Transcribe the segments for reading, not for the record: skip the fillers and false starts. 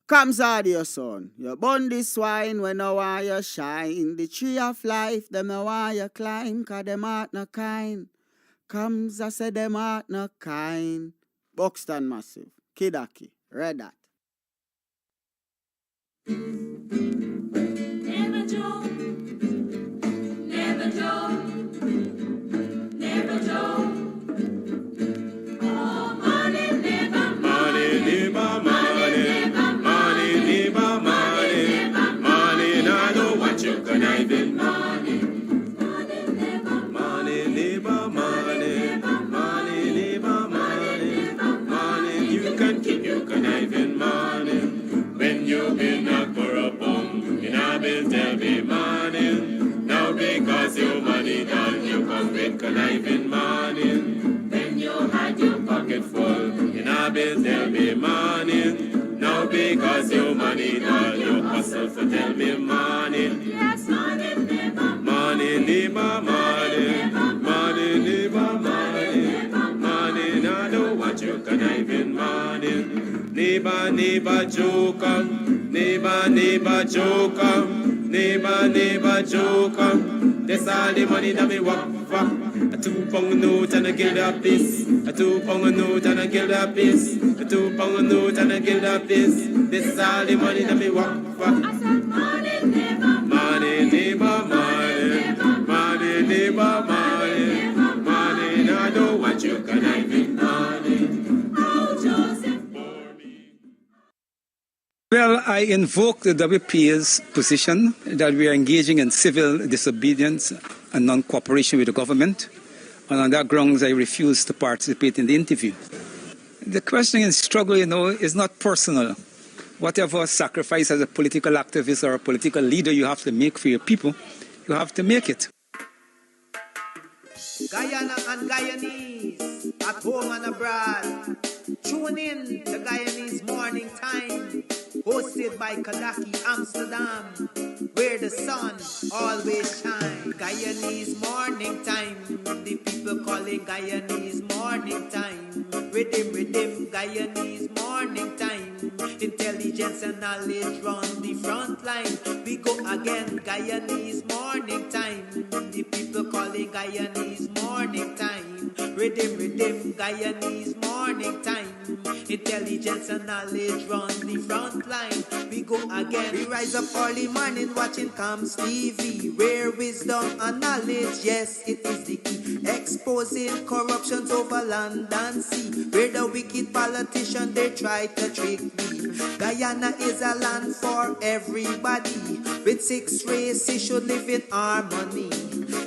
Comes audio son. You burn the swine when no want you shine. The tree of life, them no want you climb, cause them heart no kind. Comes I say them heart no kind. Buxton Massive, Kidaki, Red Hat. Never joke, never joke, never joke. Oh, money never, money never, money never, money never, money never, money. Now know what you can even money. Money never, money never, money never, money never, money never, money. You can keep, you can even money. When you've been a corrupt, you know been tell me money. Now because your money done, you come with conniving money. When you had your pocket full, you know been tell me money. Now because your money done, you hustle for tell me money. Yes, money never, money never, money, money never, money, money. Now know what you conniving money. Neighbor, neighbor, joker. Neighbor, neighbor, joker. Neighbor, neighbor, joker. That's all the money that me walk for. A 2 pound note and a guilder piece. A 2 pound note and a guilder piece. A 2 pound note and a guilder piece. That's all the money that me walk for. I said money, neighbor. Money, neighbor, money. Money, neighbor, money. Money, now know what you can even money. Oh, Joseph. Well, I invoke the WPA's position that we are engaging in civil disobedience and non-cooperation with the government, and on that grounds I refuse to participate in the interview. The question in struggle, is not personal. Whatever sacrifice as a political activist or a political leader you have to make for your people, you have to make it. Guyana and Guyanese, at home and abroad. Tune in to Guyanese Morning Time, hosted by Kadaki Amsterdam, where the sun always shines. Guyanese Morning Time, the people calling Guyanese Morning Time. Rhythm, Guyanese Morning Time. Intelligence and knowledge run the front line. We go again, Guyanese Morning Time. The people calling Guyanese Morning Time. Rhythm, Guyanese Morning Time. Intelligence and knowledge run the front line. We go again. We rise up early morning watching Comes TV, where wisdom and knowledge, yes, it is the key. Exposing corruptions over land and sea, where the wicked politicians they try to trick me. Guyana is a land for everybody. With 6 races should live in harmony.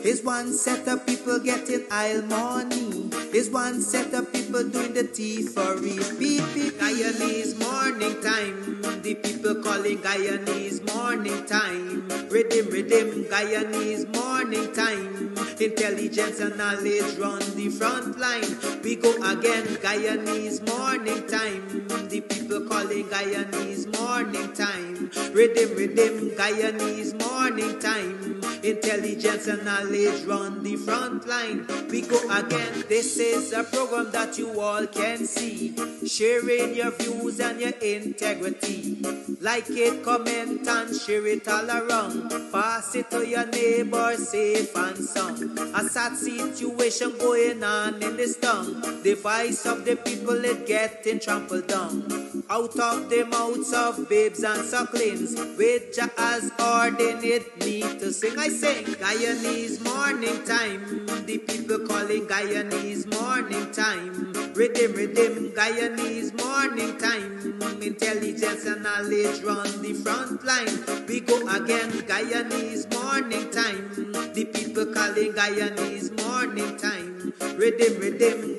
Is one set of people getting aisle money. Is one set of people doing the thievery. Beep. Guyanese Morning Time. The people calling Guyanese Morning Time. Rhythm, Guyanese Morning Time. Intelligence and knowledge run the front line. We go again, Guyanese Morning Time. The people calling Guyanese Morning Time. Rhythm, Guyanese Morning Time. Intelligence and knowledge run the front line. We go again. This is a program that you all can see, sharing your views and your integrity. Like it, comment and share it all around. Pass it to your neighbor, safe and sound. A sad situation going on in this town. The voice of the people is getting trampled down. Out of the mouths of babes and sucklings, with Jah as ordained me to sing. I sing Guyanese Morning Time. The people calling Guyanese Morning Time. Rhythm, Guyanese Morning Time. Intelligence and knowledge run the front line. We go again, Guyanese Morning Time. The people calling Guyanese Morning Time. Rhythm,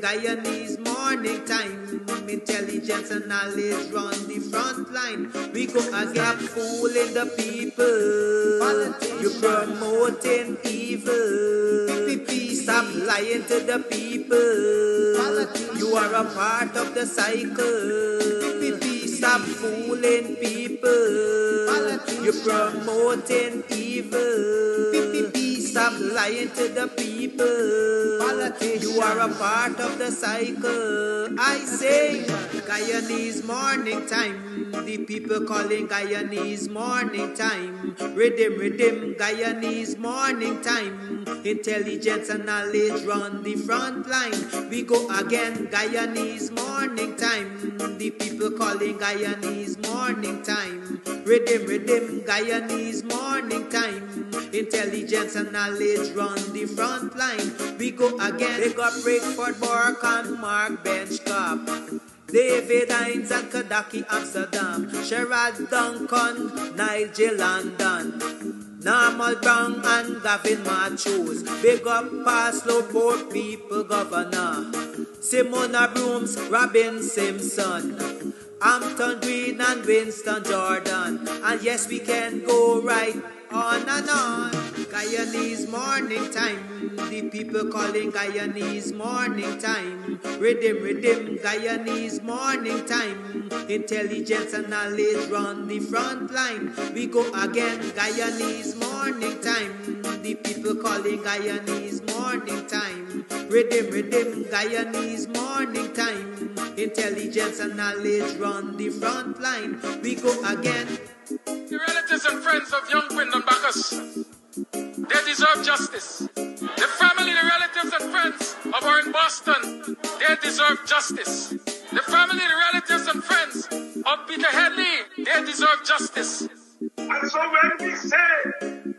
Guyanese Morning Time. Intelligence and knowledge run the front line. We go again, fooling the people. You promoting evil. Stop lying to the people. You are a part of the cycle. Stop fooling people. You're promoting evil. Stop lying to the people. You are a part of the cycle. I say Guyanese morning time, the people calling Guyanese morning time. Rhythm, Guyanese morning time. Intelligence and knowledge run the front line. We go again, Guyanese morning time. The people calling Guyanese morning time. Rhythm, Guyanese morning time. Intelligence and knowledge run the front line. We go again. They got Breakford, Bork and Mark Benchcop. David Hines and Kadaki Amsterdam. Sherrod Duncan, Nigel London. Normal Brown and Gavin Matthews. Big up Paslow Port People Governor. Simona Brooms, Robin Simpson. Hampton Green and Winston Jordan. And yes, we can go right on and on. Guyanese morning time. The people calling Guyanese morning time. Rhythm, Guyanese morning time. Intelligence and knowledge run the front line. We go again, Guyanese morning time. The people calling Guyanese morning time. Rhythm, Guyanese morning time. Intelligence and knowledge run the front line. We go again. The relatives and friends of young Brendan Bacchus, they deserve justice. The family, the relatives and friends of our in Boston, they deserve justice. The family, the relatives and friends of Peter Headley, they deserve justice. And so when we say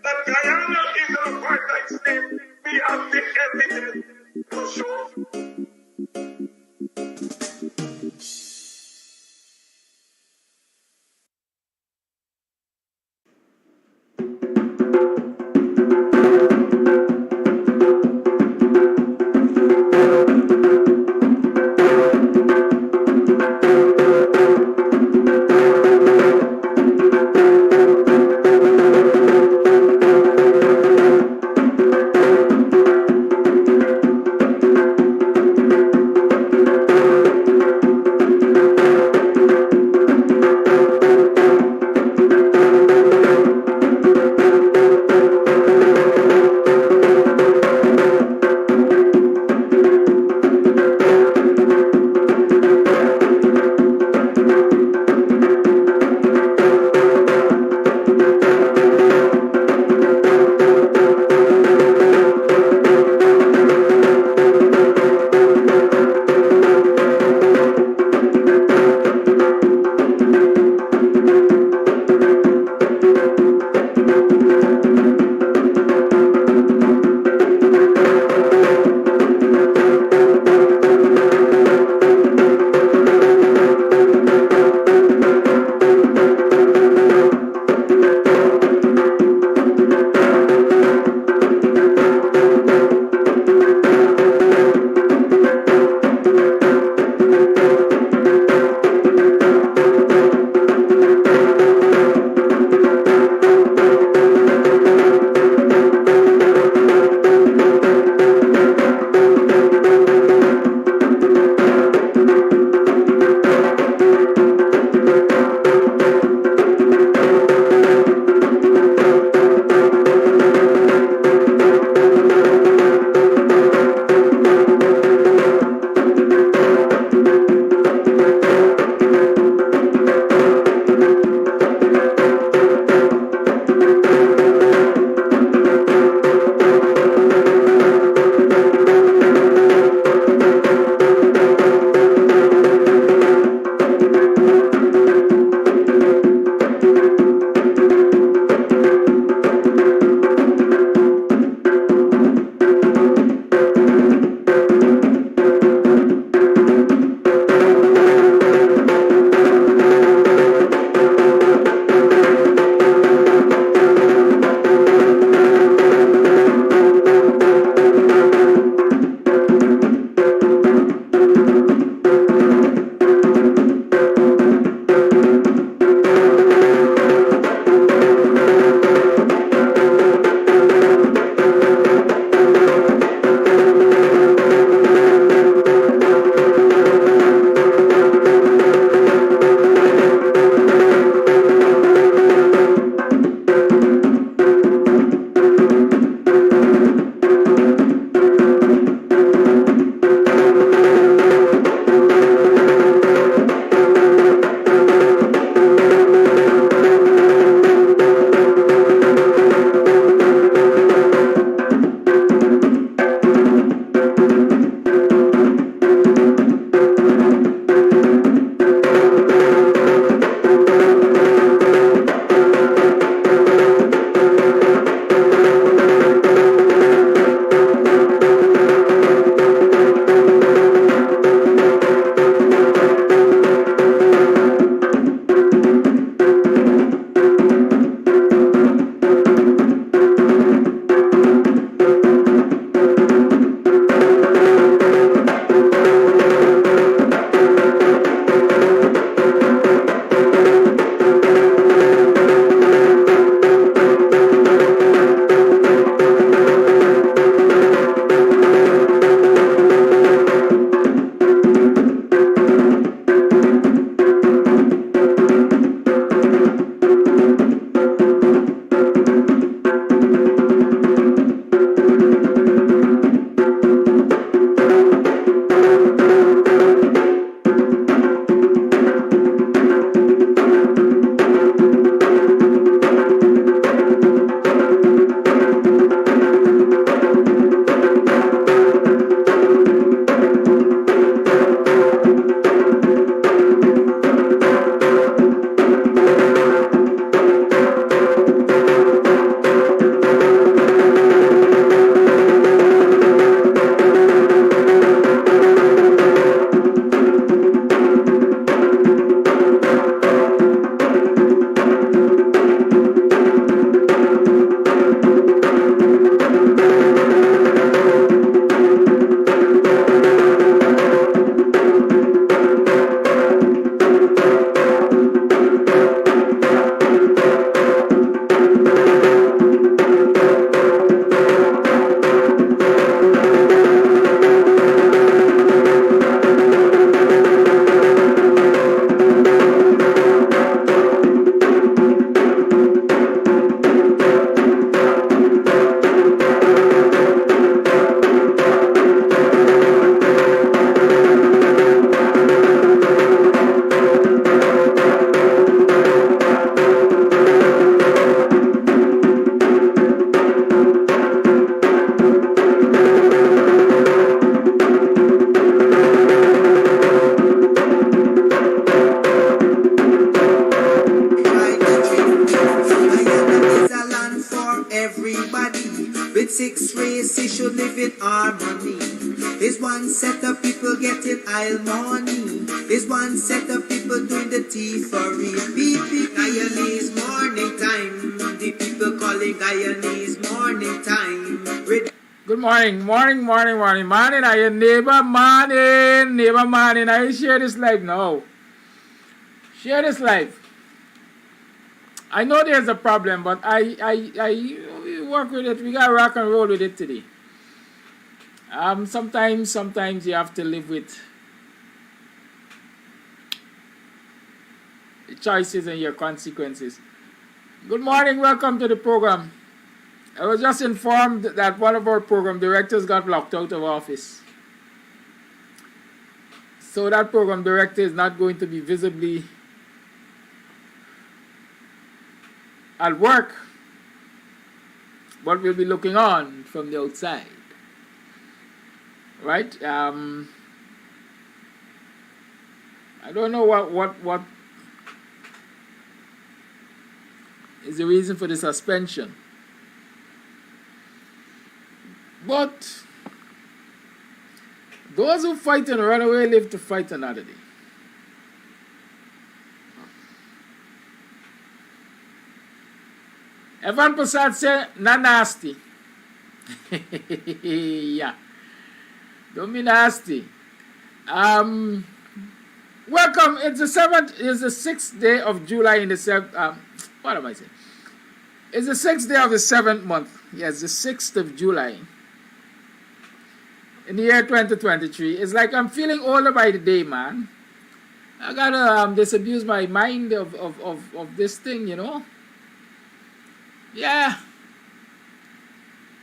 that Guyana is an apartheid state, we have the evidence to show. crocodile money. There's one set of people doing the tea for repeat. Guyanese morning time. The people calling Guyanese morning time. Good morning, morning. I your neighbor morning. I share this live now. Share this live. I know there's a problem, but we work with it. We gotta rock and roll with it today. Sometimes you have to live with the choices and your consequences. Good morning, welcome to the program. I was just informed that one of our program directors got locked out of office. So that program director is not going to be visibly at work, but will be looking on from the outside. Right? I don't know what is the reason for the suspension. But those who fight and run away live to fight another day. Evan Prasad said, not nasty. Yeah. Don't be nasty. Welcome. It's the 6th day of July in the 7th. What am I saying? It's the 6th day of the 7th month. Yes, the 6th of July. In the year 2023. It's like I'm feeling older by the day, man. I gotta disabuse my mind of this thing, you know. Yeah.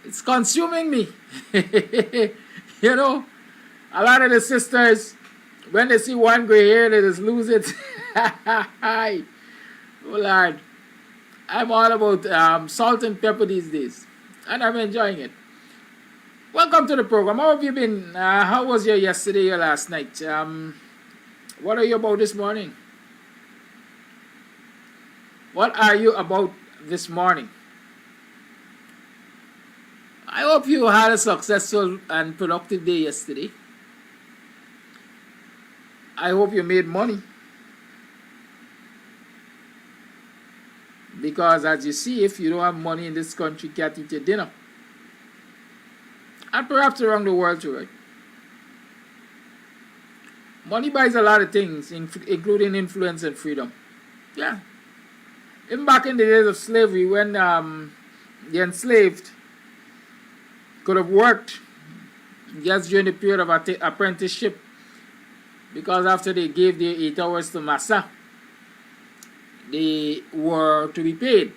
It's consuming me. You know, a lot of the sisters, when they see one gray hair, they just lose it. Oh, Lord. I'm all about salt and pepper these days. And I'm enjoying it. Welcome to the program. How have you been? How was your yesterday, your last night? What are you about this morning? What are you about this morning? I hope you had a successful and productive day yesterday. I hope you made money. Because as you see, if you don't have money in this country, you can't eat your dinner. And perhaps around the world too, right? Money buys a lot of things, including influence and freedom. Yeah. Even back in the days of slavery, when the enslaved could have worked just during the period of apprenticeship, because after they gave their 8 hours to massa, they were to be paid.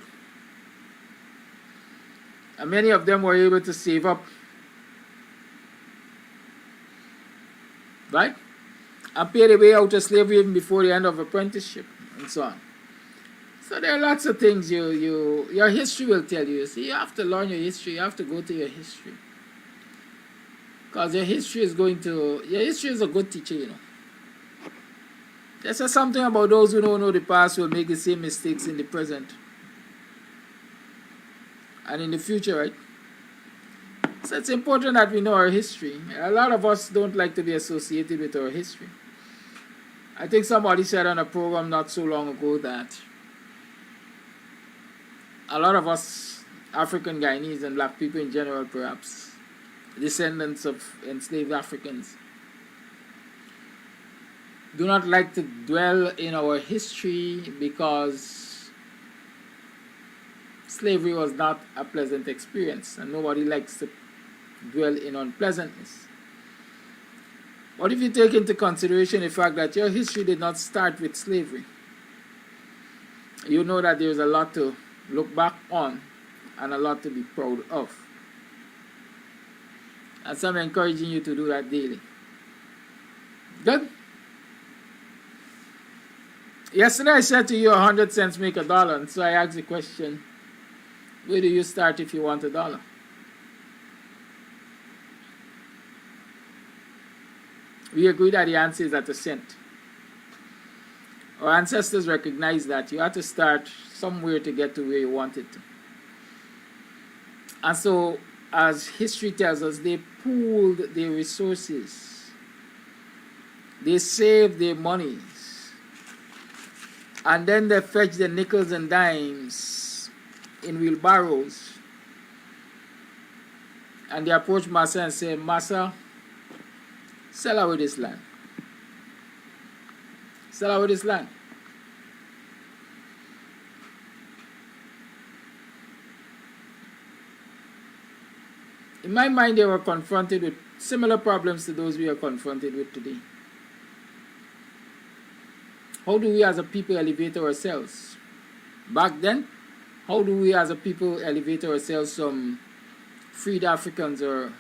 And many of them were able to save up, right? And pay their way out of slavery even before the end of apprenticeship, and so on. So there are lots of things your history will tell you. See, you have to learn your history. You have to go to your history. Because your history is a good teacher, you know. There's just something about those who don't know the past will make the same mistakes in the present. And in the future, right? So it's important that we know our history. A lot of us don't like to be associated with our history. I think somebody said on a program not so long ago that a lot of us African Guyanese and black people in general, perhaps descendants of enslaved Africans, do not like to dwell in our history because slavery was not a pleasant experience, and nobody likes to dwell in unpleasantness. What if you take into consideration the fact that your history did not start with slavery? You know that there's a lot to look back on and a lot to be proud of. And so I'm encouraging you to do that daily. Good? Yesterday I said to you 100 cents make a dollar, and so I asked the question, where do you start if you want $1? We agree that the answer is at a cent. Our ancestors recognized that you had to start somewhere to get to where you wanted to. And so, as history tells us, they pooled their resources They save their monies. And then they fetch the nickels and dimes in wheelbarrows. And they approach Massa and say, Massa, sell away this land. Sell away this land. In my mind, they were confronted with similar problems to those we are confronted with today. How do we as a people elevate ourselves? Back then, how do we as a people elevate ourselves from freed Africans or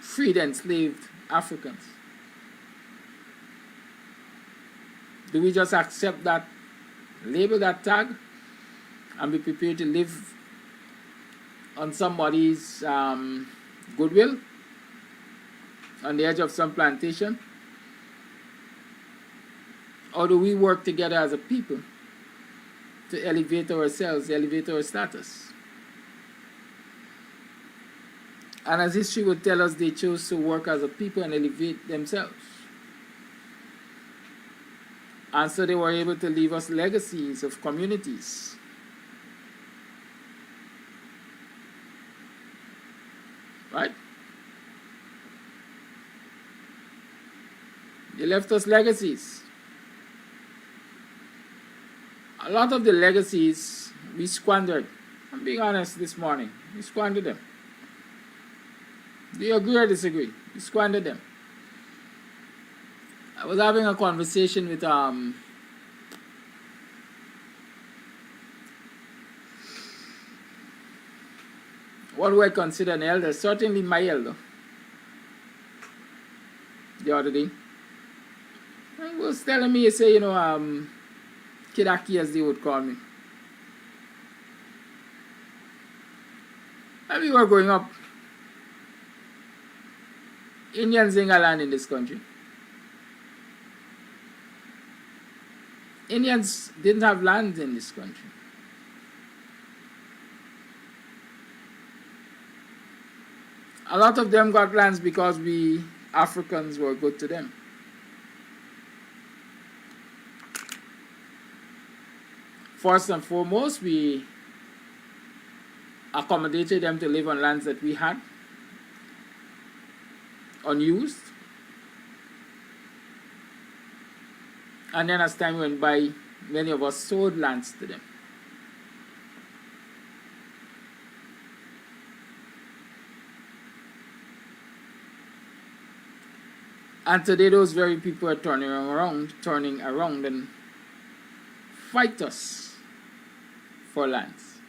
freed enslaved Africans? Do we just accept that, label that tag, and be prepared to live on somebody's goodwill on the edge of some plantation? Or do we work together as a people to elevate ourselves, elevate our status? And as history would tell us, they chose to work as a people and elevate themselves. And so they were able to leave us legacies of communities. Right? They left us legacies. A lot of the legacies we squandered. I'm being honest this morning. We squandered them. Do you agree or disagree? We squandered them. I was having a conversation with what do I consider an elder? Certainly my elder. The other day. He was telling me, he said, Kidaki as they would call me. And we were growing up. Indians didn't have land in this country. Indians didn't have land in this country. A lot of them got lands because we Africans were good to them. First and foremost, we accommodated them to live on lands that we had, unused. And then as time went by, many of us sold lands to them. And today those very people are turning around and fight us for lands.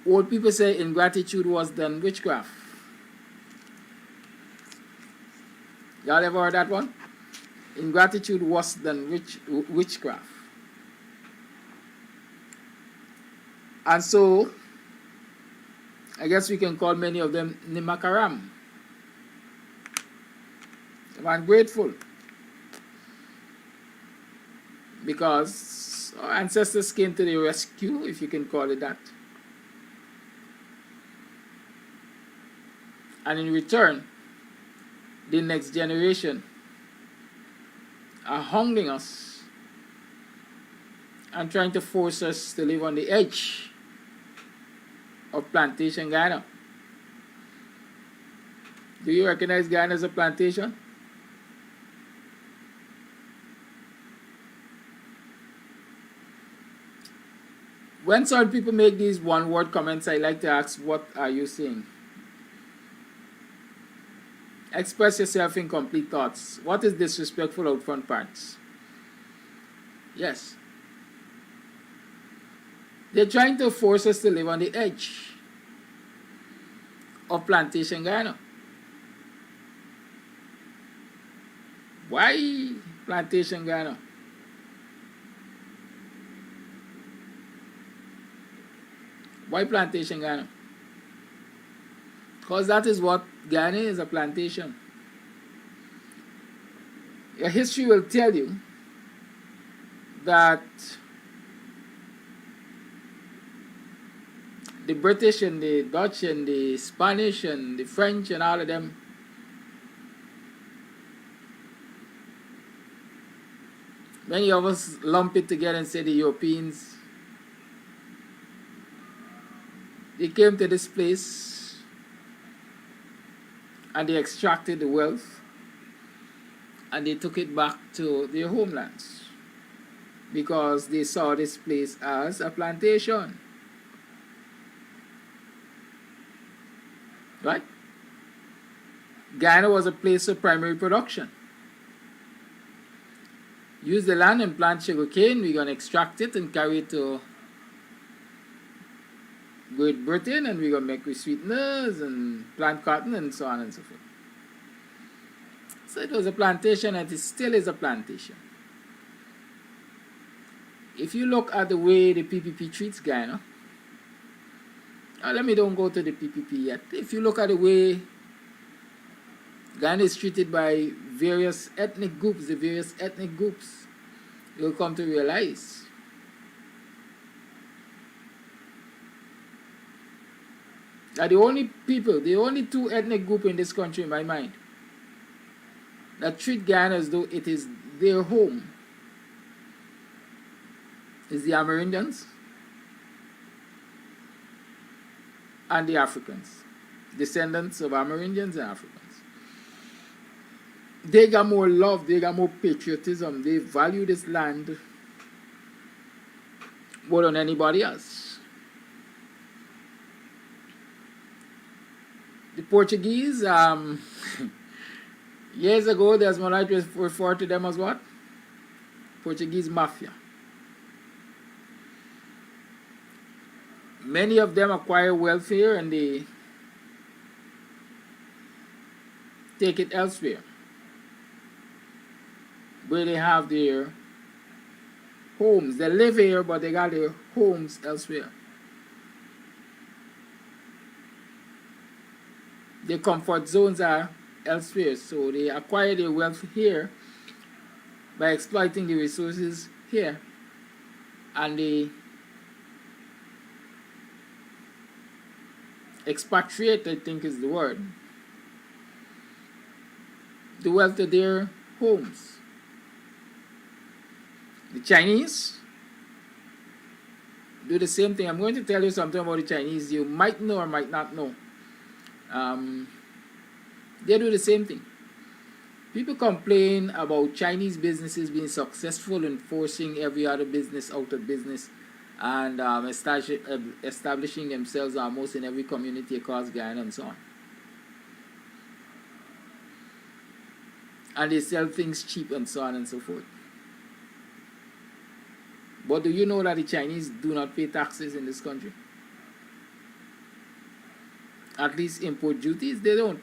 Old people say ingratitude was than witchcraft. Y'all ever heard that one? Ingratitude was than witchcraft. And so, I guess we can call many of them Nimakaram. I'm ungrateful. Because our ancestors came to the rescue, if you can call it that. And in return, the next generation are hounding us and trying to force us to live on the edge of plantation Ghana. Do you recognize Ghana as a plantation? When certain people make these one-word comments, I like to ask, what are you saying? Express yourself in complete thoughts. What is disrespectful out front parts? Yes. They're trying to force us to live on the edge of plantation Ghana. Why plantation Ghana? Why plantation Ghana? Because that is what Ghana is, a plantation. Your history will tell you that the British and the Dutch and the Spanish and the French and all of them Many of us lump it together and say the Europeans, they came to this place and they extracted the wealth and they took it back to their homelands because they saw this place as a plantation. Right? Guyana was a place of primary production. Use the land and plant sugarcane, we're going to extract it and carry it to Great Britain, and we're going to make sweeteners and plant cotton and so on and so forth. So it was a plantation and it still is a plantation. If you look at the way the PPP treats Guyana, let me don't go to the PPP yet. If you look at the way Guyana is treated by various ethnic groups, you'll come to realize that the only two ethnic groups in this country, in my mind, that treat Guyana as though it is their home is the Amerindians and the Africans, descendants of Amerindians and Africans. They got more love, they got more patriotism, they value this land more than anybody else. The Portuguese, years ago, there's one like to refer to them as what? Portuguese mafia. Many of them acquire wealth here and they take it elsewhere, where they have their homes. They live here, but they got their homes elsewhere. Their comfort zones are elsewhere, so they acquire their wealth here by exploiting the resources here, and they expatriate, I think is the word, the wealth to their homes. The Chinese do the same thing. I'm going to tell you something about the Chinese you might know or might not know. They do the same thing. People complain about Chinese businesses being successful in forcing every other business out of business and establishing themselves almost in every community across Guyana and so on. And they sell things cheap and so on and so forth. But do you know that the Chinese do not pay taxes in this country? At least import duties, they don't.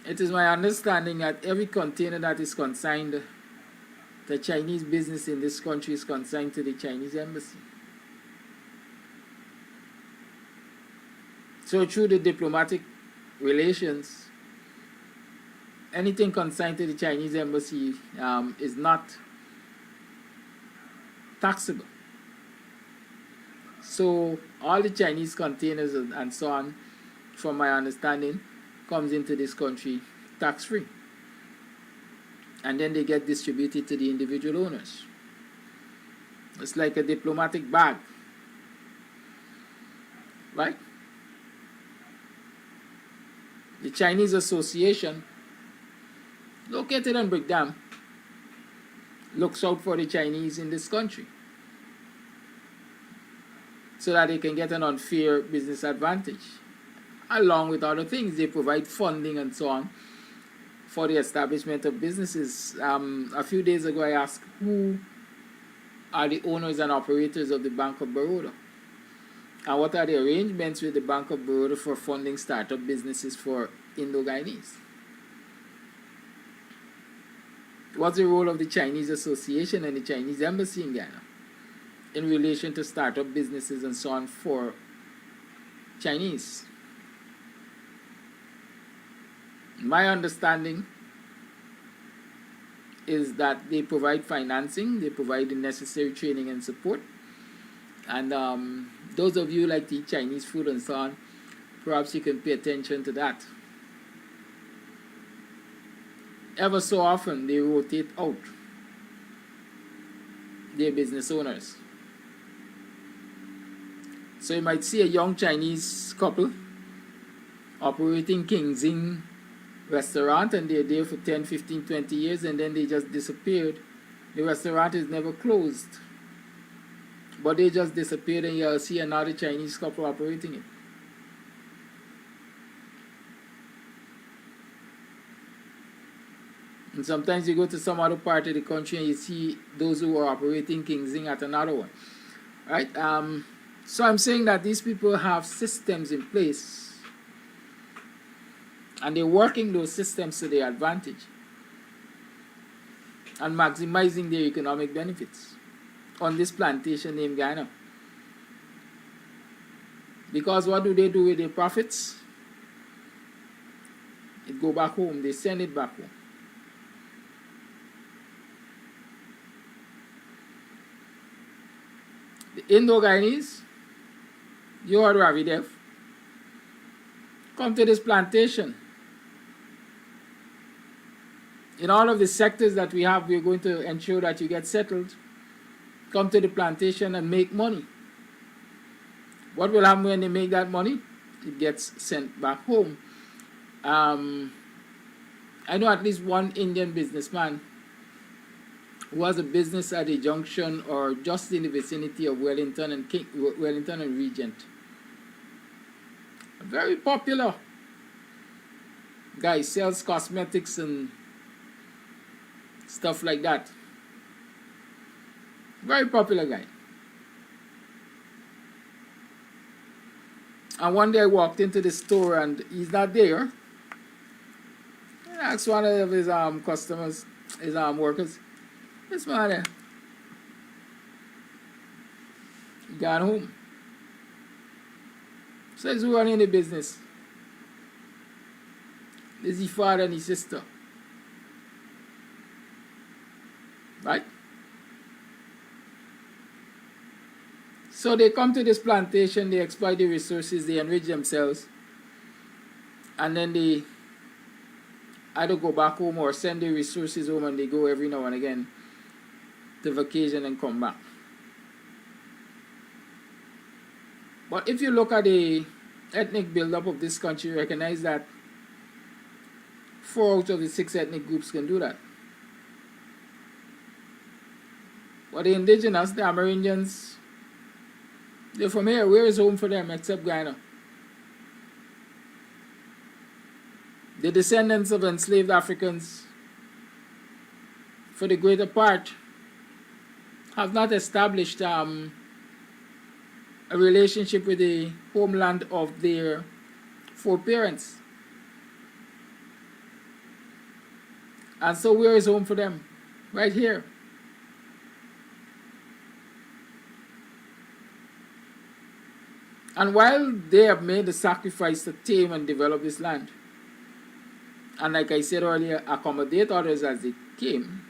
It is my understanding that every container that is consigned, the Chinese business in this country is consigned to the Chinese embassy. So through the diplomatic relations, anything consigned to the Chinese embassy is not taxable. So all the Chinese containers and so on, from my understanding, comes into this country tax-free. And then they get distributed to the individual owners. It's like a diplomatic bag. Right? The Chinese Association, located in Brickdam, looks out for the Chinese in this country so that they can get an unfair business advantage. Along with other things, they provide funding and so on for the establishment of businesses. A few days ago, I asked who are the owners and operators of the Bank of Baroda, and what are the arrangements with the Bank of Baroda for funding startup businesses for Indo-Guyanese. What's the role of the Chinese Association and the Chinese Embassy in Guyana in relation to startup businesses and so on for Chinese? My understanding is that they provide financing, they provide the necessary training and support. And those of you who like to eat Chinese food and so on, perhaps you can pay attention to that. Ever so often, they rotate out their business owners. So you might see a young Chinese couple operating King's Inn restaurant, and they're there for 10, 15, 20 years, and then they just disappeared. The restaurant is never closed, but they just disappeared, and you'll see another Chinese couple operating it. And sometimes you go to some other part of the country and you see those who are operating King's Inn at another one. Right? So I'm saying that these people have systems in place, and they're working those systems to their advantage and maximizing their economic benefits on this plantation named Guyana. Because what do they do with their profits? It go back home. They send it back home. The Indo-Guyanese, you heard Ravi Dev, come to this plantation. In all of the sectors that we have, we're going to ensure that you get settled. Come to the plantation and make money. What will happen when they make that money? It gets sent back home. I know at least one Indian businessman who has a business at a junction or just in the vicinity of Wellington and Regent. A very popular guy, sells cosmetics and stuff like that. Very popular guy. And one day I walked into the store and he's not there. I asked one of his customers, his workers, "This man there, he gone home." Says, "Who running the business?" This is his father and his sister. Right? So they come to this plantation, they exploit the resources, they enrich themselves, and then they either go back home or send the resources home, and they go every now and again to vacation and come back. But if you look at the ethnic buildup of this country, you recognize that 4 out of the 6 ethnic groups can do that. But the indigenous, the Amerindians, they're from here. Where is home for them except Guyana? The descendants of enslaved Africans, for the greater part, have not established a relationship with the homeland of their foreparents. And so where is home for them? Right here. And while they have made the sacrifice to tame and develop this land, and like I said earlier, accommodate others as they came,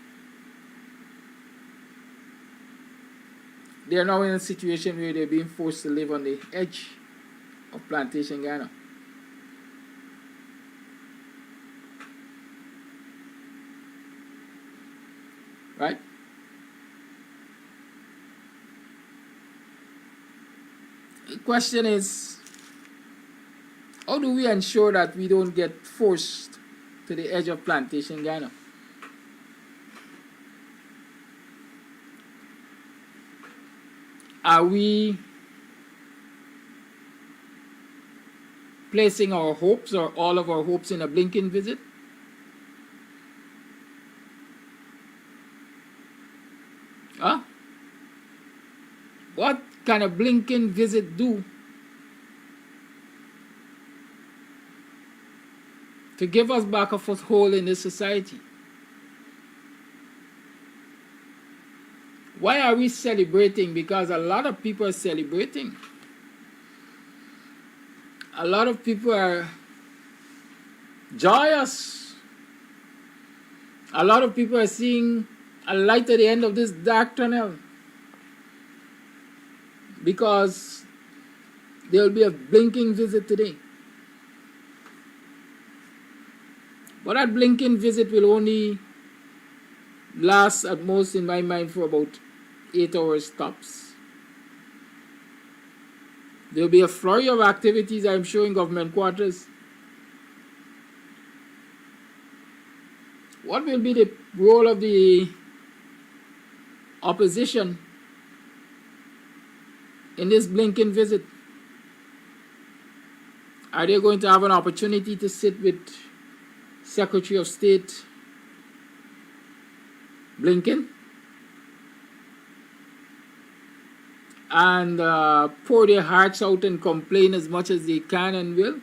they are now in a situation where they're being forced to live on the edge of plantation Guyana. Right? The question is, how do we ensure that we don't get forced to the edge of plantation Guyana? Are we placing our hopes or all of our hopes in a blinking visit? Huh? What can a blinking visit do to give us back a foothold in this society? Why are we celebrating? Because a lot of people are celebrating. A lot of people are joyous. A lot of people are seeing a light at the end of this dark tunnel, because there will be a blinking visit today. But that blinking visit will only last at most, in my mind, for about 8 hours stops. There'll be a flurry of activities, I'm sure, in government quarters. What will be the role of the opposition in this Blinken visit? Are they going to have an opportunity to sit with Secretary of State Blinken and pour their hearts out and complain as much as they can and will?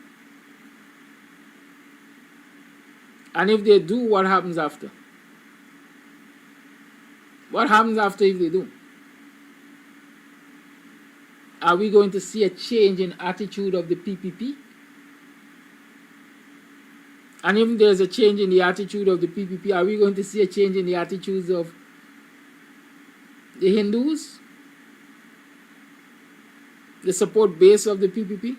And if they do, what happens after? What happens after if they do? Are we going to see a change in attitude of the PPP? And if there's a change in the attitude of the PPP, are we going to see a change in the attitudes of the Hindus? The support base of the PPP?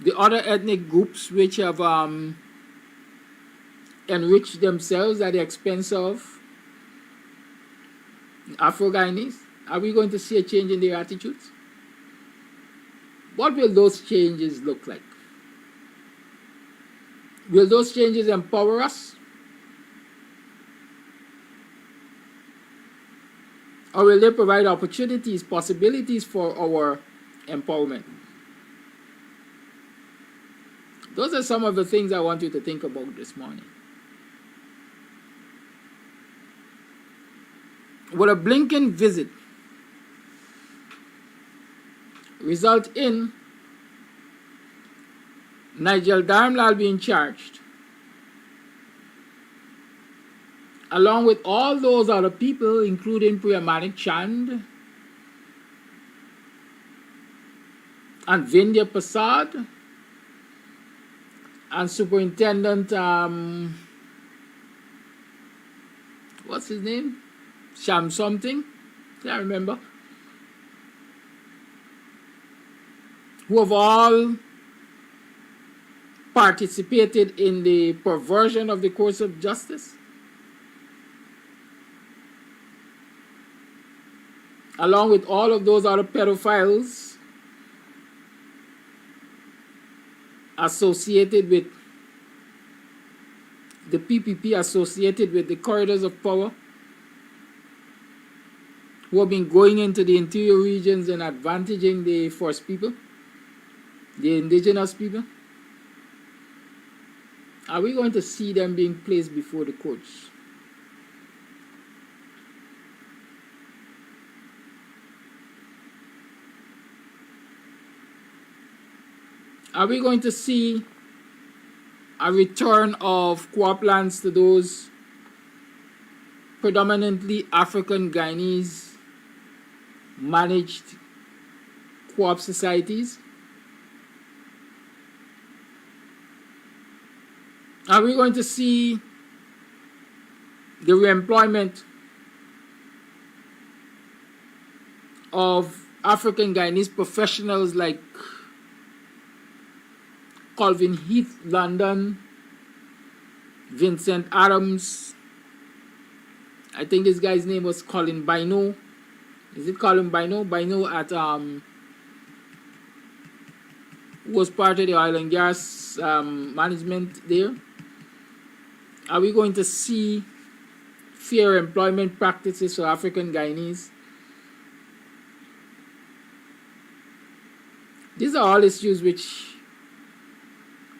The other ethnic groups which have enriched themselves at the expense of Afro-Guyanese, are we going to see a change in their attitudes? What will those changes look like? Will those changes empower us? Or will they provide opportunities, possibilities for our empowerment? Those are some of the things I want you to think about this morning. Will a Blinken visit result in Nigel Darmlal being charged, along with all those other people, including Priyamanik Chand and Vindhya Prasad and Superintendent, what's his name? Sham something, can't remember, who have all participated in the perversion of the course of justice, along with all of those other pedophiles associated with the PPP, associated with the corridors of power, who have been going into the interior regions and advantaging the first people, the indigenous people. Are we going to see them being placed before the courts? Are we going to see a return of co-op lands to those predominantly African Guyanese managed co-op societies? Are we going to see the reemployment of African Guyanese professionals like Colvin Heath, London, Vincent Adams, I think this guy's name was Colin Bino. Is it Colin Bino? Bino at was part of the oil and gas management there. Are we going to see fair employment practices for African Guyanese? These are all issues which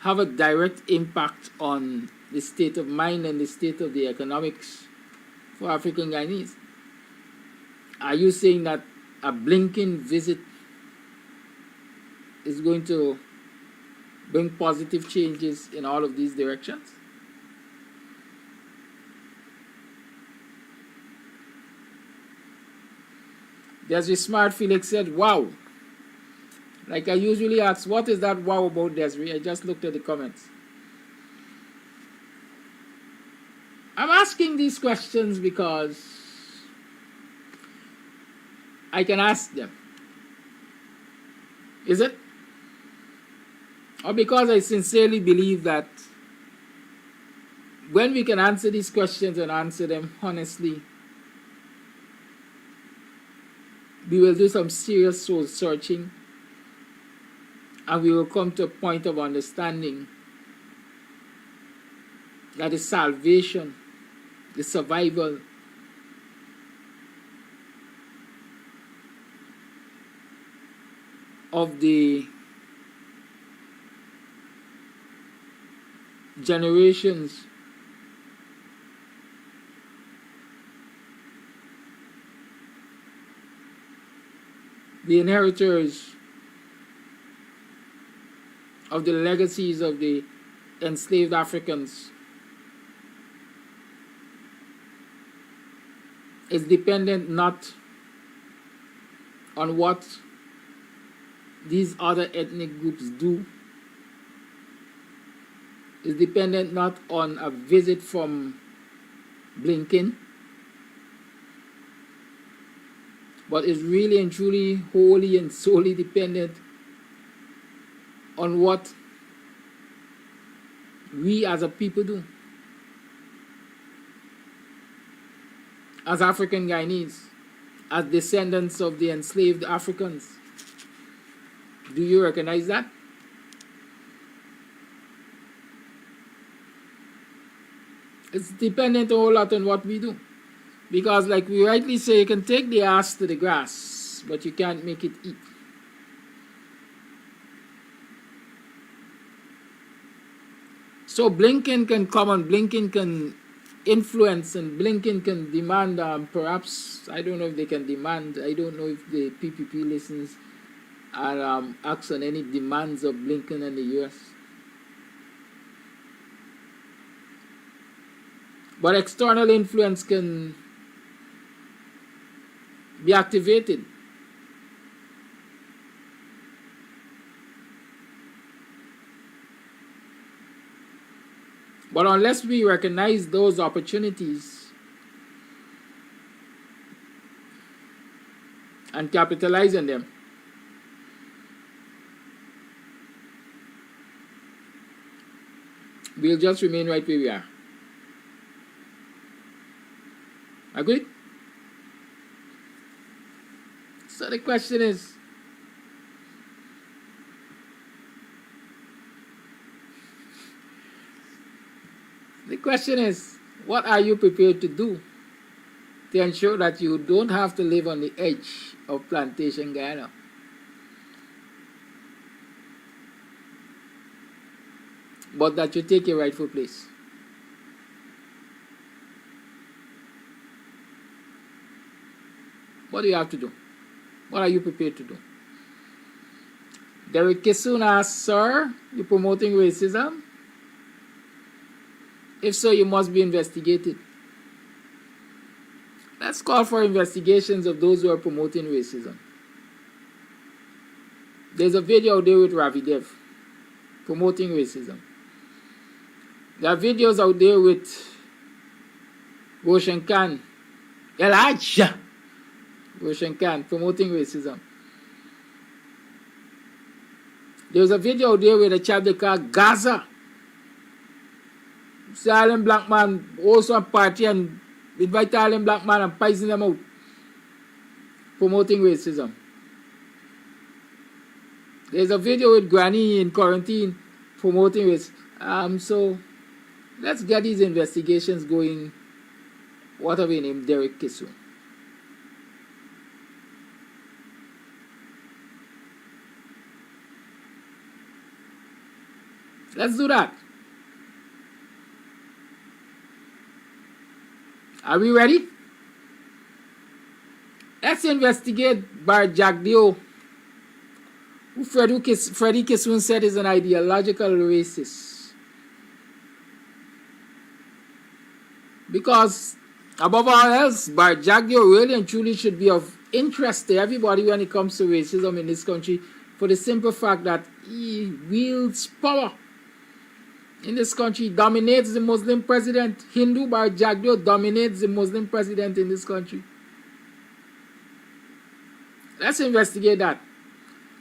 have a direct impact on the state of mind and the state of the economics for African Guyanese. Are you saying that a Blinken visit is going to bring positive changes in all of these directions? Desiree Smart Felix said, wow. Like I usually ask, what is that wow about, Desiree? I just looked at the comments. I'm asking these questions because I can ask them. Is it? Or because I sincerely believe that when we can answer these questions and answer them honestly, we will do some serious soul searching, and we will come to a point of understanding that the salvation, the survival of the generations the inheritors of the legacies of the enslaved Africans is dependent not on what these other ethnic groups do, is dependent not on a visit from Blinken, but is really and truly wholly and solely dependent on what we as a people do, as African Guyanese, as descendants of the enslaved Africans. Do you recognize that? It's dependent a whole lot on what we do. Because like we rightly say, you can take the ass to the grass, but you can't make it eat. So Blinken can come and Blinken can influence and Blinken can demand, perhaps, I don't know if they can demand, I don't know if the PPP listens and acts on any demands of Blinken and the US. But external influence can be activated. But unless we recognize those opportunities and capitalize on them, we'll just remain right where we are. Agreed? So the question is, what are you prepared to do to ensure that you don't have to live on the edge of plantation Guyana? But that you take your rightful place. What do you have to do? What are you prepared to do? Derek Kisun asks, sir, you promoting racism? If so, you must be investigated. Let's call for investigations of those who are promoting racism. There's a video out there with Ravi Dev promoting racism. There are videos out there with Roshan Khan, Elijah Roshan Khan promoting racism. There's a video out there with a chap they call Gaza. Silent black man also a party and invite Silent black man and poison them out. Promoting racism. There's a video with Granny in quarantine promoting racism. So let's get these investigations going. What have we named Derek Kisu? Let's do that. Are we ready? Let's investigate Bar Jagdeo, who Freddie Kisun said is an ideological racist. Because, above all else, Bar Jagdeo really and truly should be of interest to everybody when it comes to racism in this country, for the simple fact that he wields power in this country, dominates the Muslim president. Hindu Bar Jagdeo dominates the Muslim president in this country. Let's investigate that.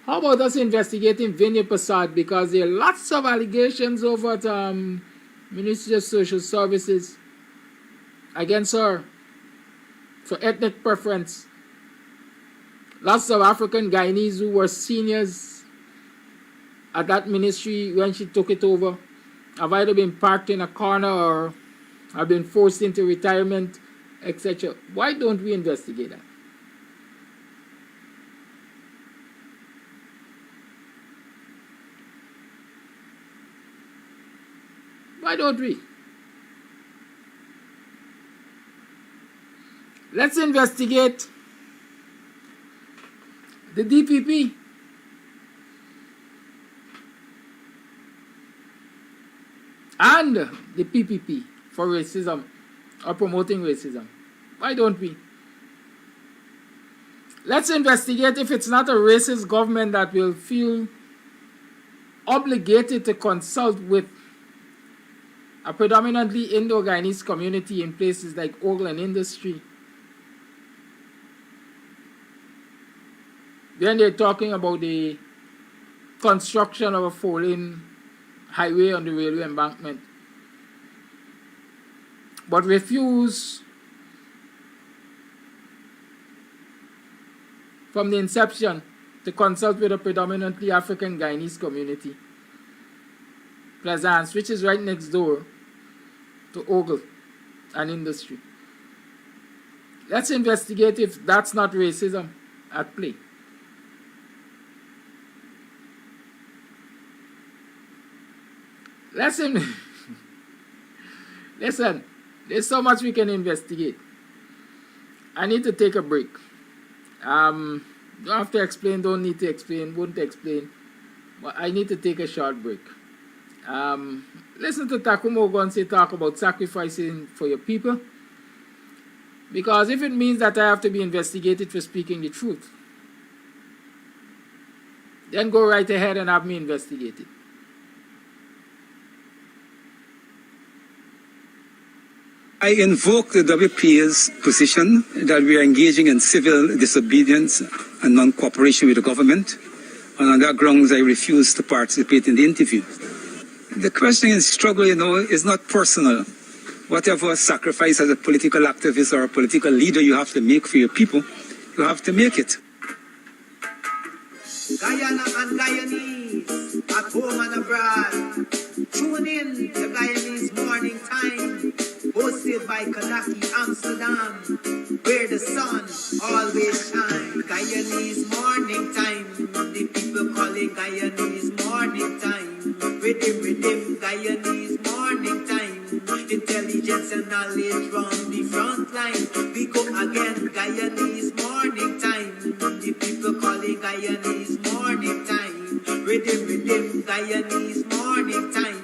How about us investigating Vinay Prasad? Because there are lots of allegations over at Ministry of Social Services against her for ethnic preference. Lots of African Guyanese who were seniors at that ministry when she took it over have either been parked in a corner or have been forced into retirement, etc. Why don't we investigate that? Why don't we? Let's investigate the DPP. And the PPP for racism or promoting racism. Why don't we? Let's investigate if it's not a racist government that will feel obligated to consult with a predominantly Indo-Guyanese community in places like oil and industry. Then they're talking about the construction of a 4-lane highway on the railway embankment, but refuse from the inception to consult with a predominantly African Guyanese community, Plaisance, which is right next door to Ogle and industry. Let's investigate if that's not racism at play. Listen, there's so much we can investigate. I need to take a break. Don't have to explain, don't need to explain, won't explain. But I need to take a short break. Listen to Takumo Gonse talk about sacrificing for your people. Because if it means that I have to be investigated for speaking the truth, then go right ahead and have me investigated. I invoke the WPA's position that we are engaging in civil disobedience and non-cooperation with the government, and on that grounds I refuse to participate in the interview. The question in struggle, is not personal. Whatever sacrifice as a political activist or a political leader you have to make for your people, you have to make it. Guyana and Guyanese, at home and abroad. Tune in to Guyanese Morning Time, hosted by Kadaki Amsterdam, where the sun always shines. Guyanese Morning Time, the people calling Guyanese Morning Time. Rhythm, Guyanese Morning Time. Intelligence and knowledge from the front line. We go again, Guyanese Morning Time. The people calling Guyanese Morning Time. Rhythm, Guyanese Morning Time.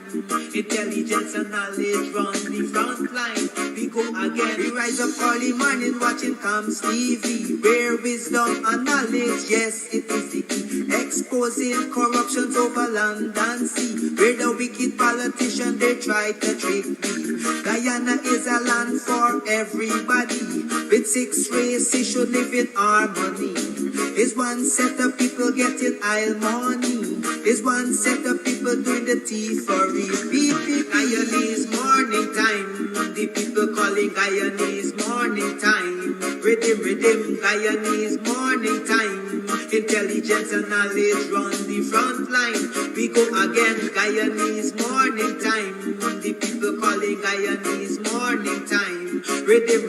Intelligence and knowledge from the front line. We go again. We rise up early morning watching Comes TV, where wisdom and knowledge, yes, it is the key. Exposing corruptions over land and sea, where the wicked politicians they try to trick me. Guyana is a land for everybody. With 6 races should live in harmony. Is one set of people getting aisle money. Is one set of people doing the tea for repeat. Guyanese Morning Time. The people calling Guyanese Morning Time. Rhythm, Guyanese Morning Time. Intelligence and knowledge run the front line. We go again, Guyanese Morning Time. The people calling Guyanese Morning Time. Rhythm,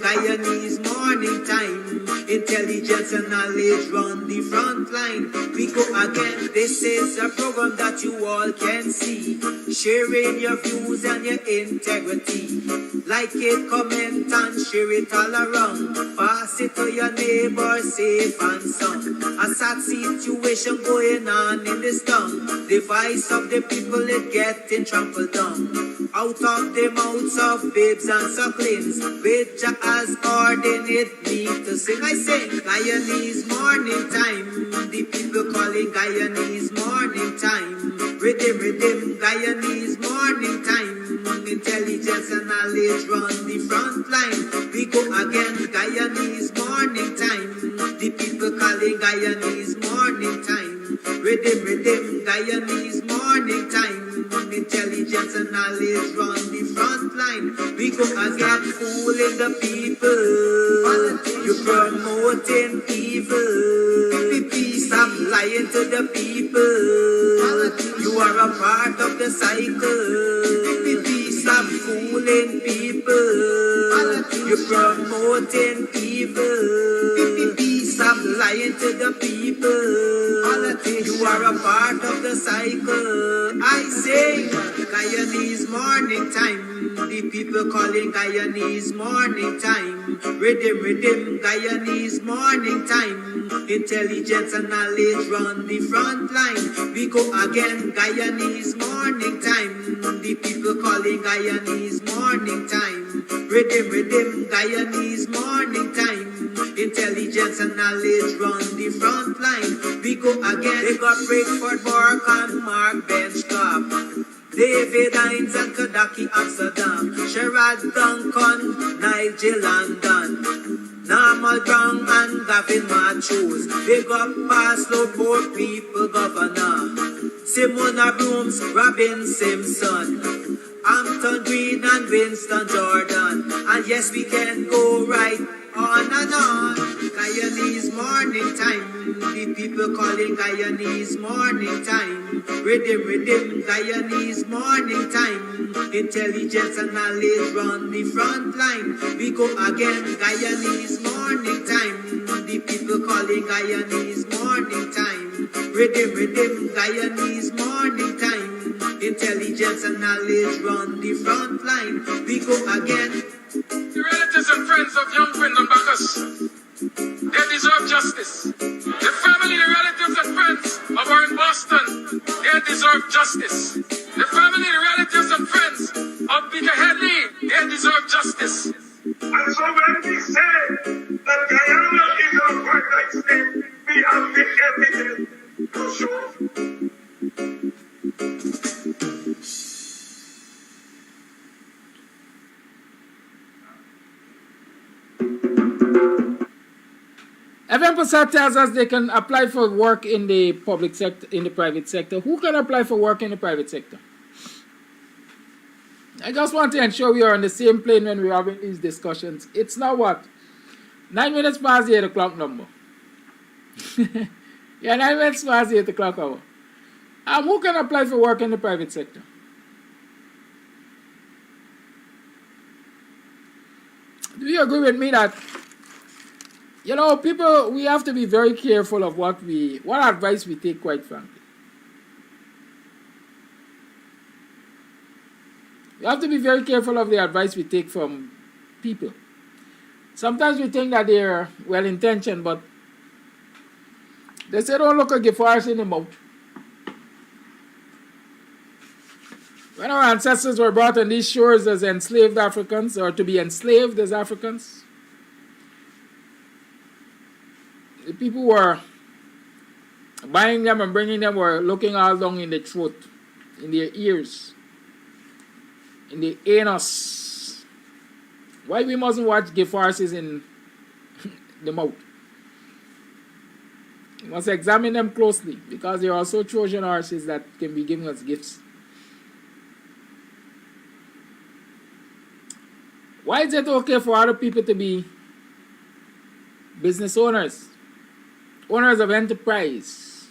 Guyanese Morning Time. Intelligence and knowledge run the front line. We go again. This is a program that you all can see. Sharing your views and your integrity. Like it, comment and share it all around. Pass it to your neighbor, safe and sound. A sad situation going on in this town. The voice of the people is getting trampled down. Out of the mouths of babes and sucklings, which has ordained me to sing. I sing Guyanese Morning Time. The people calling Guyanese Morning Time. Rhythm, Guyanese Morning Time. Intelligence and knowledge run the front line. We go again, Guyanese Morning Time. The people calling Guyanese Morning Time. Rhythm, Guyanese morning time. Intelligence and knowledge run the front line. We go again fooling the people. You promoting evil. Stop lying to the people. You are a part of the cycle. Stop fooling people. You're promoting evil. Stop lying to the people. You are a part of the cycle. I say, Guyanese morning time. The people calling Guyanese morning time. Rhythm, Guyanese morning time. Intelligence and knowledge run the front line. We go again, Guyanese morning time. The people calling Guyanese morning time. Rhythm, Guyanese morning time. Intelligence and knowledge run the front line. We go again, they got Breakford, Bork and Mark Benchcop. David Hines and Kadaki Amsterdam. Sherrod Duncan, Nigel London. Normal Brown and Gavin Matthews. Big up Paslow, poor people governor. Simona Brooms, Robin Simpson. Hampton Green and Winston Jordan. And yes, we can go right on and on. Guyanese morning time. The people calling Guyanese morning time. Rhythm, Guyanese morning time. Intelligence and knowledge run the front line. We go again, Guyanese morning time. The people calling Guyanese morning time. Rhythm, Guyanese morning time. Intelligence and knowledge run the front line. We go again. The relatives and friends of young Quindon Bacchus, they deserve justice. The family, the relatives and friends of our in Boston, they deserve justice. The family, the relatives and friends of Peter Headley, they deserve justice. And so when we say that Guyana is an apartheid state, we have the evidence to show. FM Passat tells us they can apply for work in the public sector, in the private sector. Who can apply for work in the private sector? I just want to ensure we are on the same plane when we're having these discussions. It's now what? 9 minutes past the 8 o'clock number. Yeah, 9 minutes past the 8 o'clock hour. Who can apply for work in the private sector? Do you agree with me that, you know, people, we have to be very careful of what advice we take, quite frankly. We have to be very careful of the advice we take from people. Sometimes we think that they're well-intentioned, but they say don't look a gift horse in the mouth. When our ancestors were brought on these shores as enslaved Africans, or to be enslaved as Africans, the people were buying them and bringing them, were looking all down in the throat, in their ears, in the anus. Why we mustn't watch gift horses in the mouth? We must examine them closely, because they are also Trojan horses that can be giving us gifts. Why is it okay for other people to be business owners, owners of enterprises,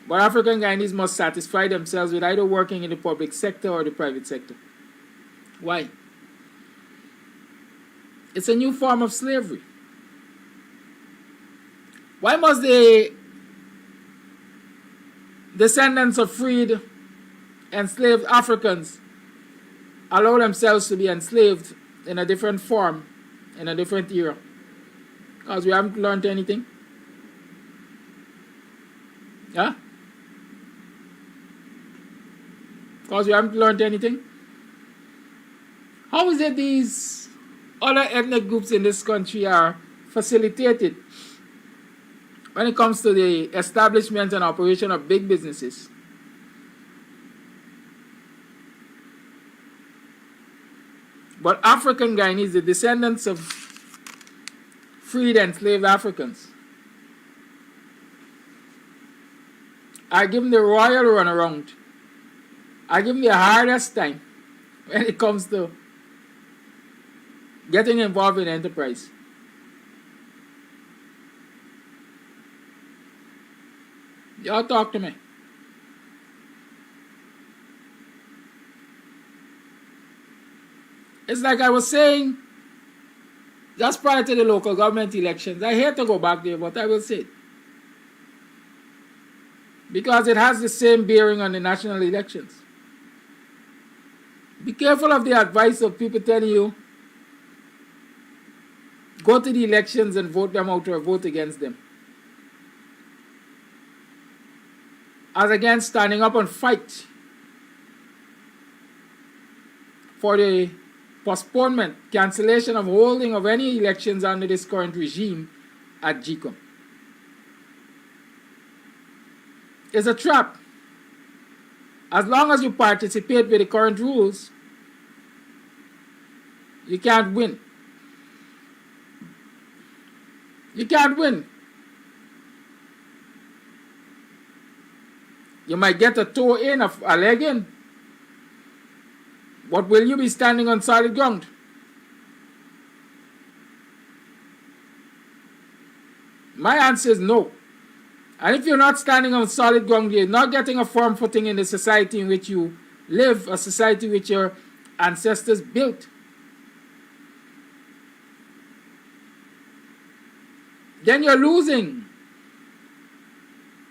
but African Guyanese must satisfy themselves with either working in the public sector or the private sector? Why? It's a new form of slavery. Why must the descendants of freed, enslaved Africans allow themselves to be enslaved in a different form, in a different era? Because we haven't learned anything? Huh? Because we haven't learned anything? How is it these other ethnic groups in this country are facilitated when it comes to the establishment and operation of big businesses? But African Guyanese, the descendants of freed enslaved Africans. I give them the royal runaround. I give them the hardest time when it comes to getting involved in enterprise. Y'all talk to me. It's like I was saying just prior to the local government elections. I hate to go back there, but I will say it. Because it has the same bearing on the national elections. Be careful of the advice of people telling you, go to the elections and vote them out or vote against them. As against standing up and fight for the postponement, cancellation of holding of any elections under this current regime at GCOM. It's a trap. As long as you participate with the current rules, you can't win. You can't win. You might get a toe in, a leg in. But will you be standing on solid ground? My answer is no. And if you're not standing on solid ground, you're not getting a firm footing in the society in which you live, a society which your ancestors built. Then you're losing.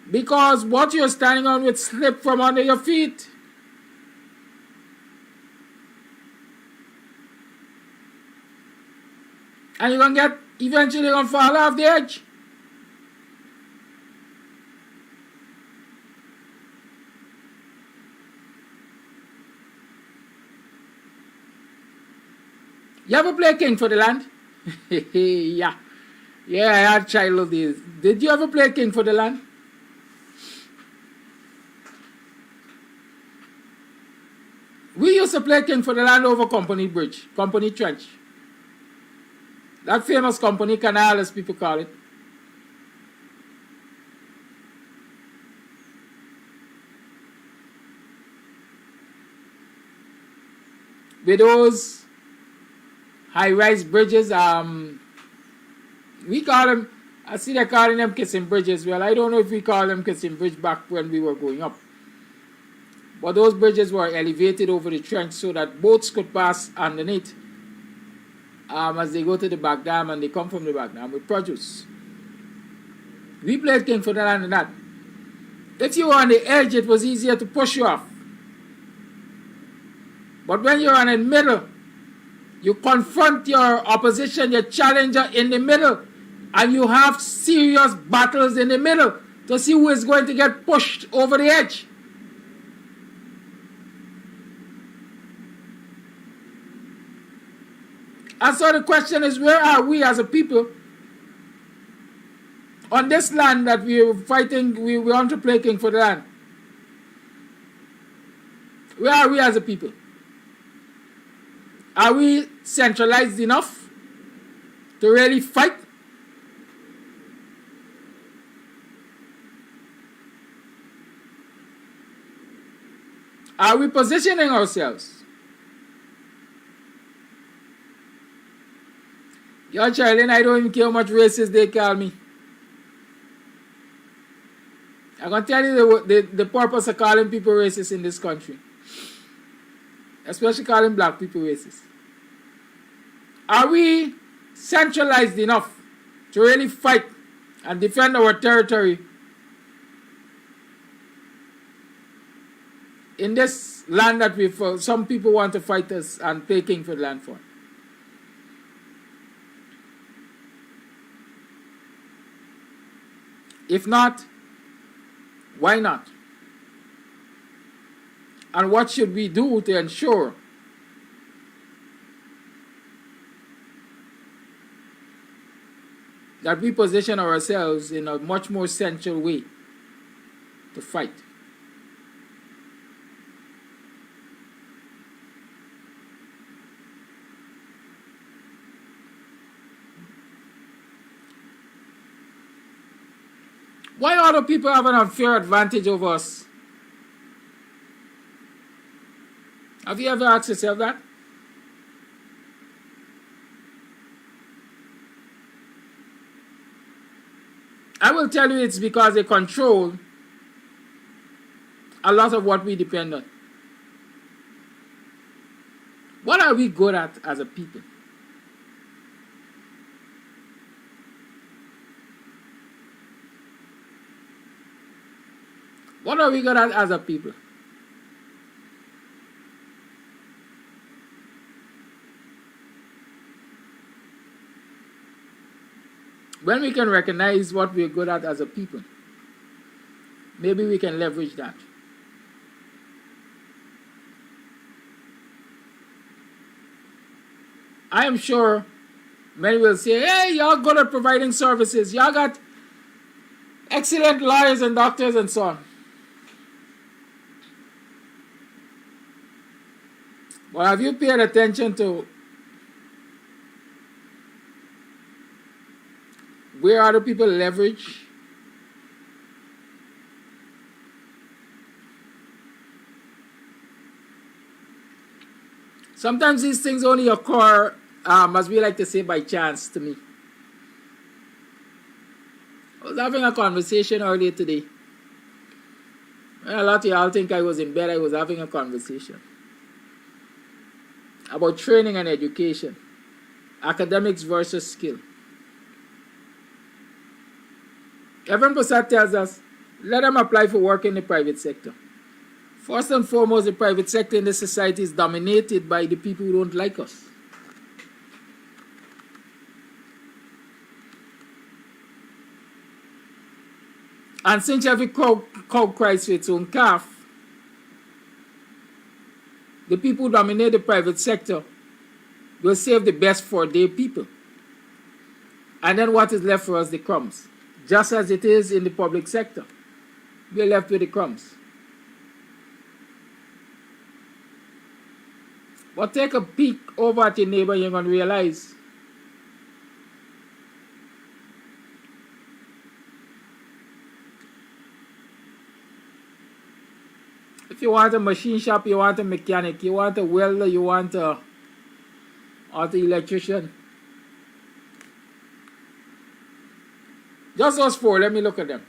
Because what you're standing on will slip from under your feet. And you're going to get, eventually going to fall off the edge. You ever play King for the Land? Yeah. Yeah, I had childhood days. Did you ever play King for the Land? We used to play King for the Land over Company Bridge, Company Trench. That famous Company Canal, as people call it. With those high-rise bridges, we call them, I see they're calling them kissing bridges. Well, I don't know if we call them kissing bridge back when we were going up. But those bridges were elevated over the trench so that boats could pass underneath as they go to the back dam and they come from the back dam with produce. We played King for the Land and that. If you were on the edge, it was easier to push you off. But when you're on the middle, you confront your opposition, your challenger in the middle, and you have serious battles in the middle to see who is going to get pushed over the edge. And so the question is, where are we as a people on this land that we are fighting, we want to play King for the Land? Where are we as a people? Are we centralized enough to really fight? Are we positioning ourselves? Your child, and I don't even care how much racist they call me. I'm going to tell you the purpose of calling people racist in this country. Especially calling black people racist. Are we centralized enough to really fight and defend our territory in this land that some people want to fight us and pay King for the Land for? If not, why not? And what should we do to ensure that we position ourselves in a much more central way to fight? Why other people have an unfair advantage over us? Have you ever asked yourself that? I will tell you it's because they control a lot of what we depend on. What are we good at as a people? What are we good at as a people? When we can recognize what we're good at as a people, maybe we can leverage that. I am sure many will say, hey, y'all good at providing services. Y'all got excellent lawyers and doctors and so on. But have you paid attention to where other people leverage? Sometimes these things only occur, as we like to say, by chance to me. I was having a conversation earlier today. A lot of y'all think I was in bed. I was having a conversation about training and education, academics versus skill. Evan Prasad tells us, let them apply for work in the private sector. First and foremost, the private sector in this society is dominated by the people who don't like us. And since every cow cries for its own calf, the people who dominate the private sector will save the best for their people. And then what is left for us? The crumbs. Just as it is in the public sector. We are left with the crumbs. But take a peek over at your neighbor, you're going to realize if you want a machine shop, you want a mechanic, you want a welder, you want a auto electrician. Just those four, let me look at them.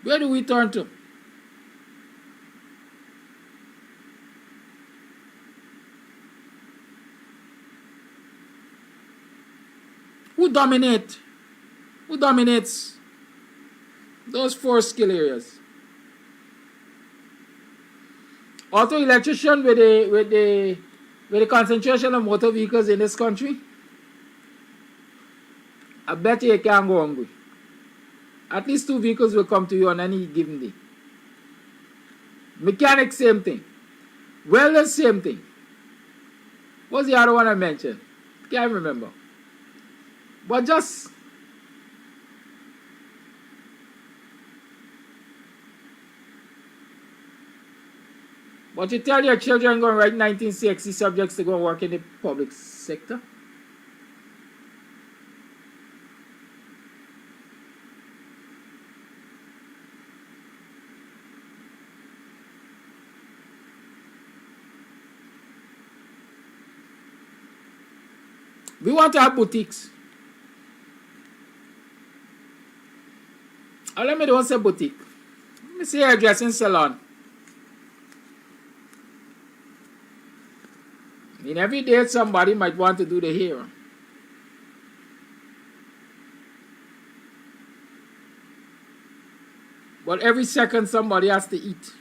Where do we turn to? Who dominates? Who dominates those four skill areas? Auto electrician with the concentration of motor vehicles in this country. I bet you can't go hungry. At least 2 vehicles will come to you on any given day. Mechanic, same thing. Welder, same thing. What's the other one I mentioned? Can't remember. But just but you tell your children going to write 1960 subjects to go work in the public sector? We want to have boutiques. Oh, let me don't say boutique. Let me say hairdressing salon. I mean, every day somebody might want to do the hair. But every second somebody has to eat.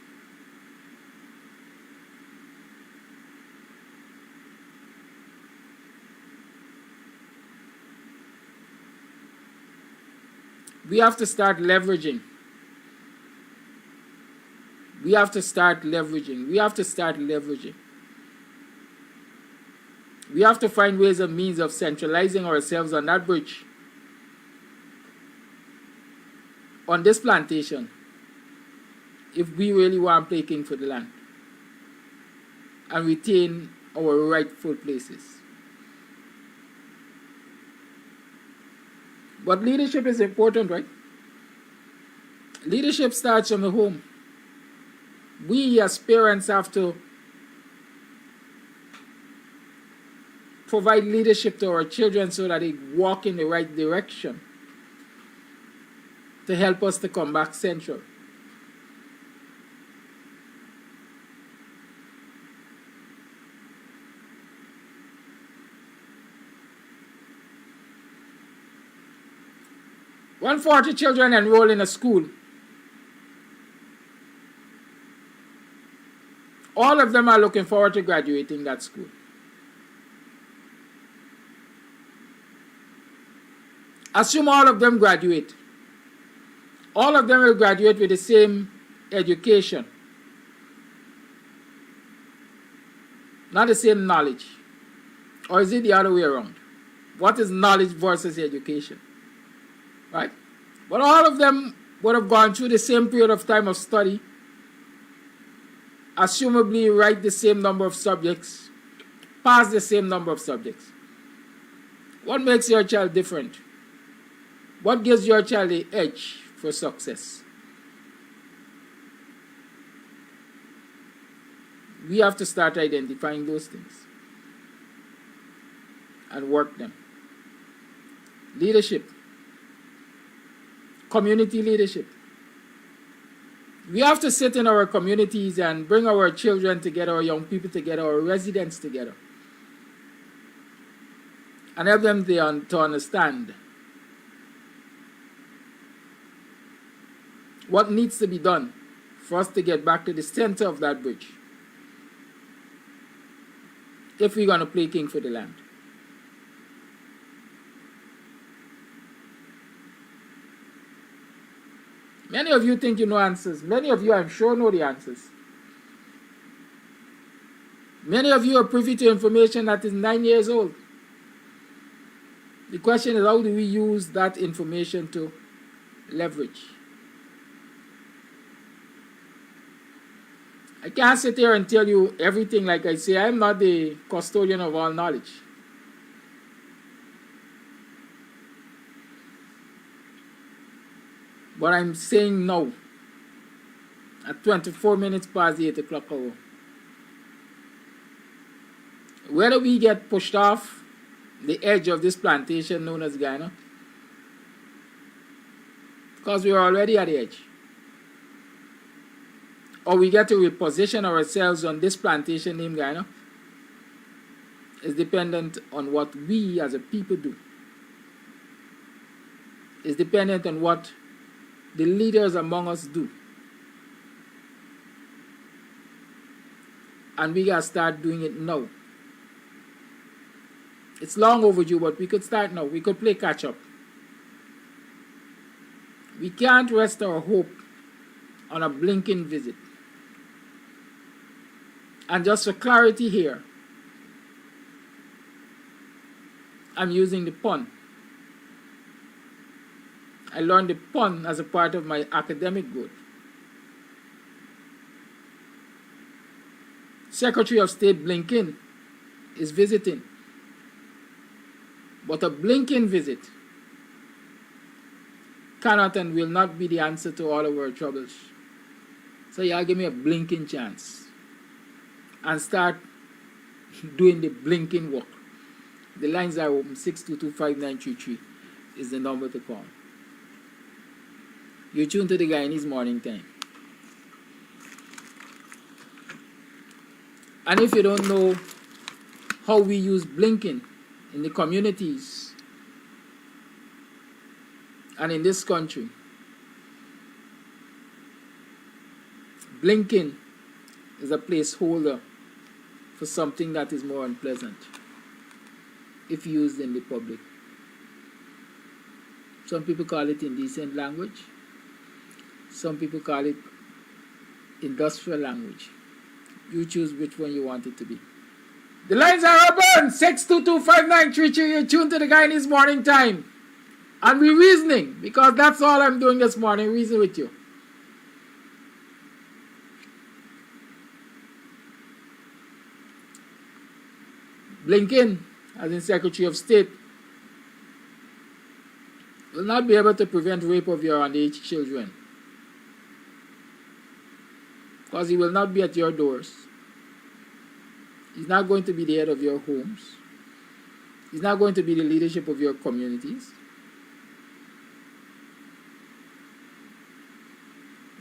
We have to start leveraging. We have to start leveraging. We have to start leveraging. We have to find ways and means of centralizing ourselves on that bridge. On this plantation. If we really want to play king for the land. And retain our rightful places. But leadership is important, right? Leadership starts from the home. We as parents have to provide leadership to our children so that they walk in the right direction to help us to come back central. When 40 children enroll in a school, all of them are looking forward to graduating that school. Assume all of them graduate. All of them will graduate with the same education, not the same knowledge. Or is it the other way around? What is knowledge versus education? Right? But all of them would have gone through the same period of time of study, assumably write the same number of subjects, pass the same number of subjects. What makes your child different? What gives your child the edge for success? We have to start identifying those things and work them. Leadership. Community leadership. We have to sit in our communities and bring our children together, our young people together, our residents together, and help them to understand what needs to be done for us to get back to the center of that bridge if we're going to play king for the land. Many of you think you know answers. Many of you, I'm sure, know the answers. Many of you are privy to information that is 9 years old. The question is, how do we use that information to leverage? I can't sit here and tell you everything. Like I say, I'm not the custodian of all knowledge. But I'm saying now, at 24 minutes past the 8 o'clock hour, whether we get pushed off the edge of this plantation known as Guyana, because we are already at the edge, or we get to reposition ourselves on this plantation named Guyana, is dependent on what we as a people do. It's dependent on what the leaders among us do. And we gotta start doing it now. It's long overdue, but we could start now. We could play catch up. We can't rest our hope on a blinking visit. And just for clarity here, I'm using the pun. I learned the pun as a part of my academic growth. Secretary of State Blinken is visiting. But a Blinken visit cannot and will not be the answer to all of our troubles. So y'all give me a blinking chance and start doing the blinking work. The lines are open. 6225933 is the number to call. You tune to the Guyanese Morning Time. And if you don't know how we use blinking in the communities and in this country, blinking is a placeholder for something that is more unpleasant if used in the public. Some people call it indecent language. Some people call it industrial language. You choose which one you want it to be. The lines are open. 6225933. You're tuned to the Guyanese Morning Time. And we're reasoning, because that's all I'm doing this morning, reason with you. Blinken, as in Secretary of State, will not be able to prevent rape of your underage children. Because he will not be at your doors. He's not going to be the head of your homes. He's not going to be the leadership of your communities.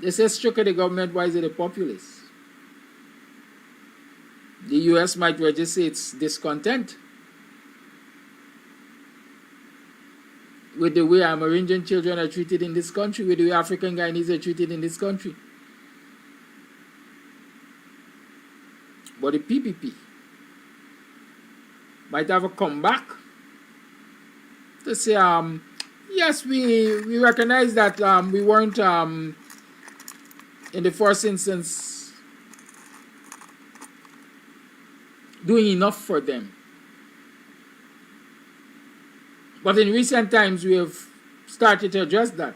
They say stroke of the government, why is it the populace? The US might register its discontent with the way Amerindian children are treated in this country, with the way African Guyanese are treated in this country. But the PPP might have a comeback to say, yes, we recognize that we weren't, in the first instance, doing enough for them. But in recent times, we have started to address that.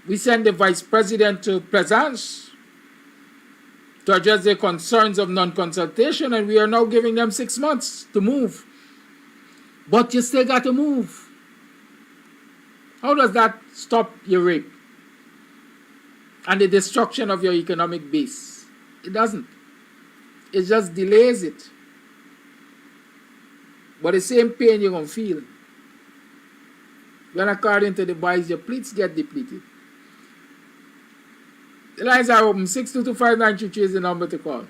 We sent the Vice President to Plaisance to address their concerns of non-consultation, and we are now giving them 6 months to move. But you still got to move. How does that stop your rape and the destruction of your economic base? It doesn't. It just delays it. But the same pain you're going to feel when, according to the boys, your pleats get depleted. The lines are open. 6225933 is the number to call.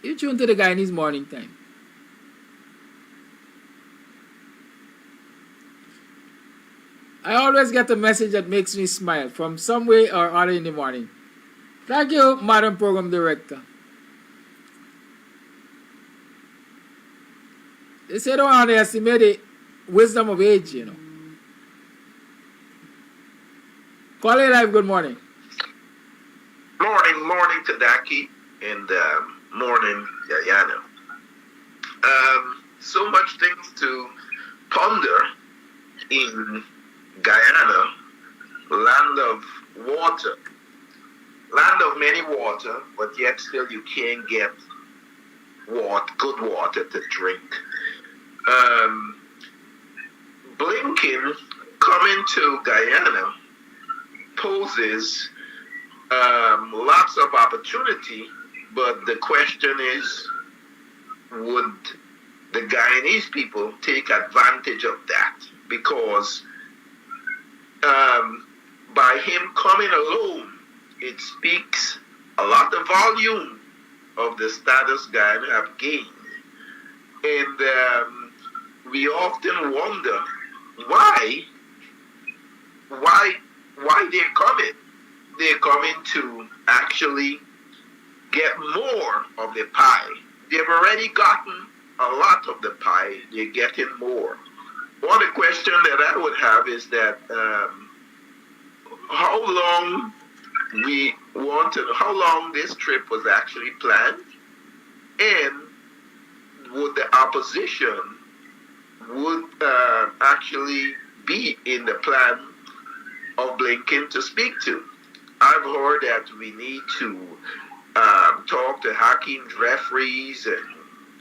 You tune to the Guyanese Morning Time. I always get a message that makes me smile from some way or other in the morning. Thank you, Madam Program Director. They say don't underestimate the wisdom of age, you know. Call it live, good morning. Morning to Daki and morning Guyana. So much things to ponder in Guyana, land of water, land of many water, but yet still you can't get good water to drink. Blinken coming to Guyana poses lots of opportunity, but the question is, would the Guyanese people take advantage of that? Because by him coming alone, it speaks a lot of volume of the status Guyana have gained. And we often wonder why they're coming. They're coming to actually get more of the pie. They've already gotten a lot of the pie. They're getting more. One question that I would have is that how long this trip was actually planned, and would the opposition actually be in the plan of Blinken to speak to? I've heard that we need to talk to Hakeem's referees and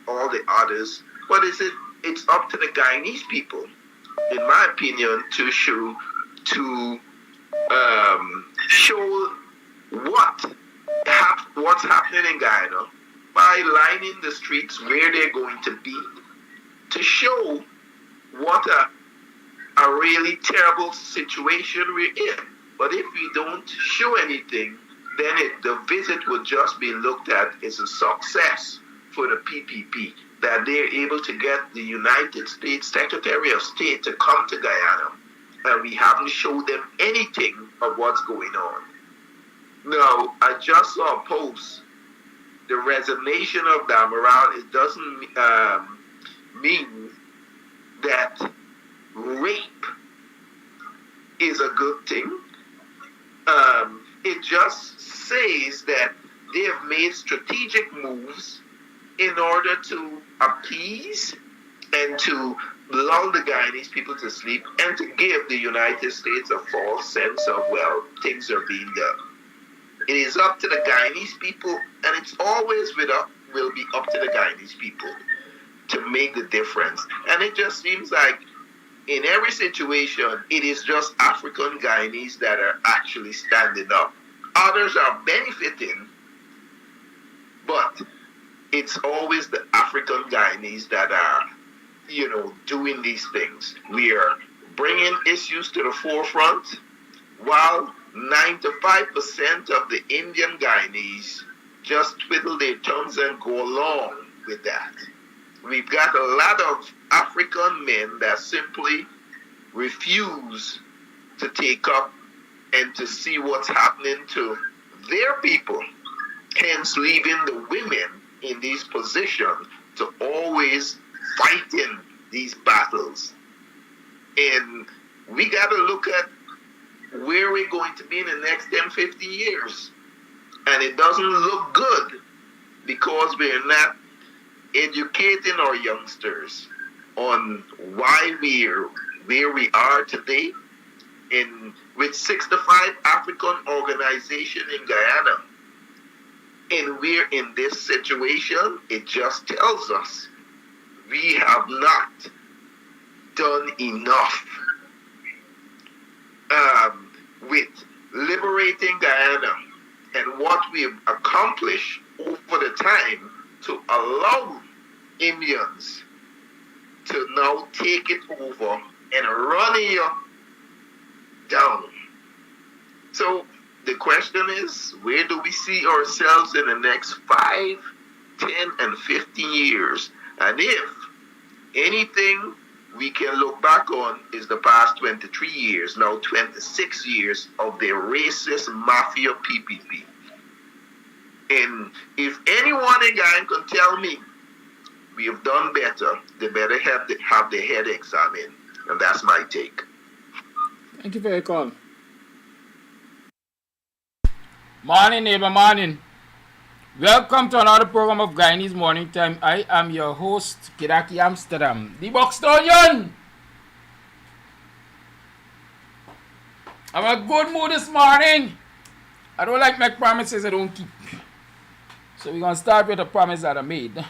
all the others, but it's up to the Guyanese people, in my opinion, to show what's happening in Guyana by lining the streets where they're going to be, to show what a really terrible situation we're in. But if we don't show anything, then the visit would just be looked at as a success for the PPP, that they're able to get the United States Secretary of State to come to Guyana, and we haven't showed them anything of what's going on. Now, I just saw a post, the resignation of the Amiral. It doesn't mean that rape is a good thing. It just says that they have made strategic moves in order to appease and to lull the Guyanese people to sleep and to give the United States a false sense of, well, things are being done. It is up to the Guyanese people, and it's always will be up to the Guyanese people to make the difference. And it just seems like in every situation, it is just African Guyanese that are actually standing up. Others are benefiting, but it's always the African Guyanese that are, doing these things. We are bringing issues to the forefront, while 95% of the Indian Guyanese just twiddle their tongues and go along with that. We've got a lot of African men that simply refuse to take up and to see what's happening to their people, hence leaving the women in these positions to always fight in these battles. And we got to look at where we're going to be in the next 10, 15 years. And it doesn't look good because we're not educating our youngsters on why we're where we are today. And with 65 African organizations in Guyana, and we're in this situation, it just tells us we have not done enough with liberating Guyana and what we've accomplished over the time to allow Indians to now take it over and run it down. So the question is, where do we see ourselves in the next 5, 10, and 15 years? And if anything we can look back on is the past 23 years, now 26 years of the racist mafia PPP. And if anyone in Guyana can tell me we have done better, they better have their head examined. And that's my take. Thank you for your call. Morning, neighbor, morning. Welcome to another program of Guyanese Morning Time. I am your host, Kadaki Amsterdam, the Buxtonian. I'm in a good mood this morning. I don't like make promises I don't keep. So we're going to start with a promise that I made.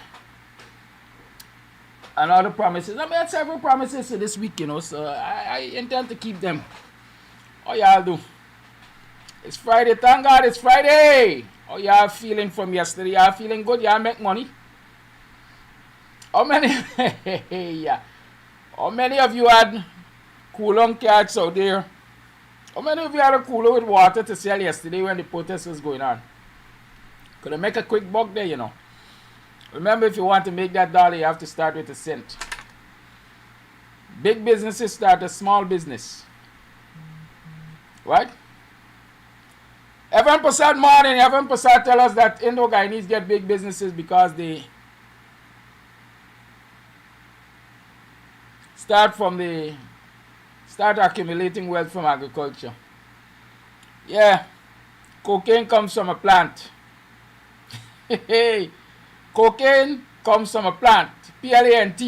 And other promises. I made several promises for this week, so I intend to keep them. How y'all do? It's Friday. Thank God it's Friday. How y'all feeling from yesterday? Y'all feeling good? Y'all make money? How many? Yeah. How many of you had cooler cards out there? How many of you had a cooler with water to sell yesterday when the protest was going on? Could I make a quick buck there, Remember, if you want to make that dollar, you have to start with a cent. Big businesses start a small business. Right? Evan Prasad morning. Evan Prasad tell us that Indo-Guyanese get big businesses because they start accumulating wealth from agriculture. Yeah. Cocaine comes from a plant. Hey. Cocaine comes from a plant, plant,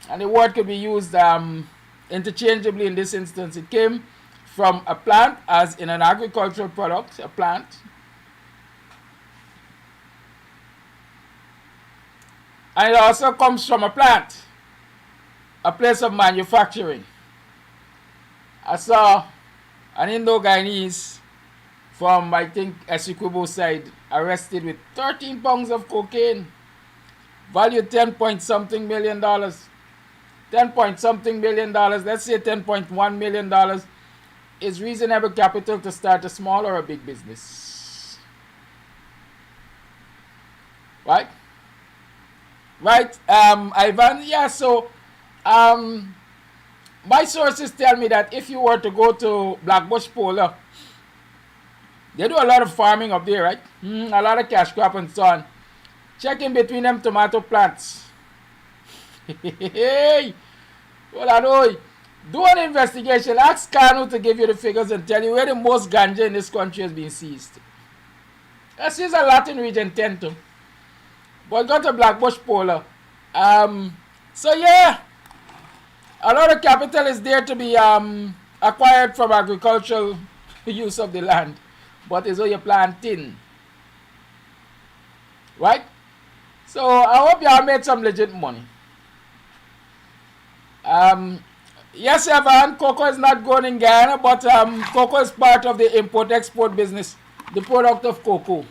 and the word could be used interchangeably in this instance. It came from a plant, as in an agricultural product, a plant. And it also comes from a plant, a place of manufacturing. I saw an Indo-Guyanese from, I think, Essequibo side, arrested with 13 pounds of cocaine, valued $10-point-something million. $10-point-something million, let's say $10.1 million, is reasonable capital to start a small or a big business. Right? Right, Ivan? Yeah, so my sources tell me that if you were to go to Blackbush Polar, they do a lot of farming up there, right? A lot of cash crop and so on. Check in between them tomato plants. Hey, what I know. Do an investigation. Ask Kanu to give you the figures and tell you where the most ganja in this country has been seized. That is a Latin region tend to. But go to Blackbush Polar. So yeah, a lot of capital is there to be acquired from agricultural use of the land. But it's all you're planting. Right? So I hope y'all made some legit money. Yes, Evan, cocoa is not grown in Guyana, but cocoa is part of the import-export business, the product of cocoa.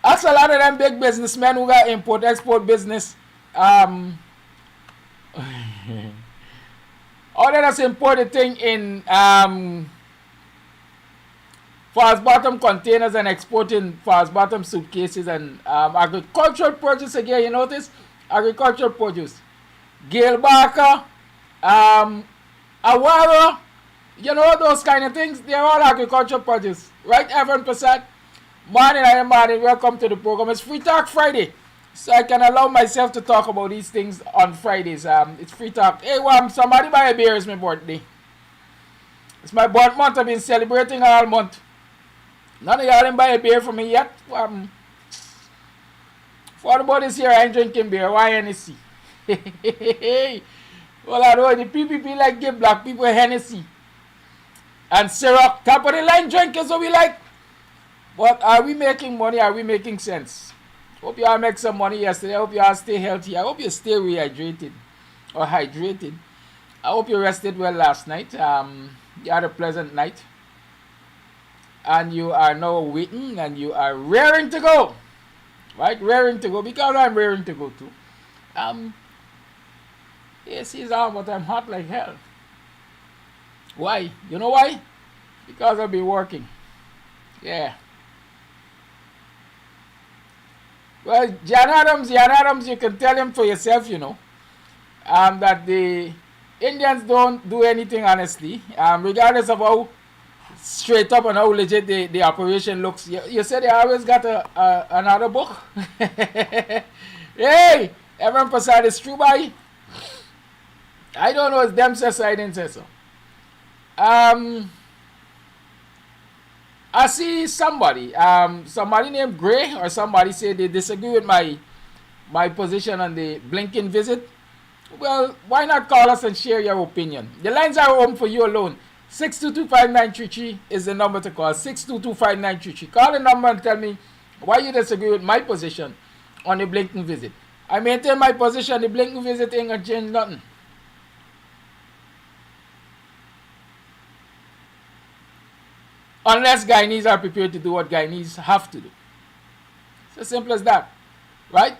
That's a lot of them big businessmen who got import-export business. All they just import the thing in fast bottom containers and exporting fast bottom suitcases and agricultural produce again. You notice agricultural produce, Gale Barker, Awara, you know those kind of things. They're all agricultural produce, right? Evan Prasad. Morning, welcome to the program. It's Free Talk Friday, so I can allow myself to talk about these things on Fridays. It's Free Talk. Hey, somebody buy a beer. It's my birthday. It's my birth month. I've been celebrating all month. None of y'all didn't buy a beer for me yet. For the bodies here, I ain't drinking beer. Why Hennessy? Well, I know the PPP like give black people Hennessy and syrup. Top of the line drinkers, what we like. But are we making money? Are we making sense? Hope y'all make some money yesterday. I hope y'all stay healthy. I hope you stay rehydrated or hydrated. I hope you rested well last night. You had a pleasant night. And you are now waiting and you are raring to go. Right? Raring to go. Because I'm raring to go too. Yes, he's on, but I'm hot like hell. Why? You know why? Because I've been working. Yeah. Well, Jan Adams, you can tell him for yourself, you know, that the Indians don't do anything honestly, regardless of how straight up and how legit the operation looks. You said they always got another book. Hey, Evan Prasad is true, by. I don't know, it's them says so, I didn't say so. I see somebody named Gray or somebody say they disagree with my position on the Blinken visit. Well, why not call us and share your opinion? The lines are open for you alone. 6225933 is the number to call. 6225933. Call the number and tell me why you disagree with my position on the Blinken visit. I maintain my position. The Blinken visit ain't gonna change nothing. Unless Guyanese are prepared to do what Guyanese have to do. It's as simple as that. Right?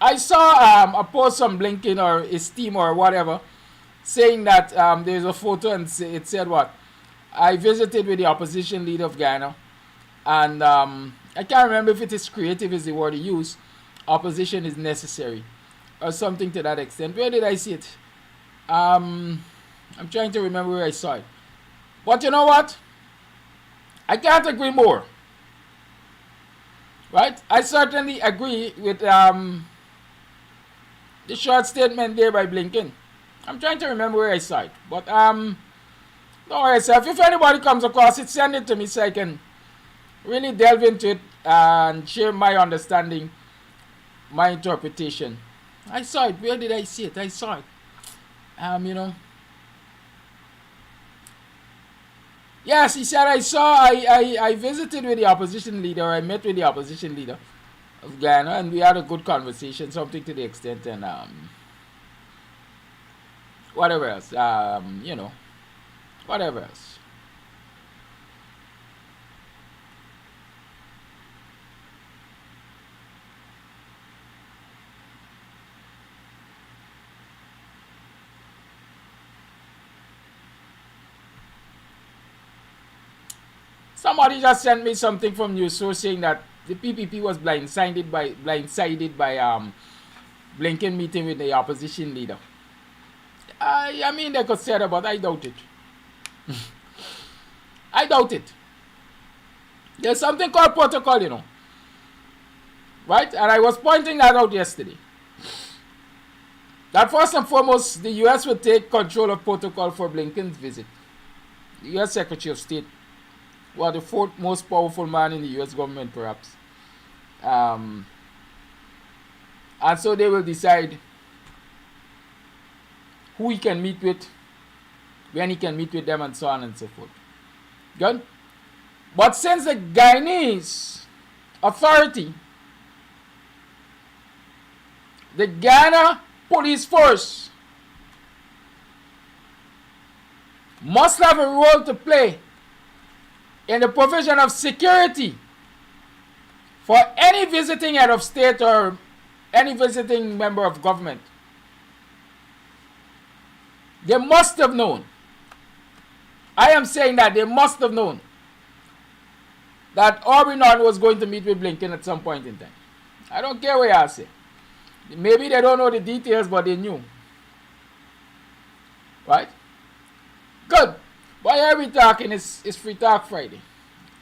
I saw a post on Blinken or his team or whatever saying that there's a photo and it said what? I visited with the opposition leader of Guyana and I can't remember if it is creative is the word he used. Opposition is necessary or something to that extent. Where did I see it? I'm trying to remember where I saw it. But you know what? I can't agree more. Right? I certainly agree with the short statement there by Blinken. I'm trying to remember where I saw it. But don't worry yourself. If anybody comes across it, send it to me so I can really delve into it and share my understanding, my interpretation. I saw it. Where did I see it? I saw it. You know. Yes, he said I visited with the opposition leader, I met with the opposition leader of Guyana and we had a good conversation, something to the extent and whatever else. You know. Whatever else. Somebody just sent me something from news source saying that the PPP was blindsided by Blinken meeting with the opposition leader. I mean, they could say that, but I doubt it. I doubt it. There's something called protocol, you know. Right? And I was pointing that out yesterday. That first and foremost, the U.S. would take control of protocol for Blinken's visit. The U.S. Secretary of State, well, the fourth most powerful man in the U.S. government, perhaps. And so they will decide who he can meet with, when he can meet with them, and so on and so forth. Good? But since the Guyanese authority, the Guyana Police Force, must have a role to play in the provision of security for any visiting head of state or any visiting member of government. They must have known. I am saying that they must have known that Aubrey Norton was going to meet with Blinken at some point in time. I don't care what y'all say. Maybe they don't know the details, but they knew. Right? Good. But here we talking, it's Free Talk Friday.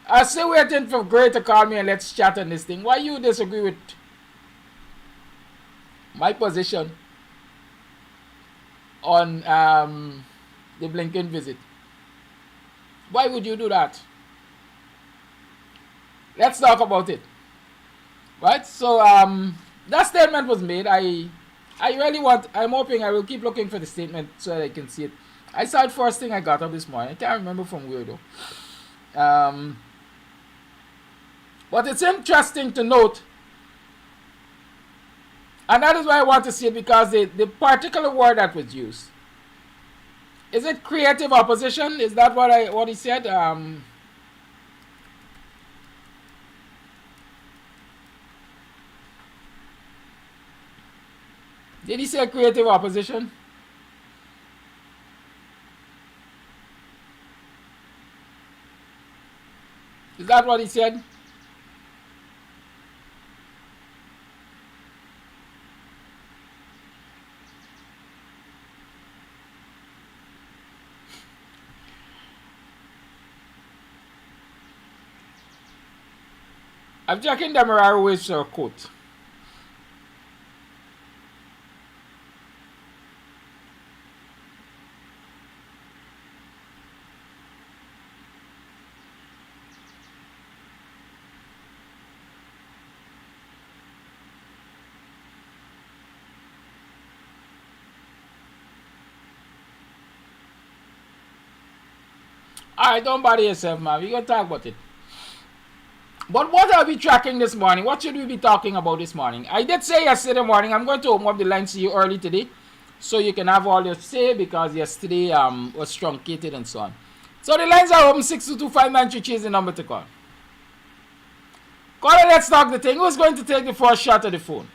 I say waiting for Gray to call me and let's chat on this thing. Why you disagree with my position on the Blinken visit? Why would you do that? Let's talk about it. Right? So that statement was made. I'm hoping I will keep looking for the statement so that I can see it. I saw it first thing I got up this morning. I can't remember from where though. But it's interesting to note, and that is why I want to see it, because the particular word that was used, is it creative opposition? Is that what he said? Did he say creative opposition? Is that what he said? I'm checking the Mararowic's quote. Alright, don't bother yourself, man. We're going to talk about it. But what are we tracking this morning? What should we be talking about this morning? I did say yesterday morning, I'm going to open up the lines to you early today, so you can have all your say, because yesterday was truncated and so on. So the lines are open. 622-5933 is the number to call. Call it, let's talk the thing. Who's going to take the first shot of the phone?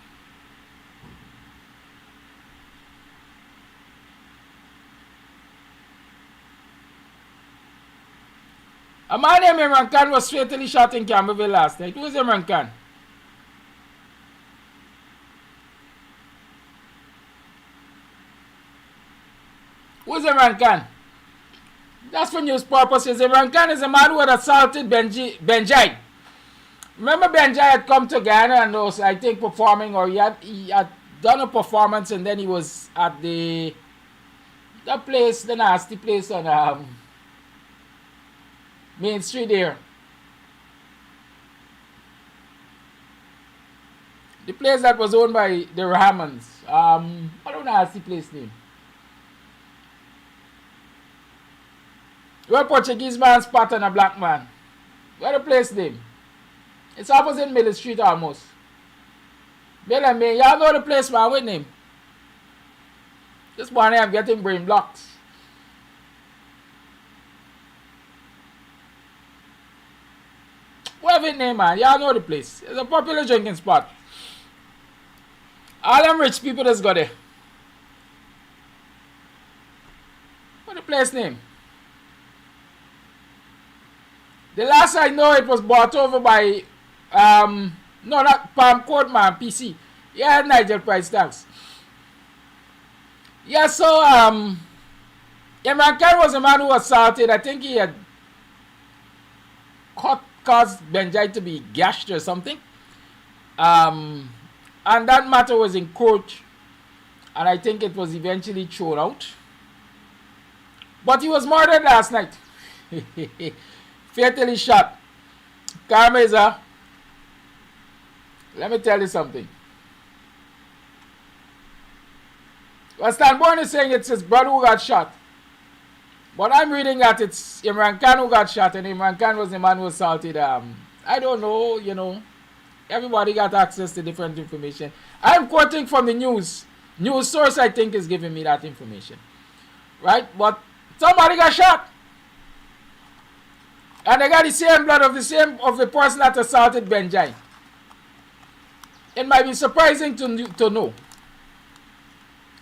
A man named Imran Khan was fatally shot in Camberville last night. Who is Imran Khan? Who is Imran Khan? That's for news purposes. Imran Khan is a man who had assaulted Benjai. Remember Benjai had come to Ghana and was, I think, performing, or he had done a performance, and then he was at the nasty place on Main Street there. The place that was owned by the Rahmans. I don't know the place name. Where Portuguese man spot on a black man. Where the place name? It's opposite Middle Street almost. Bill and me, y'all know the place, man. What name? This morning I'm getting brain blocked. Whatever it name, man. Y'all know the place. It's a popular drinking spot. All them rich people that's got there. What the place name? The last I know, it was bought over by no, not Palm Court, man, PC. Yeah, Nigel Price, thanks. Yeah, so Imran Khan was a man who assaulted. I think he had caused Benjai to be gashed or something. And that matter was in court, and I think it was eventually thrown out. But he was murdered last night. Fatally shot. Carmeza, let me tell you something. Well, Stanborn is saying it's his brother who got shot. But I'm reading that it's Imran Khan who got shot, and Imran Khan was the man who assaulted. I don't know, you know. Everybody got access to different information. I'm quoting from the news. News source, I think, is giving me that information. Right? But Somebody got shot. And they got the same blood of the person that assaulted Benjamin. It might be surprising to know.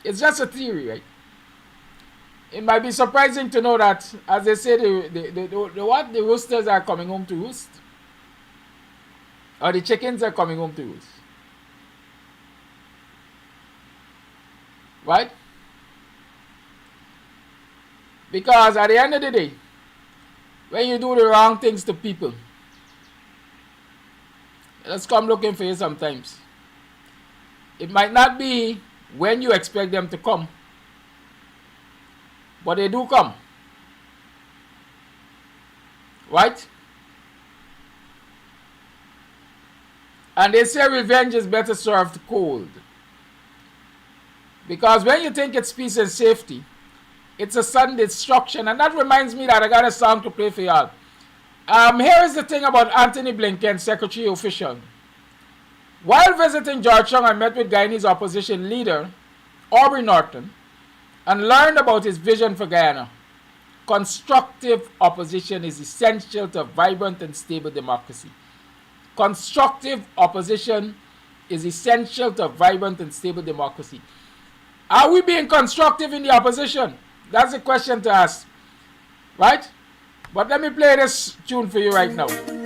It's just a theory, right? It might be surprising to know that, as they say, the roosters are coming home to roost. Or the chickens are coming home to roost. Right? Because at the end of the day, when you do the wrong things to people, let's come looking for you sometimes. It might not be when you expect them to come, but they do come. Right? And they say revenge is better served cold. Because when you think it's peace and safety, it's a sudden destruction. And that reminds me that I got a song to play for y'all. Here is the thing about Anthony Blinken, Secretary Official. While visiting Georgetown, I met with Guyanese opposition leader Aubrey Norton and learned about his vision for Guyana. Constructive opposition is essential to a vibrant and stable democracy. Constructive opposition is essential to a vibrant and stable democracy. Are we being constructive in the opposition? That's a question to ask. Right? But let me play this tune for you right now. Hey,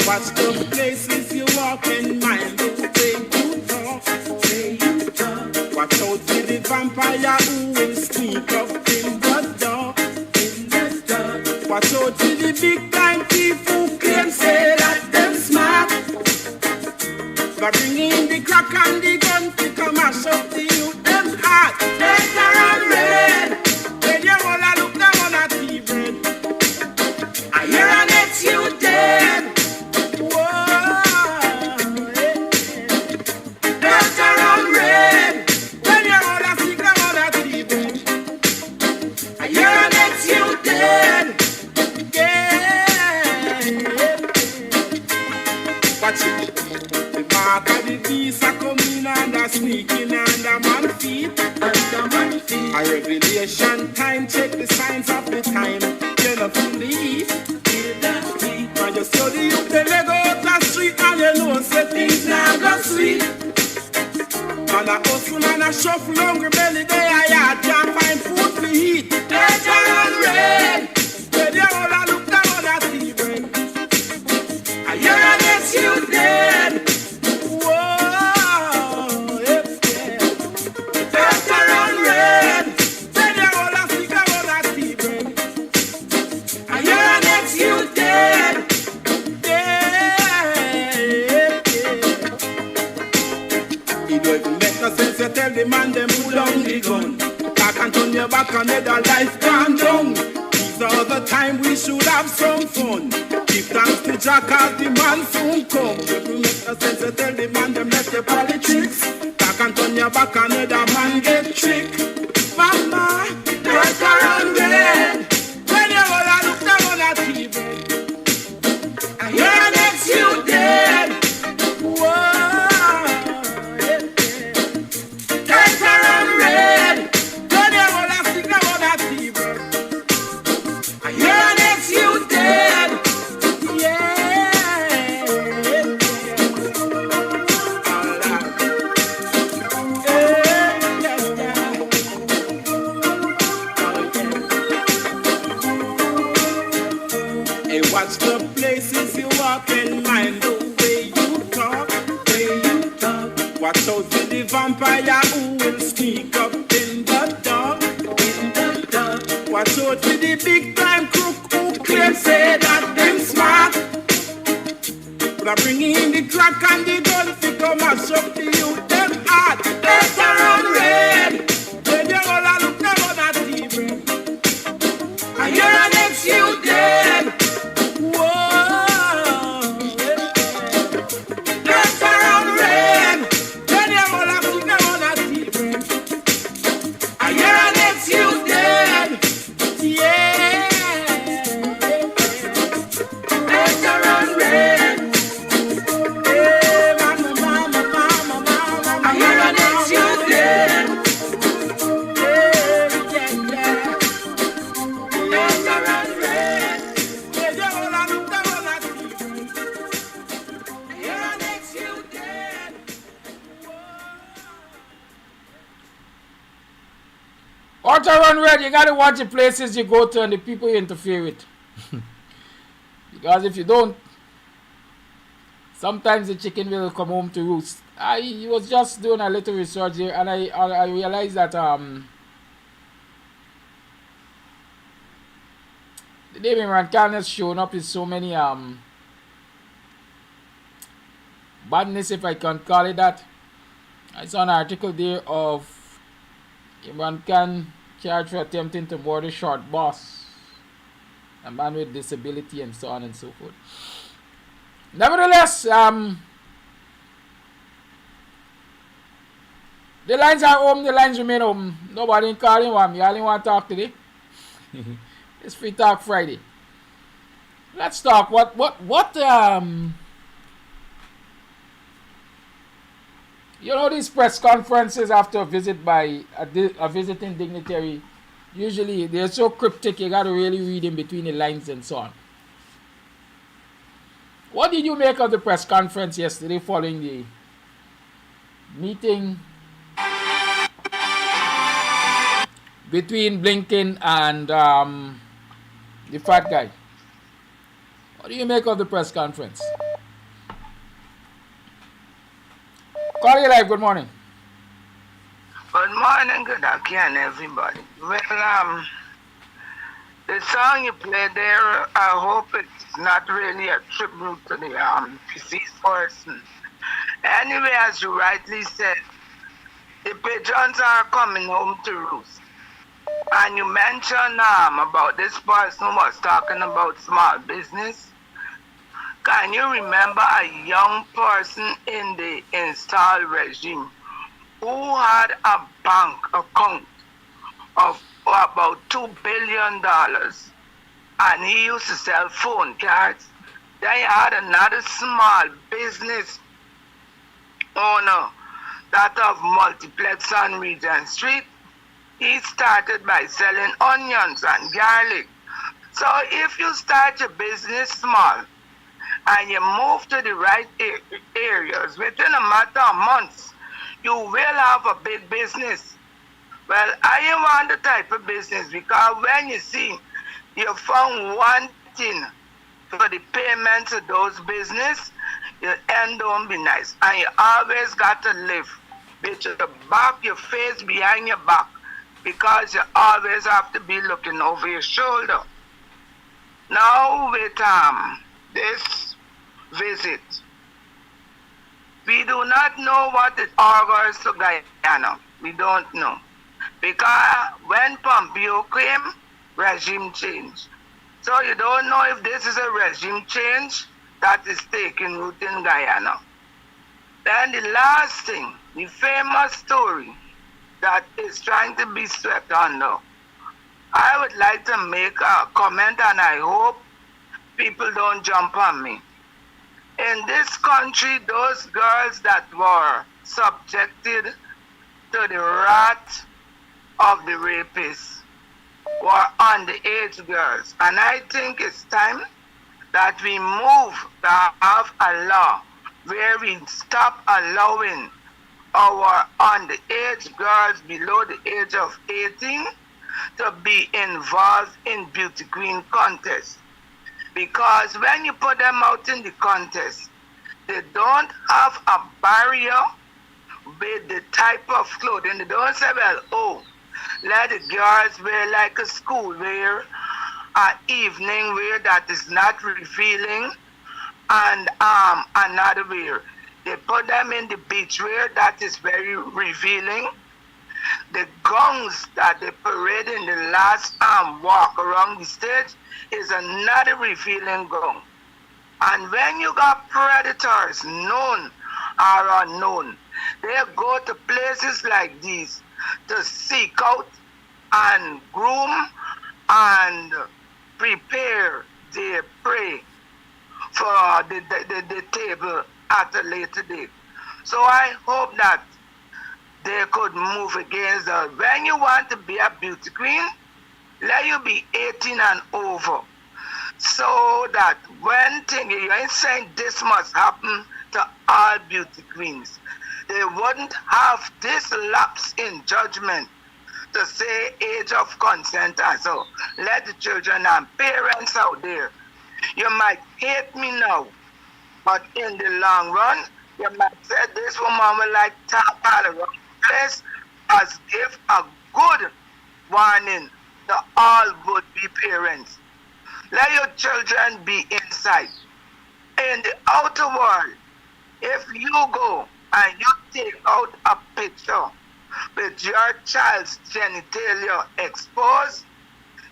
watch the places you walk in, mind the way you talk, Watch out for the vampire who will sneak up in the dark. Watch out for the big time thief who claim say that them smart. But bringing the crack and the gun to come mash up the youth them heart. Better and red. When you all a look down on a tea bread, I hear an ex you dead. Sneaking under man feet. A revelation time, check the signs of the time. You're not believe. When you study up the leg out the street and you know say things now go sweet. And a hustle and a shuffle hungry belly they a yard can't find food to eat. Better and red. When you all a look down on that tea bread, I hear an ex you dead. Tell the man them pull down the gun. Back and turn your back and let the life gone down. These are the time we should have some fun. Give thanks to Jack as the man soon come. If you make a sense to tell the man them let the politics. Back and turn your back and let the man get trick. Mama, better and red. When you all a look down on a TV, I hear next you dead. Whoa. Watch the places you walk and mind the way you talk, Watch out for the vampire who will sneak up in the dark, Watch out for the big time crook who claim say that them smart. But bringing the crack and the gun to come mash up the youth them heart. Better and red. When you all a look down on that TV, I hear an ex you dead. Better Or to run red, you gotta watch the places you go to and the people you interfere with. Because if you don't, sometimes the chicken will come home to roost. I was just doing a little research here, and I realized that the name Imran Khan has shown up in so many badness, if I can call it that. I saw an article there of Imran Khan charged for attempting to board a short bus, a man with disability, and so on and so forth. Nevertheless, the lines are open, the lines remain open. Nobody calling one. You only want to talk today? It's Free Talk Friday. Let's talk. What you know, these press conferences after a visit by a visiting dignitary, usually they're so cryptic, you gotta really read in between the lines and so on. What did you make of the press conference yesterday following the meeting between Blinken and the fat guy? What do you make of the press conference? Call you live, good morning. Good morning, good afternoon, everybody. Well, the song you played there, I hope it's not really a tribute to the deceased person. Anyway, as you rightly said, the pigeons are coming home to roost. And you mentioned about this person who was talking about small business. Can you remember a young person in the installed regime who had a bank account of about $2 billion, and he used to sell phone cards? Then you had another small business owner, that of Multiplex on Regent Street. He started by selling onions and garlic. So if you start your business small and you move to the right areas, within a matter of months, you will have a big business. Well, I want the type of business, because when you see you found one thing for the payments of those business, your end don't be nice. And you always got to live with your back, your face behind your back, because you always have to be looking over your shoulder. Now with this visit, we do not know what it augurs to Guyana. We don't know. Because when Pompeo came, regime change. So you don't know if this is a regime change that is taking root in Guyana. Then the last thing, the famous story that is trying to be swept under. I would like to make a comment, and I hope people don't jump on me. In this country, those girls that were subjected to the wrath of the rapists were underage girls. And I think it's time that we move to have a law where we stop allowing our underage girls below the age of 18 to be involved in beauty queen contests. Because when you put them out in the contest, they don't have a barrier with the type of clothing. They don't say, well, oh, let the girls wear like a school wear, an evening wear that is not revealing, and another wear. They put them in the beach wear that is very revealing. The gowns that they parade in the last walk around the stage is another revealing gown. And when you got predators, known or unknown, they go to places like these to seek out and groom and prepare their prey for the table at a later date. So I hope that they could move against that. When you want to be a beauty queen, let you be 18 and over. So that when you ain't saying this must happen to all beauty queens, they wouldn't have this lapse in judgment to say age of consent as well. Let the children and parents out there, you might hate me now, but in the long run, you might say this woman will like tap all around the place as give a good warning to all would-be parents. Let your children be inside. In the outer world, if you go and you take out a picture with your child's genitalia exposed,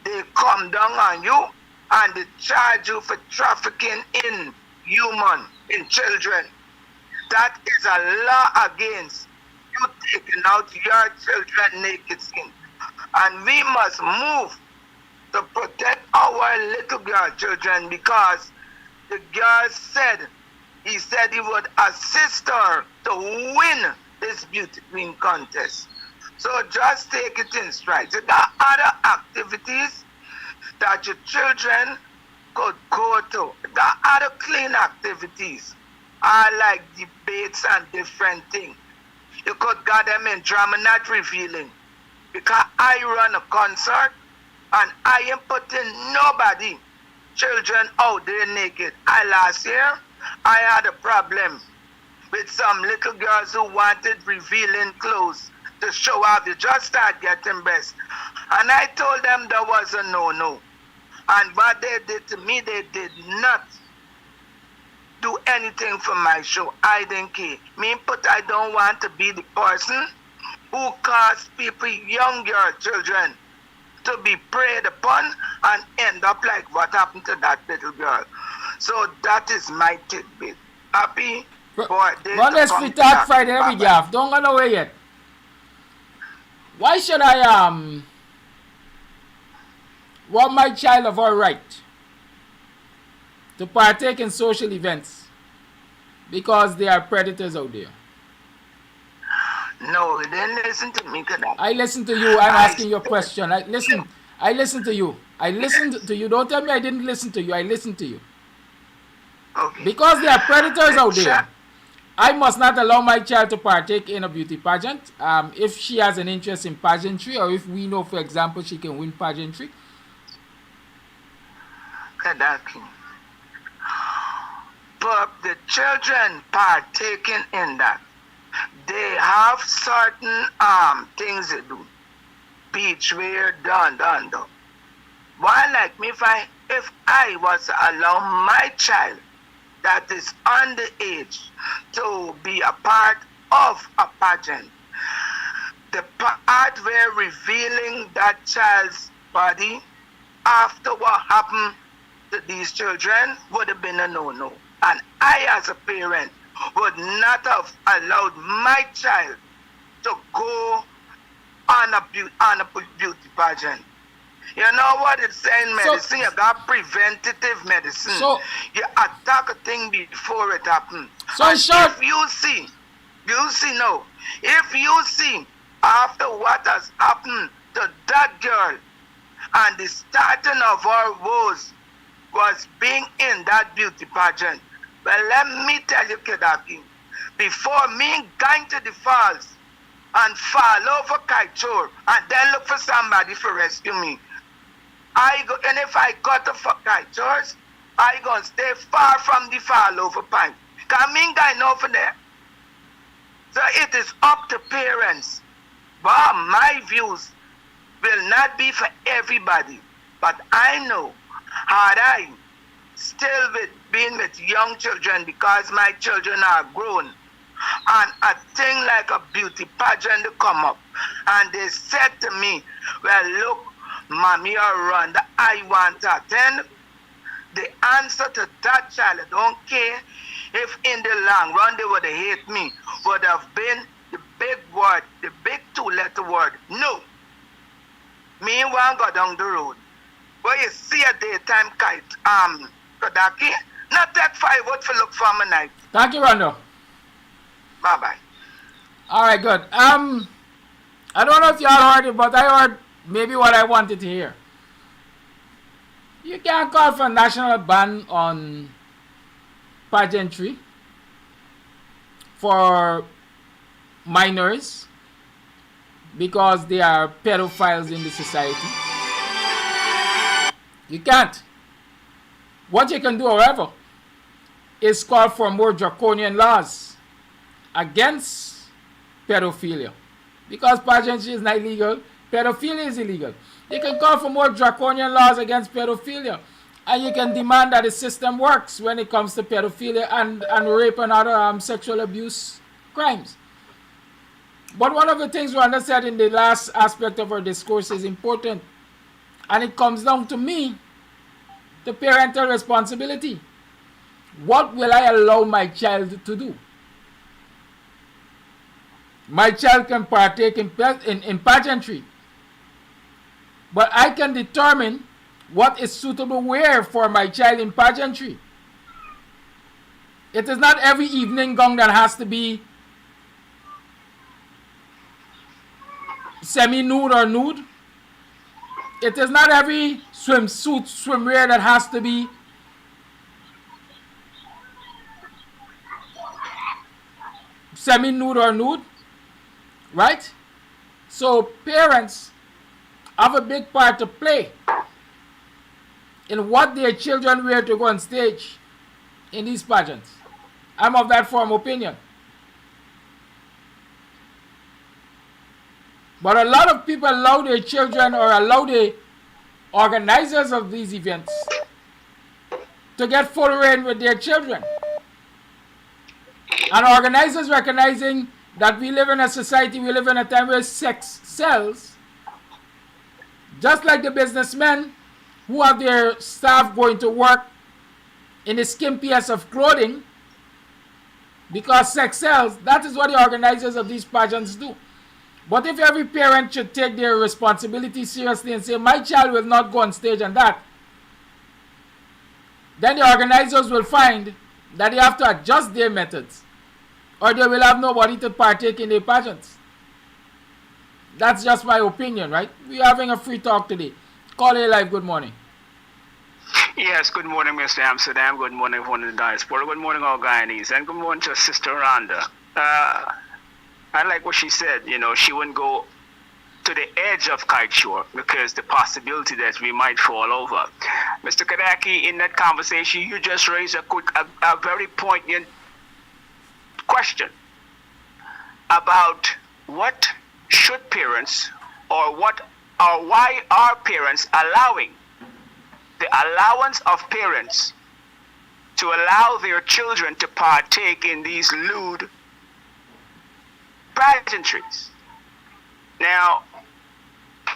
they come down on you and they charge you for trafficking in children. That is a law against you taking out your children naked skin. And we must move to protect our little girl children, because the girl said, he said he would assist her to win this beauty queen contest. So just take it in stride. There are other activities that your children could go to. There are other clean activities. I like debates and different things. You could get them in drama, not revealing. Because I run a concert and I am putting nobody, children out there naked. Last year, I had a problem with some little girls who wanted revealing clothes to show off. They just start getting breasts. And I told them there was a no-no. And what they did to me, they did not do anything for my show. I didn't care. But I don't want to be the person who caused people, young girl children, to be preyed upon and end up like what happened to that little girl. So that is my tidbit. Happy birthday. Run this free talk Friday every day. Don't go away yet. Why should I want my child of all right to partake in social events because there are predators out there? No, you didn't listen to me. I listened to you. I'm asking you a question. I listened to you. I listened to you. Don't tell me I didn't listen to you. I listened to you. Okay. Because there are predators out there, I must not allow my child to partake in a beauty pageant. If she has an interest in pageantry, or if we know, for example, she can win pageantry. Kadaki. But the children partaking in that, they have certain things they do. Beach wear, done. Why, like me, if I was to allow my child that is underage to be a part of a pageant, the part where revealing that child's body after what happened to these children would have been a no-no. And I, as a parent, would not have allowed my child to go on a beauty pageant. You know what it's saying, medicine? You got preventative medicine. So, you attack a thing before it happens. So short. If you see now, if you see after what has happened to that girl and the starting of our woes was being in that beauty pageant, well, let me tell you, Kedaki, before me going to the falls and fall over Kaichor and then look for somebody to rescue me, and if I got to Kaichors, I gonna stay far from the fall over pipe. Because me going over there. So it is up to parents. But my views will not be for everybody. But I know, had I still being with young children, because my children are grown, and a thing like a beauty pageant to come up, and they said to me, well, look, mommy or Rhonda, I want to attend. The answer to that child, I don't care if in the long run they would have hate me, would have been the big word, the big two-letter word, no. Me want to go down the road. But you see a daytime kite, Kodaki, not take 5 out for look for my night. Thank you, Rondo. Bye-bye. All right, good. I don't know if y'all heard it, but I heard maybe what I wanted to hear. You can't call for a national ban on pageantry for minors because they are pedophiles in the society. You can't. What you can do, however, is call for more draconian laws against pedophilia. Because pageantry is not illegal, pedophilia is illegal. You can call for more draconian laws against pedophilia. And you can demand that the system works when it comes to pedophilia and rape and other sexual abuse crimes. But one of the things Rhonda said in the last aspect of our discourse is important. And it comes down to me, the parental responsibility. What will I allow my child to do? My child can partake in pageantry. But I can determine what is suitable wear for my child in pageantry. It is not every evening gown that has to be semi-nude or nude. It is not every swimsuit, swimwear that has to be semi-nude or nude, right? So parents have a big part to play in what their children wear to go on stage in these pageants. I'm of that firm opinion. But a lot of people allow their children or allow the organizers of these events to get full reign with their children. And organizers recognizing that we live in a society, we live in a time where sex sells, just like the businessmen who have their staff going to work in the skimpiest of clothing because sex sells. That is what the organizers of these pageants do. But if every parent should take their responsibility seriously and say, my child will not go on stage and that, then the organizers will find that they have to adjust their methods, or they will have nobody to partake in their pageants. That's just my opinion, right? We're having a free talk today. Call A Live, good morning. Yes, good morning, Mr. Amsterdam. Good morning, everyone in the diaspora. Good morning, all Guyanese. And good morning to Sister Rhonda. I like what she said. You know, she wouldn't go to the edge of kite because the possibility that we might fall over. Mr. Kadaki, in that conversation, you just raised a very poignant question about what should parents or why are parents allowing the allowance of parents to allow their children to partake in these lewd pageantries. Now,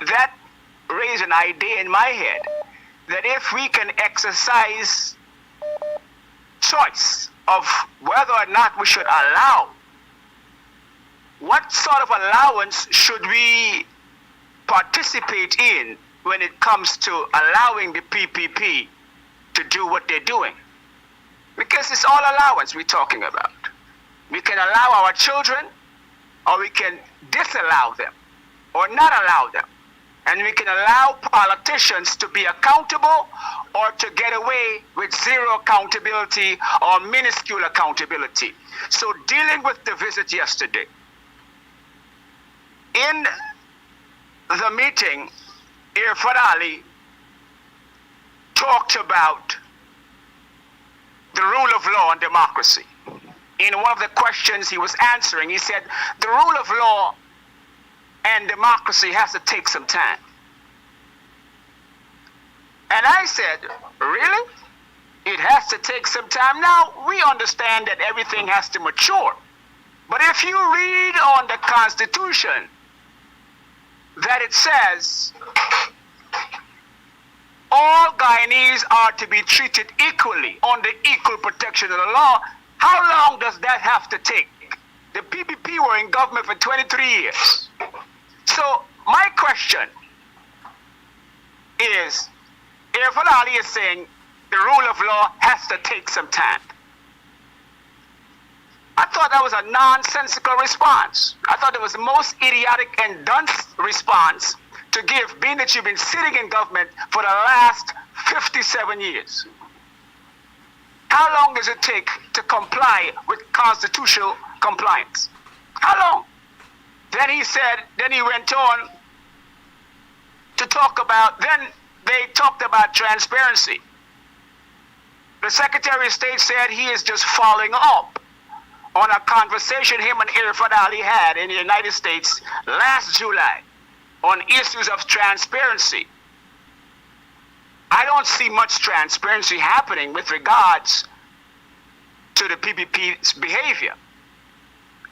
that raised an idea in my head that if we can exercise choice of whether or not we should allow, what sort of allowance should we participate in when it comes to allowing the PPP to do what they're doing? Because it's all allowance we're talking about. We can allow our children, or we can disallow them, or not allow them. And we can allow politicians to be accountable or to get away with zero accountability or minuscule accountability. So dealing with the visit yesterday, in the meeting, Irfan Ali talked about the rule of law and democracy. In one of the questions he was answering, he said, the rule of law and democracy has to take some time. And I said, really? It has to take some time? Now, we understand that everything has to mature. But if you read on the Constitution, that it says all Guyanese are to be treated equally under equal protection of the law, how long does that have to take? The PPP were in government for 23 years. So my question is, Irfan Ali is saying the rule of law has to take some time. I thought that was a nonsensical response. I thought it was the most idiotic and dunce response to give, being that you've been sitting in government for the last 57 years. How long does it take to comply with constitutional compliance? How long? Then he went on to talk about, then they talked about transparency. The Secretary of State said he is just following up on a conversation him and Irfan Ali had in the United States last July on issues of transparency. I don't see much transparency happening with regards to the PPP's behavior.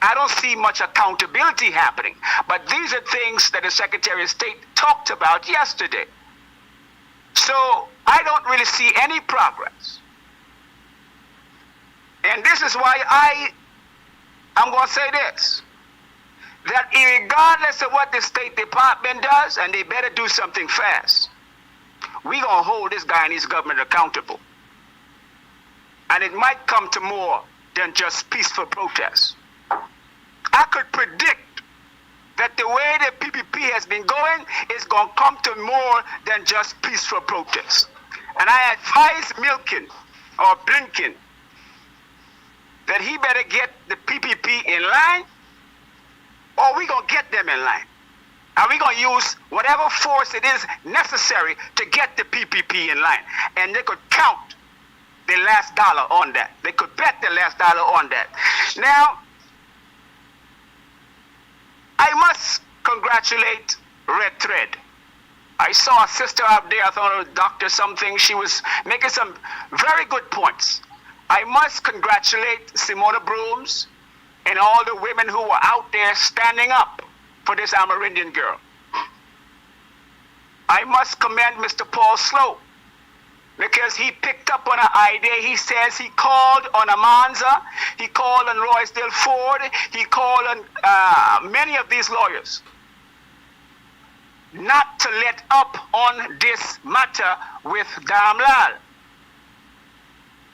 I don't see much accountability happening. But these are things that the Secretary of State talked about yesterday. So I don't really see any progress. And this is why I'm going to say this, that regardless of what the State Department does, and they better do something fast, we're going to hold this Guyanese government accountable. And it might come to more than just peaceful protests. I could predict that the way the PPP has been going is going to come to more than just peaceful protests. And I advise Blinken, that he better get the PPP in line, or we're going to get them in line. And we're going to use whatever force it is necessary to get the PPP in line. And they could count the last dollar on that. They could bet the last dollar on that. Now, I must congratulate Red Thread. I saw a sister out there, I thought it was Dr. something. She was making some very good points. I must congratulate Simona Brooms and all the women who were out there standing up for this Amerindian girl. I must commend Mr. Paul Slow, because he picked up on an idea. He says he called on Amanza, he called on Roysdale Ford, he called on many of these lawyers not to let up on this matter with Damlal.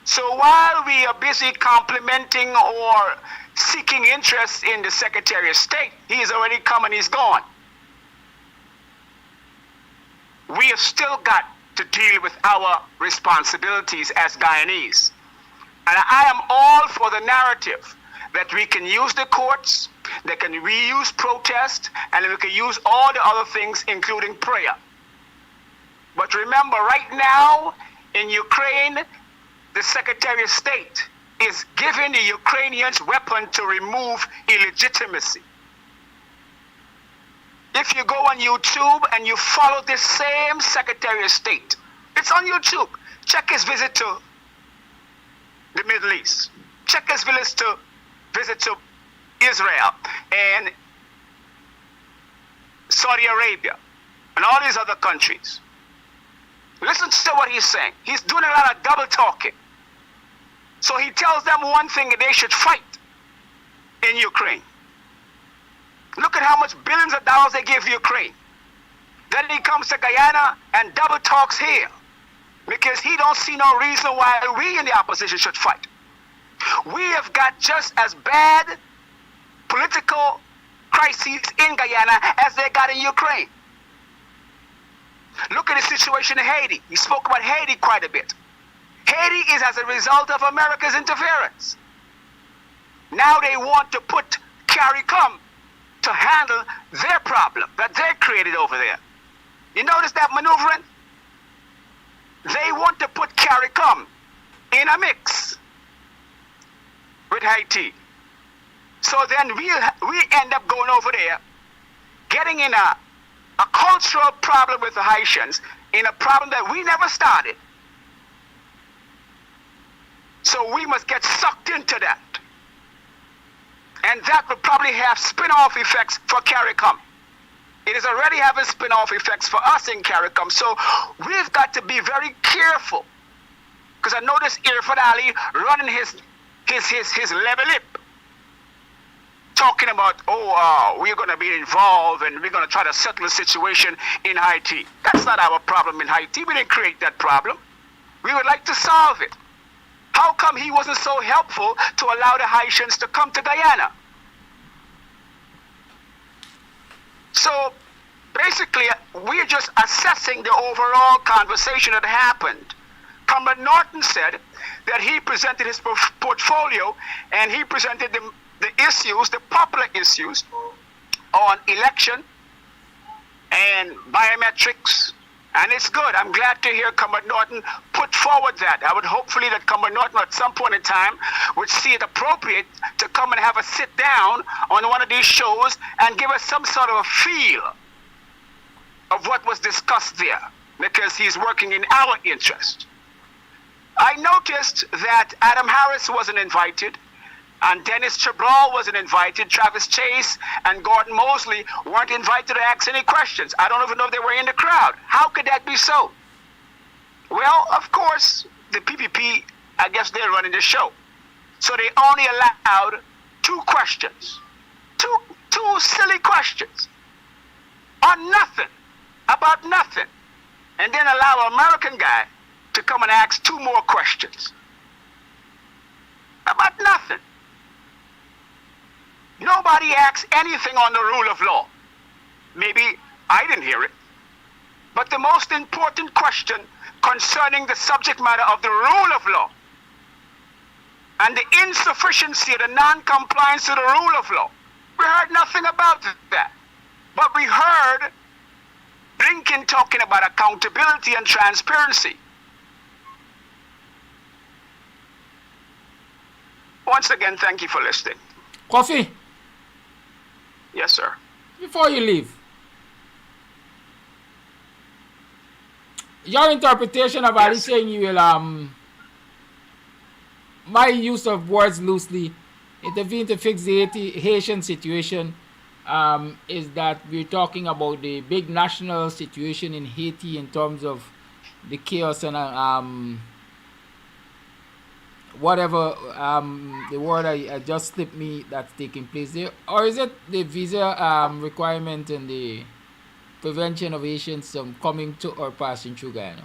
So while we are busy complimenting or seeking interest in the Secretary of State, he has already come and he's gone. We have still got to deal with our responsibilities as Guyanese. And I am all for the narrative that we can use the courts, that can reuse protest, and we can use all the other things, including prayer. But remember, right now in Ukraine, the Secretary of State is giving the Ukrainians weapons to remove illegitimacy. If you go on YouTube and you follow this same Secretary of State, it's on YouTube. Check his visit to the Middle East. Check his visit to Israel and Saudi Arabia and all these other countries. Listen to what he's saying. He's doing a lot of double talking. So he tells them one thing, that they should fight in Ukraine. Look at how much billions of dollars they give Ukraine. Then he comes to Guyana and double talks here, because he don't see no reason why we in the opposition should fight. We have got just as bad political crises in Guyana as they got in Ukraine. Look at the situation in Haiti. He spoke about Haiti quite a bit. Haiti is as a result of America's interference. Now they want to put CARICOM to handle their problem that they created over there. You notice that maneuvering? They want to put CARICOM in a mix with Haiti. So then we end up going over there, getting in a cultural problem with the Haitians, in a problem that we never started. So we must get sucked into that. And that will probably have spin-off effects for CARICOM. It is already having spin-off effects for us in CARICOM. So we've got to be very careful. Because I noticed Irfan Ali running his level lip, talking about, we're going to be involved and we're going to try to settle the situation in Haiti. That's not our problem in Haiti. We didn't create that problem. We would like to solve it. How come he wasn't so helpful to allow the Haitians to come to Guyana? So basically, we're just assessing the overall conversation that happened. Comrade Norton said that he presented his portfolio and he presented the issues, the popular issues, on election and biometrics, and it's good. I'm glad to hear Comrade Norton put forward that. I would hopefully that Comrade Norton at some point in time would see it appropriate to come and have a sit down on one of these shows and give us some sort of a feel of what was discussed there, because he's working in our interest. I noticed that Adam Harris wasn't invited, and Dennis Chabral wasn't invited. Travis Chase and Gordon Mosley weren't invited to ask any questions. I don't even know if they were in the crowd. How could that be so? Well, of course, the PPP, I guess they're running the show. So they only allowed 2 questions. Two silly questions on nothing, about nothing. And then allow an American guy to come and ask 2 more questions about nothing. Nobody asks anything on the rule of law. Maybe I didn't hear it. But the most important question concerning the subject matter of the rule of law and the insufficiency of the non-compliance to the rule of law, we heard nothing about that. But we heard Blinken talking about accountability and transparency. Once again, thank you for listening. Coffee, Yes, sir. before you leave, your interpretation of Ali saying you will, my use of words loosely, intervene to fix the Haitian situation, is that we're talking about the big national situation in Haiti in terms of the chaos and whatever the word I just slipped me that's taking place there, or is it the visa requirement and the prevention of Asians from coming to or passing through Guyana?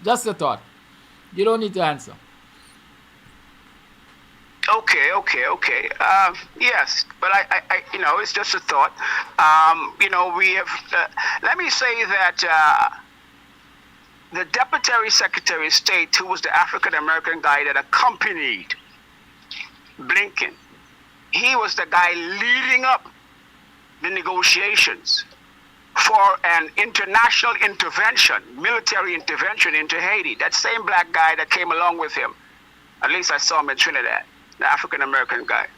Just a thought. You don't need to answer. Okay. Yes, but I it's just a thought. We have. Let me say that the Deputy Secretary of State, who was the African American guy that accompanied Blinken, he was the guy leading up the negotiations for an international intervention, military intervention into Haiti. That same black guy that came along with him, at least I saw him in Trinidad, the African American guy.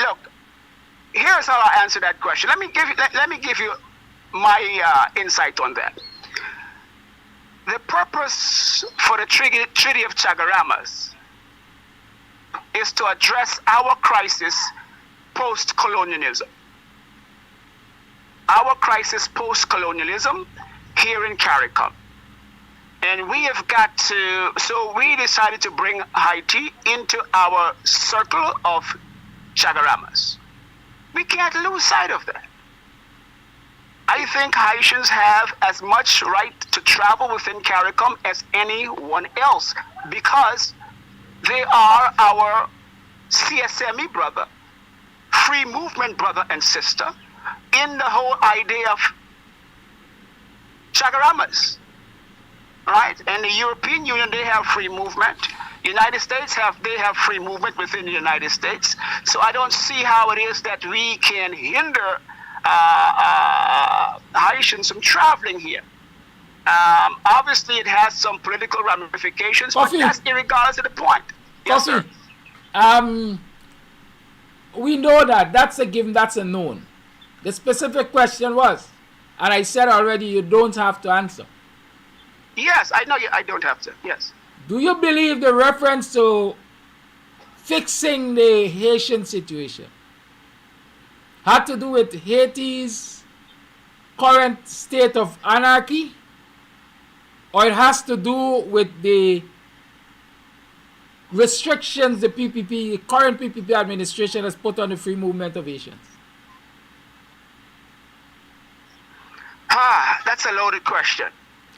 Look, here's how I answer that question. Let me give you my insight on that. The purpose for the Treaty of Chagaramas is to address our crisis post-colonialism. Our crisis post-colonialism here in CARICOM. And we have got to, so we decided to bring Haiti into our circle of Chagaramas. We can't lose sight of that. I think Haitians have as much right to travel within CARICOM as anyone else because they are our CSME brother, free movement brother and sister, in the whole idea of Chagaramas, right? And the European Union, they have free movement. United States they have free movement within the United States. So I don't see how it is that we can hinder Haitians from traveling here. Obviously, it has some political ramifications, but that's irregardless of the point. Yes, sir. We know that's a given, that's a known. The specific question was, and I said already, you don't have to answer. Yes, I know I don't have to, yes. Do you believe the reference to fixing the Haitian situation had to do with Haiti's current state of anarchy, or it has to do with the restrictions the current PPP administration has put on the free movement of Haitians? That's a loaded question.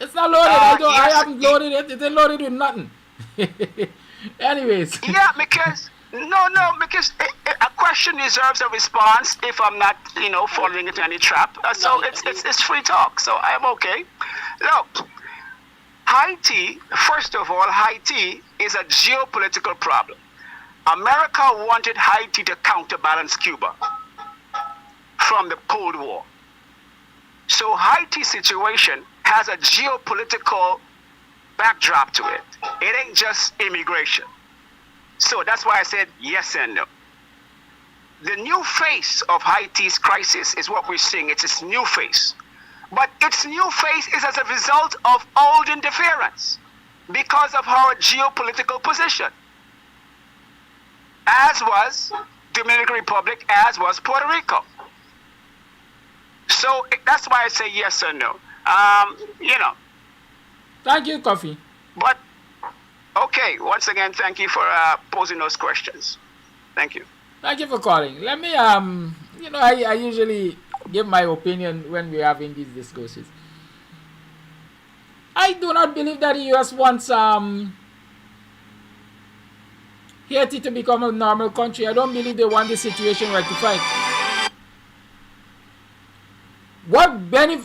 It's not loaded. I haven't loaded it. It's loaded with nothing. Anyways. Yeah, because because a question deserves a response if I'm not, falling into any trap. So it's free talk. So I'm okay. Look, Haiti, first of all, Haiti is a geopolitical problem. America wanted Haiti to counterbalance Cuba from the Cold War. So Haiti's situation has a geopolitical backdrop to it. It ain't just immigration. So that's why I said yes and no. The new face of Haiti's crisis is what we're seeing. It's its new face. But its new face is as a result of old interference because of our geopolitical position. As was Dominican Republic, as was Puerto Rico. So that's why I say yes or no. Thank you, Coffee. But, okay, once again, thank you for posing those questions. Thank you. Thank you for calling. Let me, I usually give my opinion when we're having these discussions. I do not believe that the U.S. wants Haiti to become a normal country. I don't believe they want the situation rectified.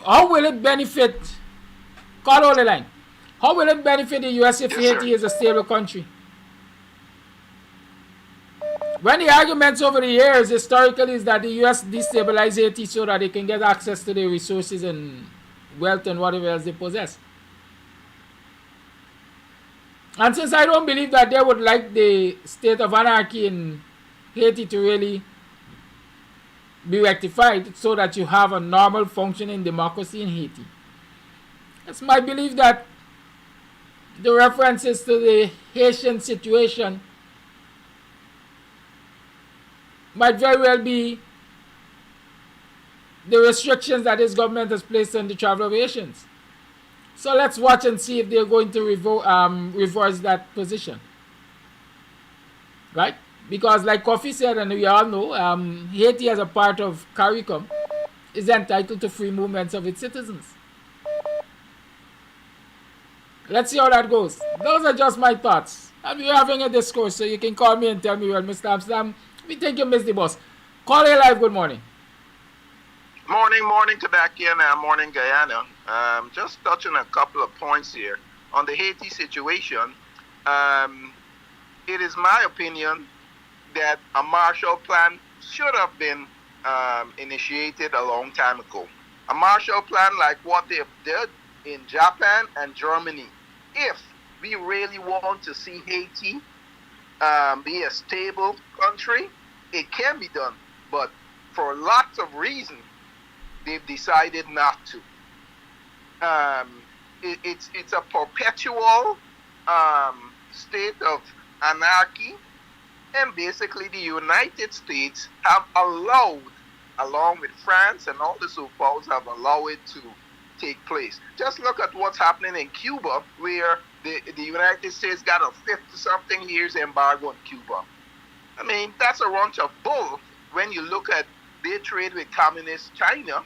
How will it benefit? Call on the line. How will it benefit the U.S. if Haiti is a stable country? When the arguments over the years historically is that the U.S. destabilize Haiti so that they can get access to the resources and wealth and whatever else they possess. And since I don't believe that they would like the state of anarchy in Haiti to really be rectified so that you have a normal functioning democracy in Haiti, it's my belief that the references to the Haitian situation might very well be the restrictions that this government has placed on the travel of Haitians. So let's watch and see if they're going to reverse that position. Right? Because like Kofi said, and we all know, Haiti as a part of CARICOM is entitled to free movements of its citizens. Let's see how that goes. Those are just my thoughts. And we're having a discourse, so you can call me and tell me, well, Mr. Amsterdam, we think you missed the bus. Call A Live, good morning. Morning, Kadaki, and morning, Guyana. Just touching a couple of points here. On the Haiti situation, it is my opinion that a Marshall Plan should have been initiated a long time ago. A Marshall Plan like what they did in Japan and Germany. If we really want to see Haiti be a stable country, it can be done. But for lots of reasons, they've decided not to. It's a perpetual state of anarchy, and basically the United States have allowed, along with France and all the superpowers, have allowed it to take place. Just look at what's happening in Cuba, where the United States got a 50-something years embargo on Cuba. I mean, that's a bunch of bull when you look at they trade with communist China,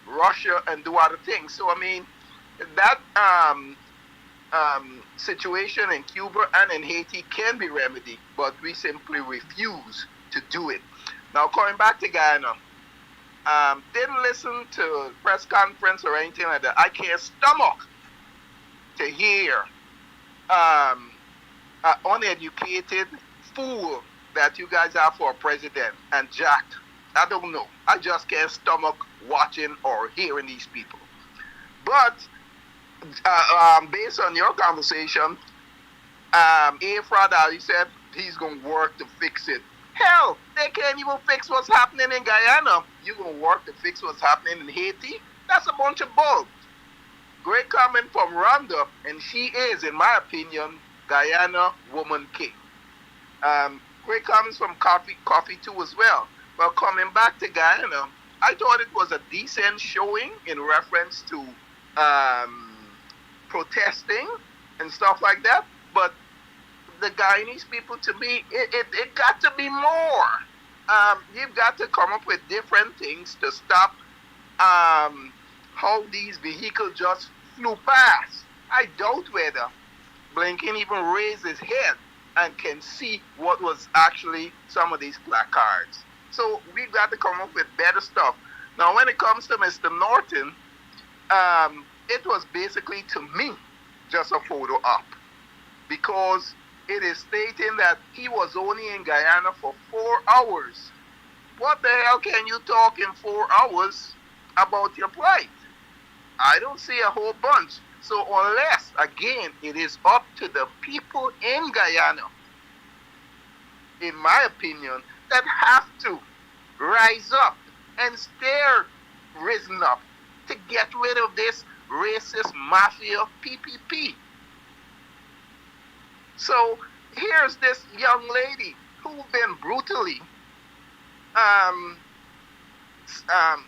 Russia, and do other things. So, I mean, that situation in Cuba and in Haiti can be remedied, but we simply refuse to do it. Now, coming back to Guyana, didn't listen to press conference or anything like that. I can't stomach to hear uneducated fool that you guys have for a president and Jack. I don't know. I just can't stomach watching or hearing these people. But based on your conversation, Efrad, you said he's going to work to fix it. Hell, they can't even fix what's happening in Guyana. You're going to work to fix what's happening in Haiti? That's a bunch of bull. Great comment from Rhonda, and she is, in my opinion, Guyana woman king. Great comments from Coffee too as well. Well, coming back to Guyana, I thought it was a decent showing in reference to protesting and stuff like that. But the Guyanese people, to me, it got to be more. You've got to come up with different things to stop how these vehicles just flew past. I doubt whether Blinken even raised his head and can see what was actually some of these placards. So we've got to come up with better stuff. Now, when it comes to Mr. Norton, it was basically, to me, just a photo op. Because it is stating that he was only in Guyana for 4 hours. What the hell can you talk in 4 hours about your plight? I don't see a whole bunch. So unless, again, it is up to the people in Guyana, in my opinion, that have to rise up and stay risen up to get rid of this racist mafia PPP. So here's this young lady who's been brutally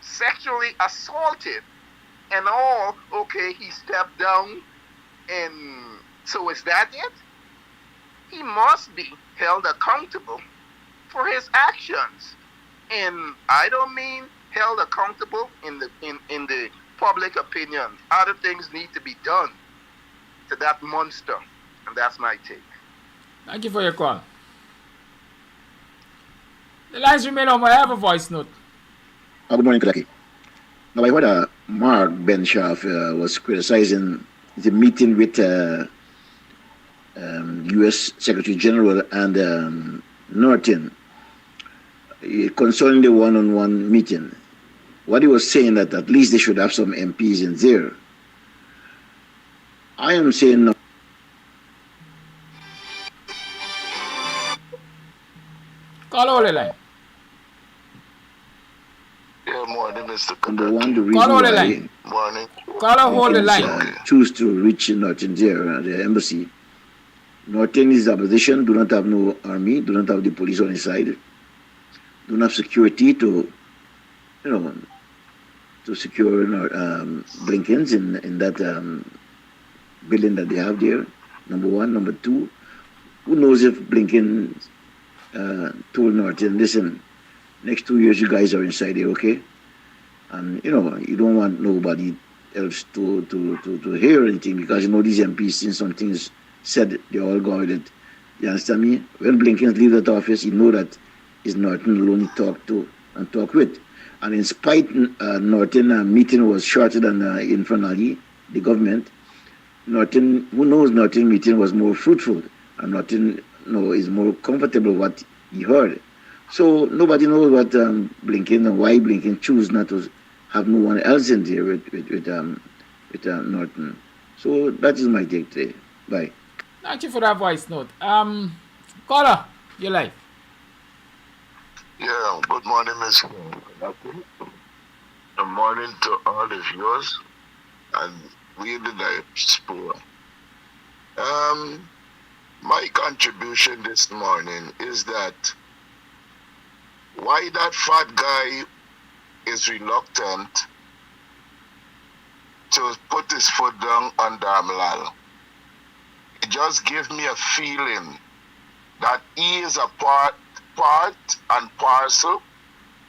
sexually assaulted and all. Okay, he stepped down, and so is that it? He must be held accountable for his actions, and I don't mean held accountable in the public opinion. Other things need to be done to that monster, and that's my take. Thank you for your call. The lines remain on. I have a voice note. Good morning, Kalaki. Now, I heard Mark Benshaw was criticizing the meeting with U.S. Secretary General and Norton concerning the one-on-one meeting. What he was saying that at least they should have some MPs in there. I am saying no. Call all the line. Yeah, morning, Mr. Number one, the Call reason all the why line. Morning. Call or hold the line. choose to reach Norton there, the embassy. Norton is the opposition, do not have no army, do not have the police on his side, do not have security to, to secure Blinkens in that building that they have there. Number one. Number two, who knows if Blinken told Norton, listen, next 2 years you guys are inside there, okay? And you don't want nobody else to hear anything, because these MPs, since something is said, they're all guarded. You understand me? When Blinken leave that office, you know that is Norton alone he talk to and talk with. And in spite Norton meeting was shorter than infernally, the government, Norton, who knows, Norton meeting was more fruitful, and Norton is more comfortable what he heard. So nobody knows what Blinken and why Blinken choose not to have no one else in there with Norton. So that is my take today. Bye. Thank you for that voice note. Caller, you're live. Yeah, good morning, Miss. Good morning to all the viewers and we in the diaspora. My contribution this morning is that why that fat guy is reluctant to put his foot down on Damlal. It just gives me a feeling that he is a part and parcel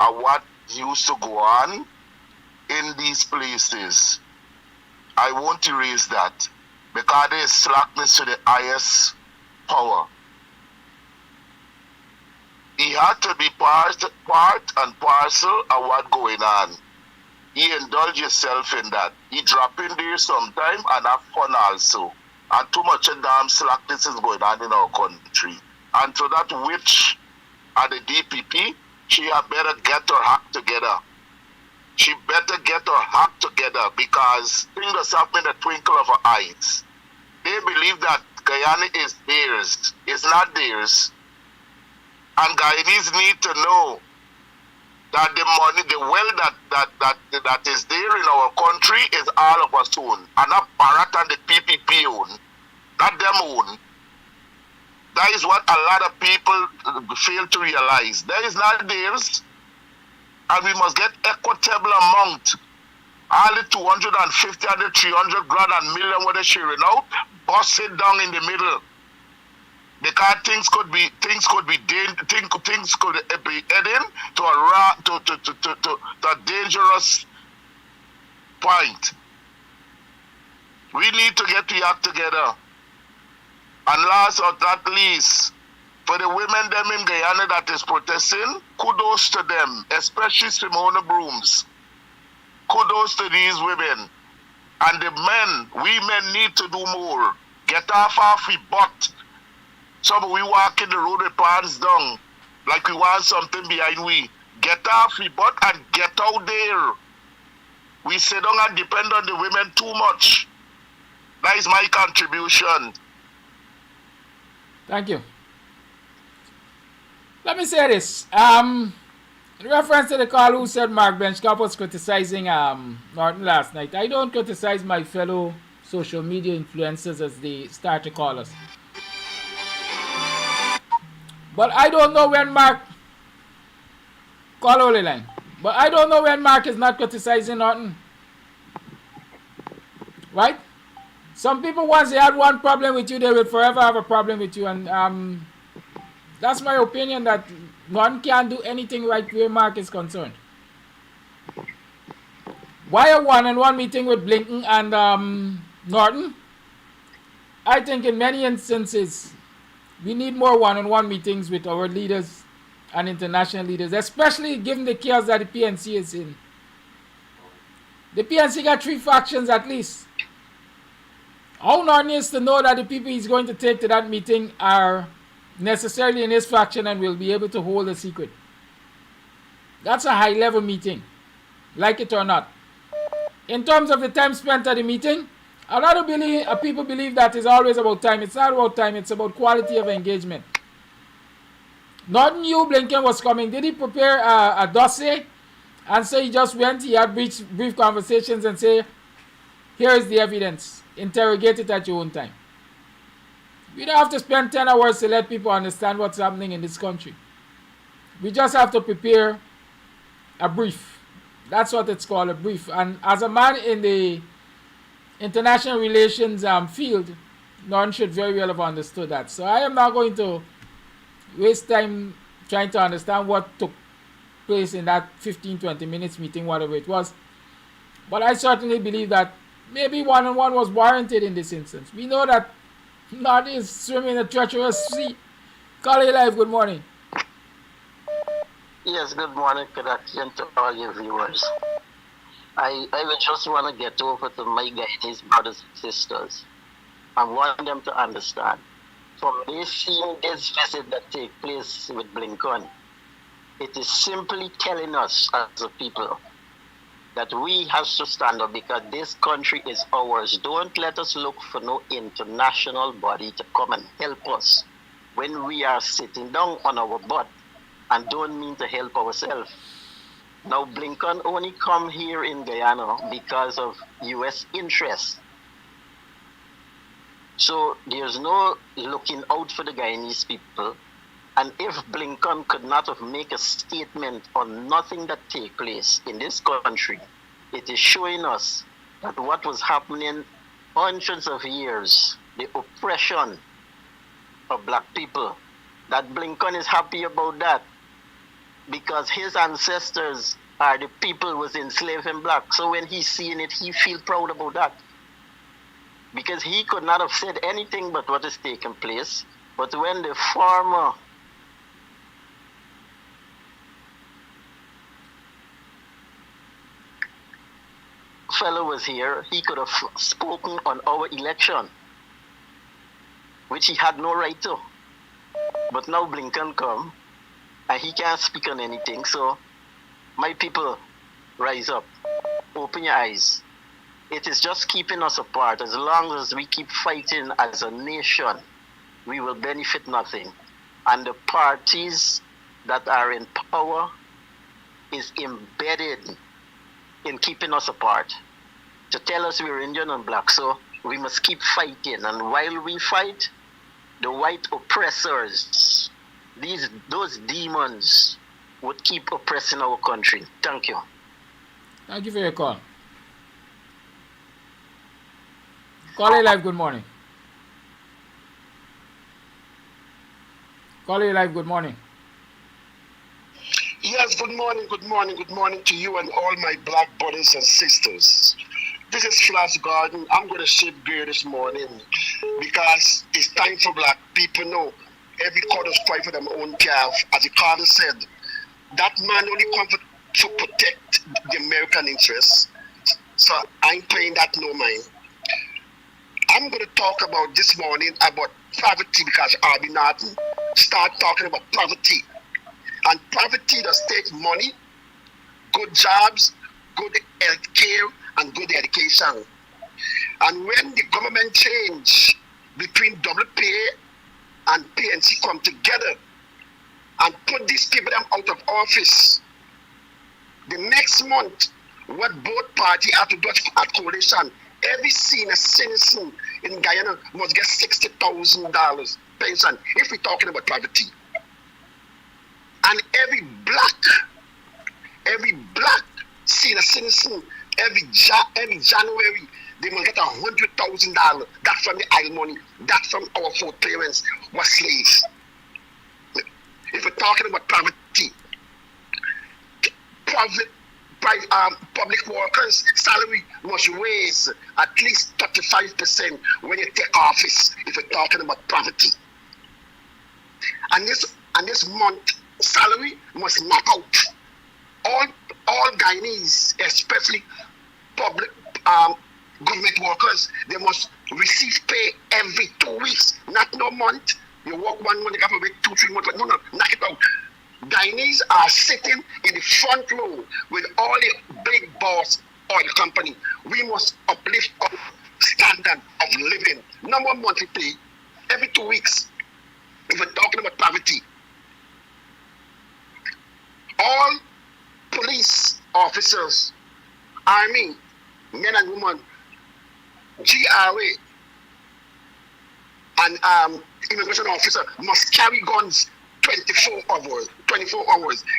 of what used to go on in these places. I won't erase that because there is slackness to the highest power. He had to be part and parcel of what going on. He indulge himself in that. He drop in there sometime and have fun also. And too much of damn slackness is going on in our country. And to that witch at the DPP, she had better get her act together. She better get her act together because things happen in the twinkle of her eyes. They believe that Guyana is theirs. It's not theirs. And Guyanese need to know that the money, the wealth that is there in our country is all of us own. And not Barrett and the PPP own. Not them own. That is what a lot of people fail to realize. That is not theirs. And we must get equitable amount. All the 250 and the 300 grand and million what they're sharing out, bust it down in the middle. Because things could be heading to a dangerous point. We need to get the act together. And last but not least, for the women them in Guyana that is protesting, kudos to them, especially Simona Brooms. Kudos to these women. And the men, we men need to do more. Get off our butt. Some we walk in the road with pants down, like we want something behind we. Get off the butt and get out there. We sit down and depend on the women too much. That is my contribution. Thank you. Let me say this. In reference to the call who said Mark Benchcop was criticizing Norton last night, I don't criticize my fellow social media influencers as they start to call us. But I don't know when Mark... Call Holy Line. But I don't know when Mark is not criticizing Norton. Right? Some people, once they had one problem with you, they will forever have a problem with you. And that's my opinion, that Norton can't do anything right where Mark is concerned. Why a one-on-one meeting with Blinken and Norton? I think in many instances, we need more one-on-one meetings with our leaders and international leaders, especially given the chaos that the PNC is in. The PNC got 3 factions at least. How Norton needs to know that the people he's going to take to that meeting are necessarily in his faction and will be able to hold a secret. That's a high-level meeting, like it or not. In terms of the time spent at the meeting, a lot of people believe that it's always about time. It's not about time, it's about quality of engagement. Norton knew Blinken was coming. Did he prepare a dossier and say he just went, he had brief conversations and say, here is the evidence, interrogate it at your own time? We don't have to spend 10 hours to let people understand what's happening in this country. We just have to prepare a brief. That's what it's called, a brief. And as a man in the international relations field, Norton should very well have understood that. So I am not going to waste time trying to understand what took place in that 15-20 minutes meeting, whatever it was. But I certainly believe that maybe one-on-one was warranted in this instance. We know that Norton is swimming in a treacherous sea. Call Live, good morning. Yes, good morning, Kadaki, and to all your viewers. I would just want to get over to my Guyanese brothers and sisters. I want them to understand. From me seeing this visit that take place with Blinken, it is simply telling us as a people that we have to stand up because this country is ours. Don't let us look for no international body to come and help us when we are sitting down on our butt and don't mean to help ourselves. Now, Blinken only come here in Guyana because of U.S. interests. So there's no looking out for the Guyanese people. And if Blinken could not have made a statement on nothing that take place in this country, it is showing us that what was happening hundreds of years, the oppression of black people, that Blinken is happy about that because his ancestors are the people who was enslaved in black. So when he's seeing it, he feel proud about that. Because he could not have said anything but what is taking place. But when the former fellow was here, he could have spoken on our election, which he had no right to. But now Blinken come, and he can't speak on anything. So, my people, rise up, open your eyes. It is just keeping us apart. As long as we keep fighting as a nation, we will benefit nothing. And the parties that are in power is embedded in keeping us apart, to tell us we're Indian and black. So we must keep fighting. And while we fight, the white oppressors, those demons, would keep oppressing our country. Thank you. Thank you for your call. Call Live, good morning. Call Live, good morning. Yes, good morning to you and all my black brothers and sisters. This is Flash Garden. I'm going to shift gear this morning because it's time for black people to know every quarter's cry for their own calf. As the Carter said, that man only come to protect the American interests. So I'm paying that no mind. I'm going to talk about this morning about poverty because Arby Norton start talking about poverty. And poverty does take money, good jobs, good health care, and good education. And when the government change between WPA and PNC come together and put these people them out of office, the next month, what both parties have to do at coalition, every senior citizen in Guyana must get $60,000 pension if we're talking about poverty. And every black senior citizen, every January, they must get $100,000. That's from the idle money. That's from our foreparents were slaves. If we're talking about poverty, public workers' salary must raise at least 35% when you take office. If we're talking about poverty, and this month salary must knock out all Guyanese, especially public government workers. They must receive pay every 2 weeks, not no month. You work 1 month, you have to wait 2-3 months. No, knock it out. Guyanese are sitting in the front row with all the big boss oil company. We must uplift our standard of living. No more monthly pay every 2 weeks. If we're talking about poverty, all police officers, army, men and women, GRA, and immigration officer must carry guns 24 hours.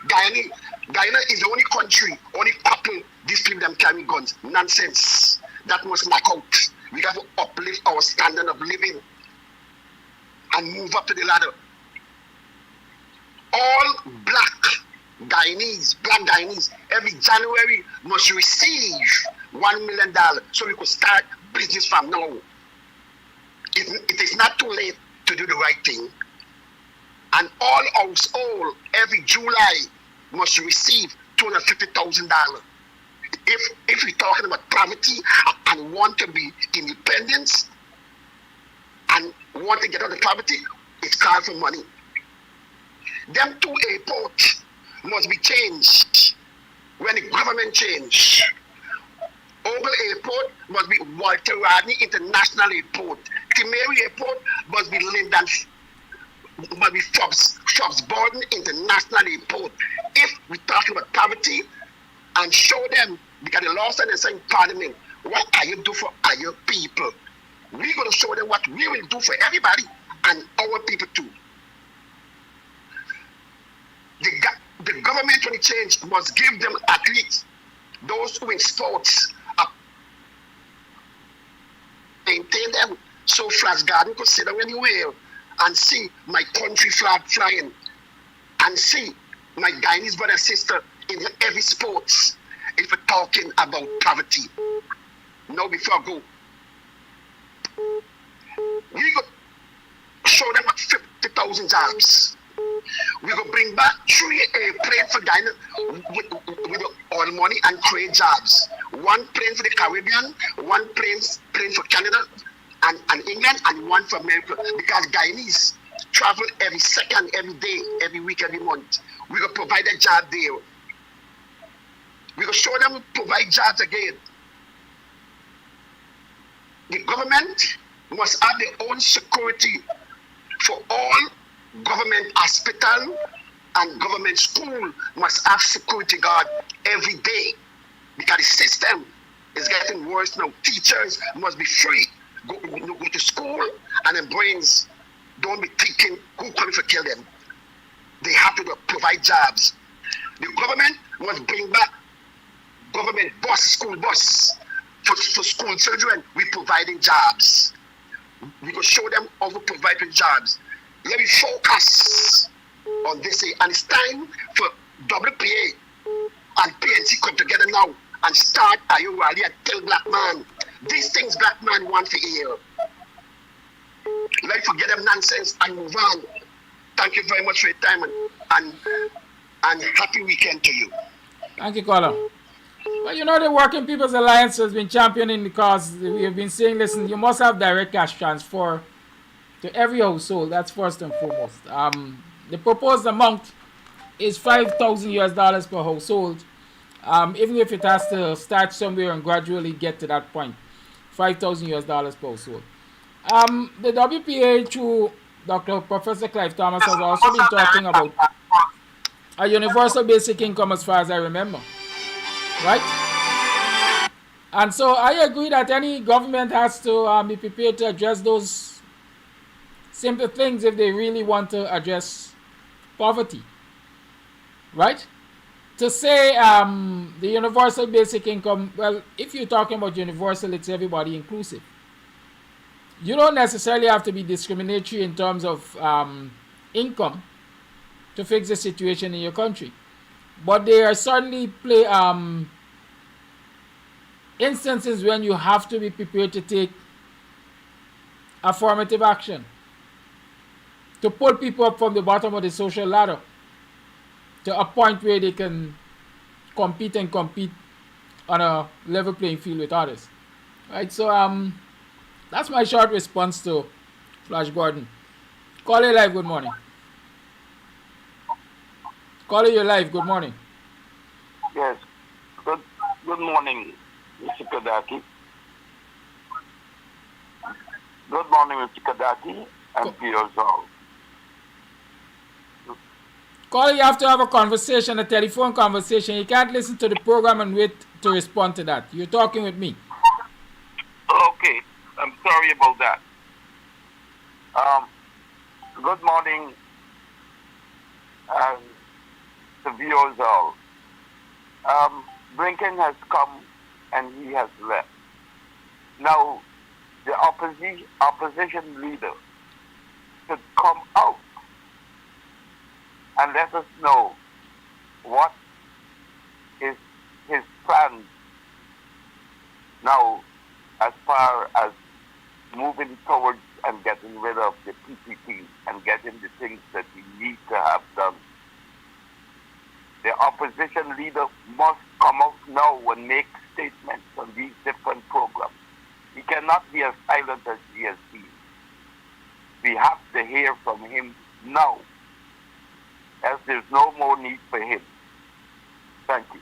Guyana is the only country, only couple these people them carry guns. Nonsense. That must knock out. We got to uplift our standard of living and move up to the ladder. All black Guyanese, every January must receive $1 million so we could start business from now. It is not too late to do the right thing. And all household every July must receive $250,000. If we're talking about poverty and want to be independent and want to get out of poverty, it's called for money. Them 2 airports must be changed when the government change. Oval Airport must be Walter Rodney International Airport. Timeri Airport must be Lyndon, must be Forbes Borden International Airport. If we're talking about poverty, and show them, because the law said in Parliament, what are you doing for our people? We're going to show them what we will do for everybody and our people too. The government, when it change, must give them athletes, those who in sports, maintain them so Flash Garden could sit down anywhere and see my country flag flying and see my Guyanese brother and sister in every sports. If we're talking about poverty. Now before I go, we go show them at 50,000 jobs. We go bring back 3 airplanes for Guyana with all money and create jobs. 1 plane for the Caribbean, 1 plane for Canada and England, and 1 for America. Because Guyanese travel every second, every day, every week, every month. We go provide a job there. We go show them we provide jobs again. The government must have their own security for all government hospital and government school must have security guard every day because the system is getting worse now. Teachers must be free. Go to school and their brains don't be thinking who coming to kill them. They have to provide jobs. The government must bring back government bus, school bus for school children. We're providing jobs. We will show them how to provide jobs. Let me focus on this, and it's time for WPA and PNC come together now and start a rally and tell black man these things black man want to hear. Let's forget them nonsense and move on. Thank you very much for your time and happy weekend to you. Thank you, caller. Well, you know, the Working People's Alliance has been championing the cause. We have been saying, listen, you must have direct cash transfer to every household. That's first and foremost. The proposed amount is $5,000 per household. Even if it has to start somewhere and gradually get to that point, $5,000 per household. The WPA through Dr. Professor Clive Thomas has also been talking about a universal basic income as far as I remember. Right? And so I agree that any government has to be prepared to address those simple things if they really want to address poverty. Right? To say the universal basic income, well, if you're talking about universal, it's everybody inclusive. You don't necessarily have to be discriminatory in terms of income to fix the situation in your country. But there are certainly instances when you have to be prepared to take affirmative action to pull people up from the bottom of the social ladder to a point where they can compete on a level playing field with others. Right? So that's my short response to Flash Gordon. Caller live, good morning. Caller, you're live, good morning. Yes. Good morning, Mr. Kadaki. Good morning, Mr. Kadaki and viewers all. Caller, you have to have a conversation, a telephone conversation. You can't listen to the program and wait to respond to that. You're talking with me. Okay, I'm sorry about that. Good morning, the viewers all. Blinken has come and he has left. Now, the opposition leader should come out and let us know what is his plan now as far as moving towards and getting rid of the PPP and getting the things that we need to have done. The opposition leader must come out now and make statements on these different programs. He cannot be as silent as he has been. We have to hear from him now, as there's no more need for him. Thank you.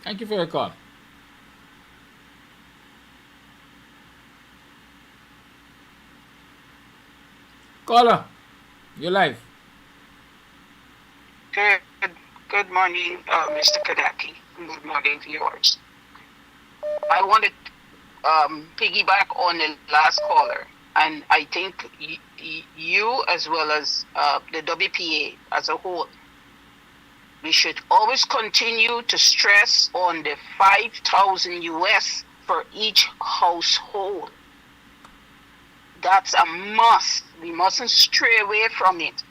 Thank you for your call. Caller, you're live. Good morning, Mr. Kadaki. Good morning, viewers. I want to piggyback on the last caller, and I think you, as well as the WPA as a whole, we should always continue to stress on the 5,000 US for each household. That's a must. We mustn't stray away from it.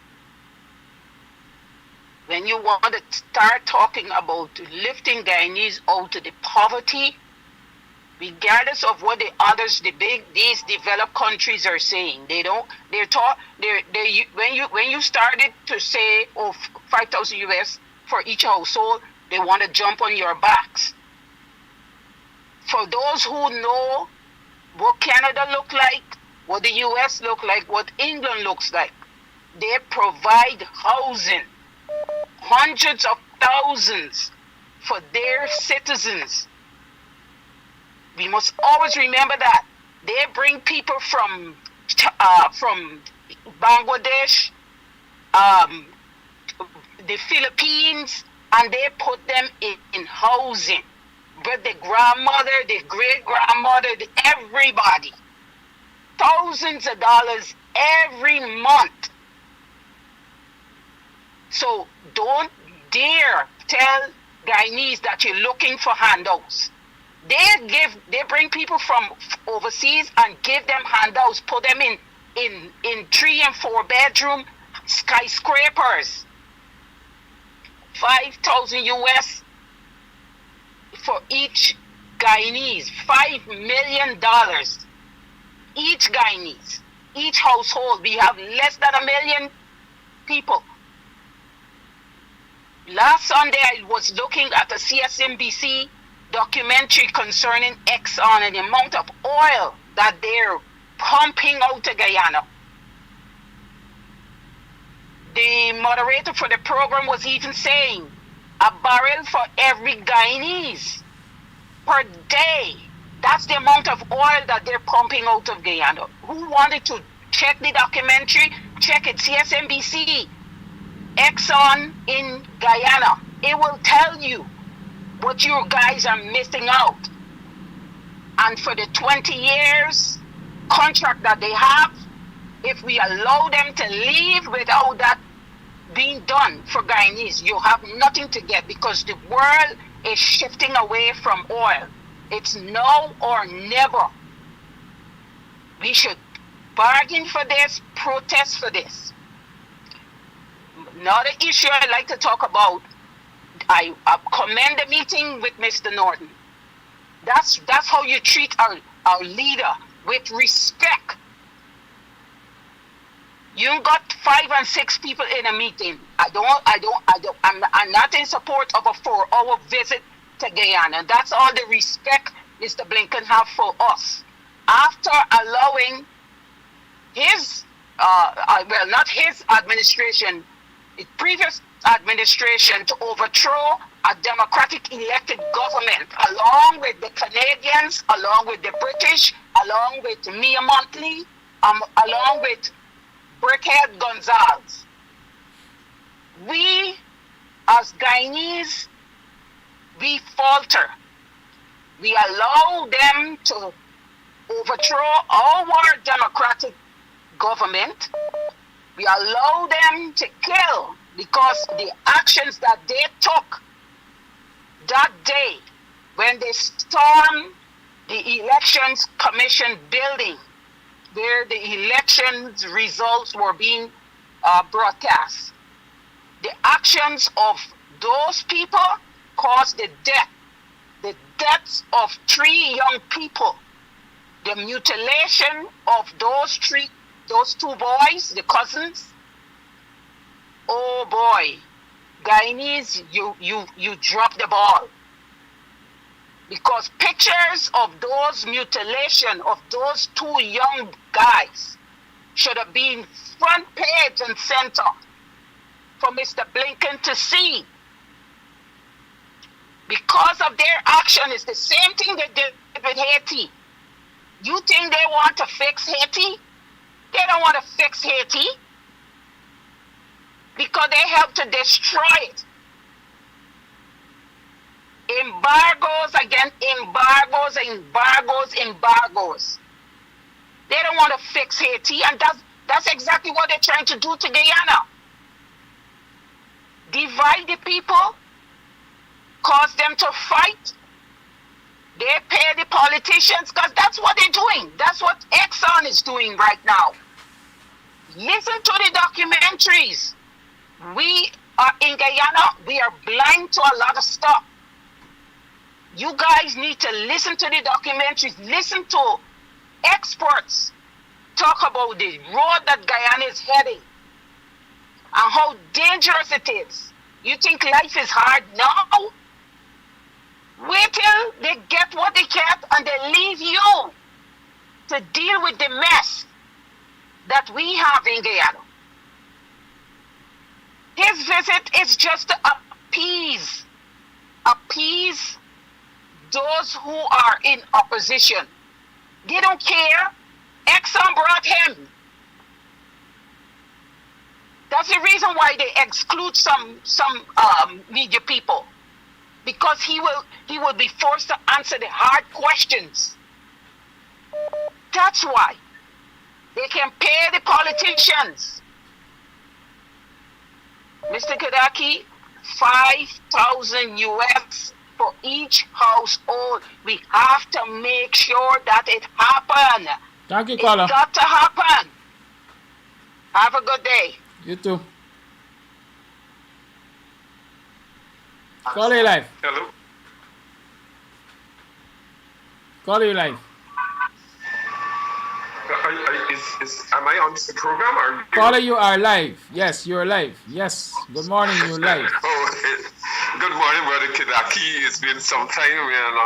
When you want to start talking about lifting Guyanese out of the poverty, regardless of what the others, these developed countries are saying, when you started to say 5,000 US for each household, they want to jump on your backs. For those who know what Canada look like, what the US look like, what England looks like, they provide housing, hundreds of thousands for their citizens. We must always remember that. They bring people from Bangladesh, the Philippines, and they put them in housing. But the grandmother, the great-grandmother, everybody. Thousands of dollars every month. So don't dare tell Guyanese that you're looking for handouts. They bring people from overseas and give them handouts, put them in 3 and 4 bedroom skyscrapers. 5,000 US for each Guyanese. $5 million. Each Guyanese, each household. We have less than 1 million people. Last Sunday, I was looking at the CSNBC documentary concerning Exxon and the amount of oil that they're pumping out to Guyana. The moderator for the program was even saying a barrel for every Guyanese per day. That's the amount of oil that they're pumping out of Guyana. Who wanted to check the documentary? Check it, CSNBC, Exxon in Guyana. It will tell you what you guys are missing out. And for the 20 years contract that they have, if we allow them to leave without that being done for Guyanese, you have nothing to get, because the world is shifting away from oil. It's now or never. We should bargain for this, protest for this. Another issue I'd like to talk about, I commend the meeting with Mr. Norton. That's how you treat our leader, with respect. You got 5 and 6 people in a meeting. I'm not in support of a 4-hour visit to Guyana. That's all the respect Mr. Blinken have for us. After allowing his, not his administration, the previous administration to overthrow a democratic elected government, along with the Canadians, along with the British, along with Mia Montley, along with Brickhead Gonzalez. We, as Guyanese, we falter. We allow them to overthrow our democratic government. We allow them to kill, because the actions that they took that day when they stormed the Elections Commission building, where the elections results were being broadcast. The actions of those people caused the deaths of 3 young people, the mutilation of those 2 boys, the cousins. Oh boy, Guyanese, you dropped the ball. Because pictures of those mutilation of those 2 young guys should have been front page and center for Mr. Blinken to see. Because of their action, it's the same thing they did with Haiti. You think they want to fix Haiti? They don't want to fix Haiti, because they helped to destroy it. Embargoes against embargoes. They don't want to fix Haiti, and that's exactly what they're trying to do to Guyana. Divide the people, cause them to fight. They pay the politicians, because that's what they're doing. That's what Exxon is doing right now. Listen to the documentaries. We are in Guyana, we are blind to a lot of stuff. You guys need to listen to the documentaries, listen to experts talk about the road that Guyana is heading and how dangerous it is. You think life is hard now? Wait till they get what they get and they leave you to deal with the mess that we have in Guyana. His visit is just to appease those who are in opposition. They don't care. Exxon brought him. That's the reason why they exclude some media people, because he will be forced to answer the hard questions. That's why they can pay the politicians. Mr. Kadaki, 5,000 US for each household. We have to make sure that it happen. Thank you, caller. It's got to happen. Have a good day. You too. Call you live. Hello. Call you live. Am I on the program or? Caller, you are live. Yes, you're live. Yes. Good morning, you're live. Good morning, Brother Kidaki. It's been some time, and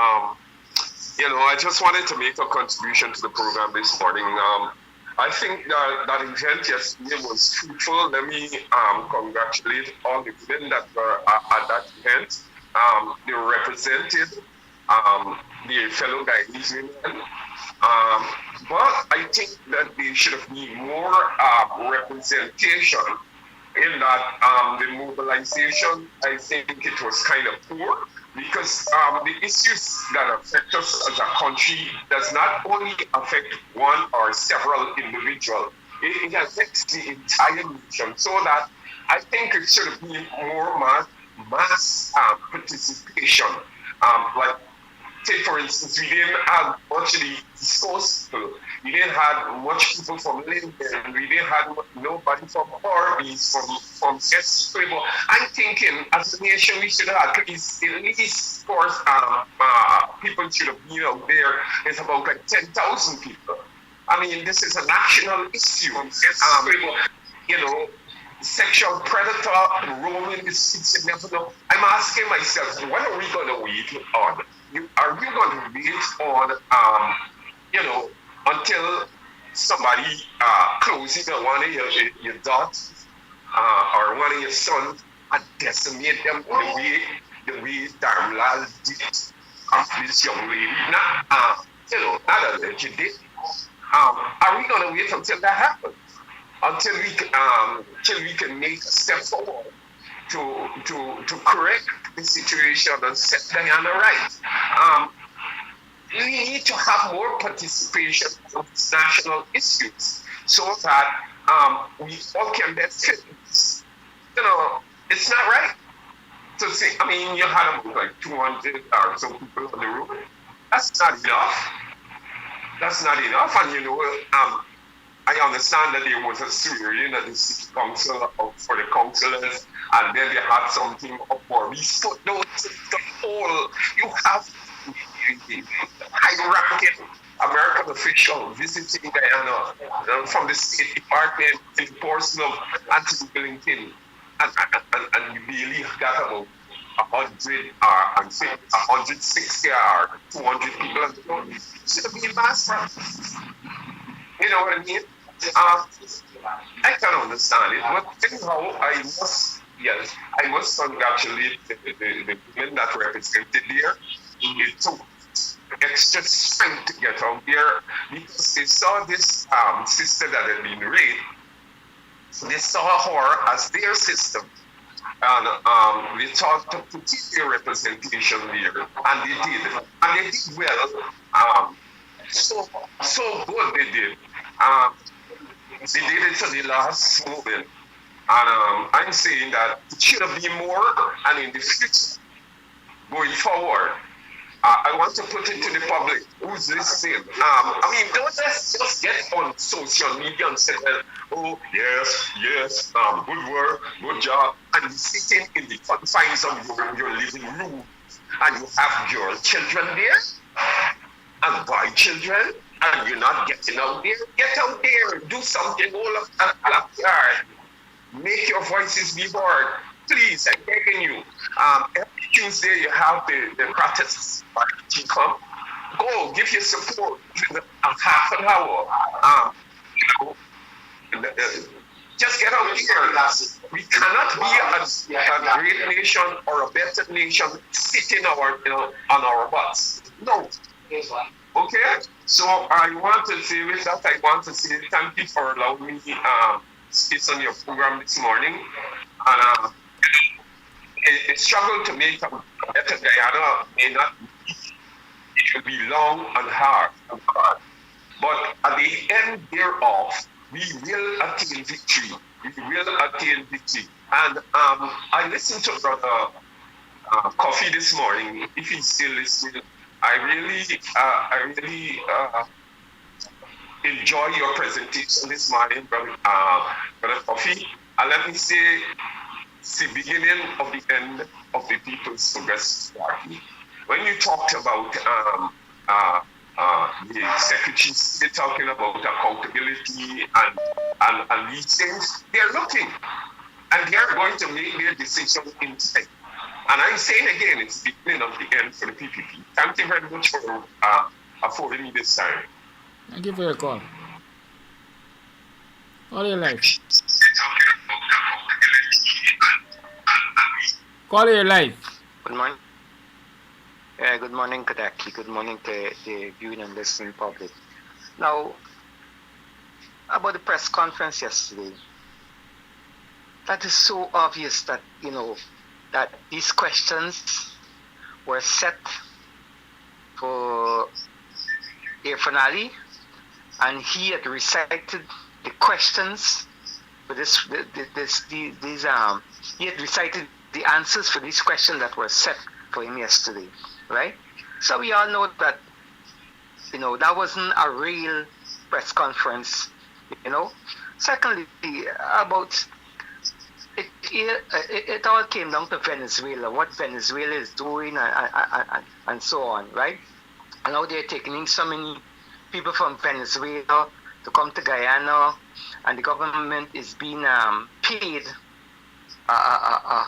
I just wanted to make a contribution to the program this morning. I think that event yesterday was fruitful. Let me congratulate all the women that were at that event. They represented the fellow Guyanese women. But I think that there should have been more representation in that the mobilization. I think it was kind of poor because the issues that affect us as a country does not only affect one or several individuals, it affects the entire nation. So that I think it should have been more mass participation. Like, say for instance, we didn't have much of the East people. We didn't have much people from Linden. We didn't have nobody from Orbeez, from Essequibo. I'm thinking, as a nation, we should have at least four people should have been out there. It's about like 10,000 people. I mean, this is a national issue. Sexual predator roaming the streets, you never know. I'm asking myself, what are we going to wait on? Are you going to wait on, until somebody closes one of your daughters or one of your sons and decimate them the way Darmlal did this young lady? Not alleged did. Are we going to wait until that happens? Until we can make a step forward to correct the situation and set Guyana right. We need to have more participation on these national issues so that we all can benefit. It's not right to say, you had about like 200 or so people on the road. That's not enough. And I understand that there was a swearing at the city council for the councillors, and then they had something up for footnotes. The whole, you have high-ranking American official visiting Guyana from the State Department in the person of Anthony Blinken, and you really got about 100 and 160 or 200 people on the road. It should have been mass practice. You know what I mean? I can understand it, but anyhow, I must congratulate the women that represented there. It took extra strength to get out there because they saw this sister that had been raped. They saw her as their sister. And they thought to put their representation there, and they did. And they did well. So good they did. They did it to the last moment. And I'm saying that it should have been more, and in the future, going forward, I want to put it to the public who's listening. Don't just get on social media and say, oh, yes, good work, good job, and you're sitting in the confines of your living room, and you have your children there, and by children, and you're not getting out there. Get out there, do something all of that backyard. Make your voices be heard. Please, I'm begging you. Every Tuesday you have the protest party come. Go, give your support. Half an hour. Just get out here. We cannot be a great nation or a better nation sitting on our butts. No. Okay? So I want to say thank you for allowing me space on your program this morning. And a struggle to make a better Guyana may not be, it will be long and hard. But at the end thereof, we will attain victory. And I listened to Brother Coffee this morning. If he's still listening, I really enjoy your presentation this morning, Brother Coffee. And let me say, it's the beginning of the end of the People's Progressive Party. When you talked about the Secretary State talking about accountability and these things, they're looking, and they're going to make their decision in time. And I'm saying again, it's the beginning of the end for the PPP. Thank you very much for affording me this time. Thank you for your call. Call your life. Call your life. Good morning. Good morning, Kadaki. Good morning to the viewing and listening public. Now, about the press conference yesterday, that is so obvious that, that these questions were set for a finale, and he had recited the questions for he had recited the answers for these questions that were set for him yesterday, right? So we all know that, that wasn't a real press conference, Secondly, about it all came down to Venezuela, what Venezuela is doing and so on, right? And now they're taking in so many people from Venezuela to come to Guyana, and the government is being paid a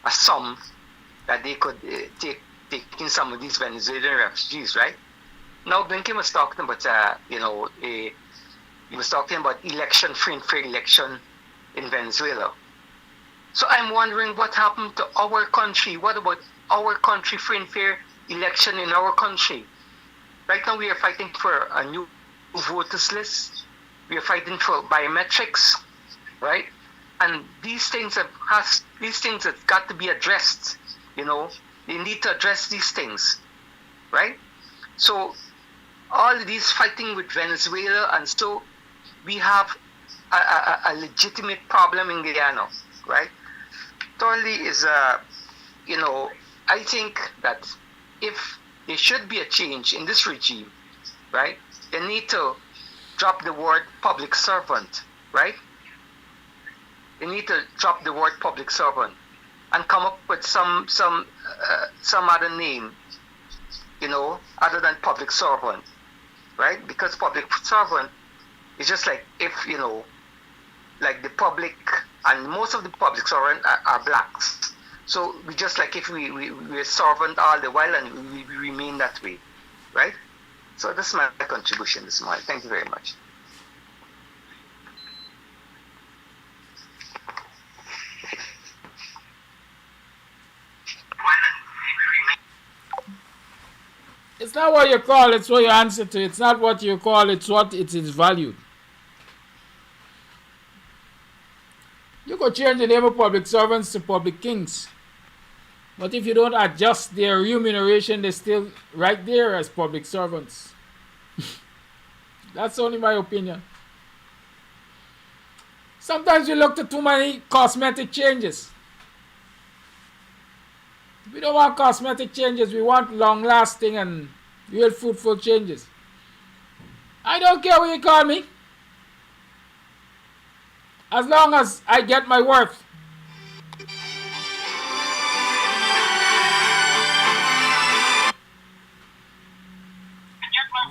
sum that they could take in some of these Venezuelan refugees, right? Now Blinken was talking about, he was talking about election, free and fair election in Venezuela. So I'm wondering what happened to our country. What about our country, free and fair election in our country? Right now we are fighting for a new voters list. We are fighting for biometrics, right? And these things have got to be addressed. They need to address these things, right? So all of these fighting with Venezuela, and so we have a legitimate problem in Guyana, right? Thirdly is, I think that if there should be a change in this regime, right, they need to drop the word public servant, right? They need to drop the word public servant and come up with some other name, other than public servant, right? Because public servant is just like if, like the public, and most of the public servant are blacks. So we just like if we're servant all the while, and we remain that way, right? So that's my contribution this morning. Thank you very much. It's not what you call, it's what you answer to. It's not what you call, it's what it is valued. You could change the name of public servants to public kings. But if you don't adjust their remuneration, they're still right there as public servants. That's only my opinion. Sometimes we look to too many cosmetic changes. We don't want cosmetic changes. We want long-lasting and real fruitful changes. I don't care what you call me, as long as I get my worth.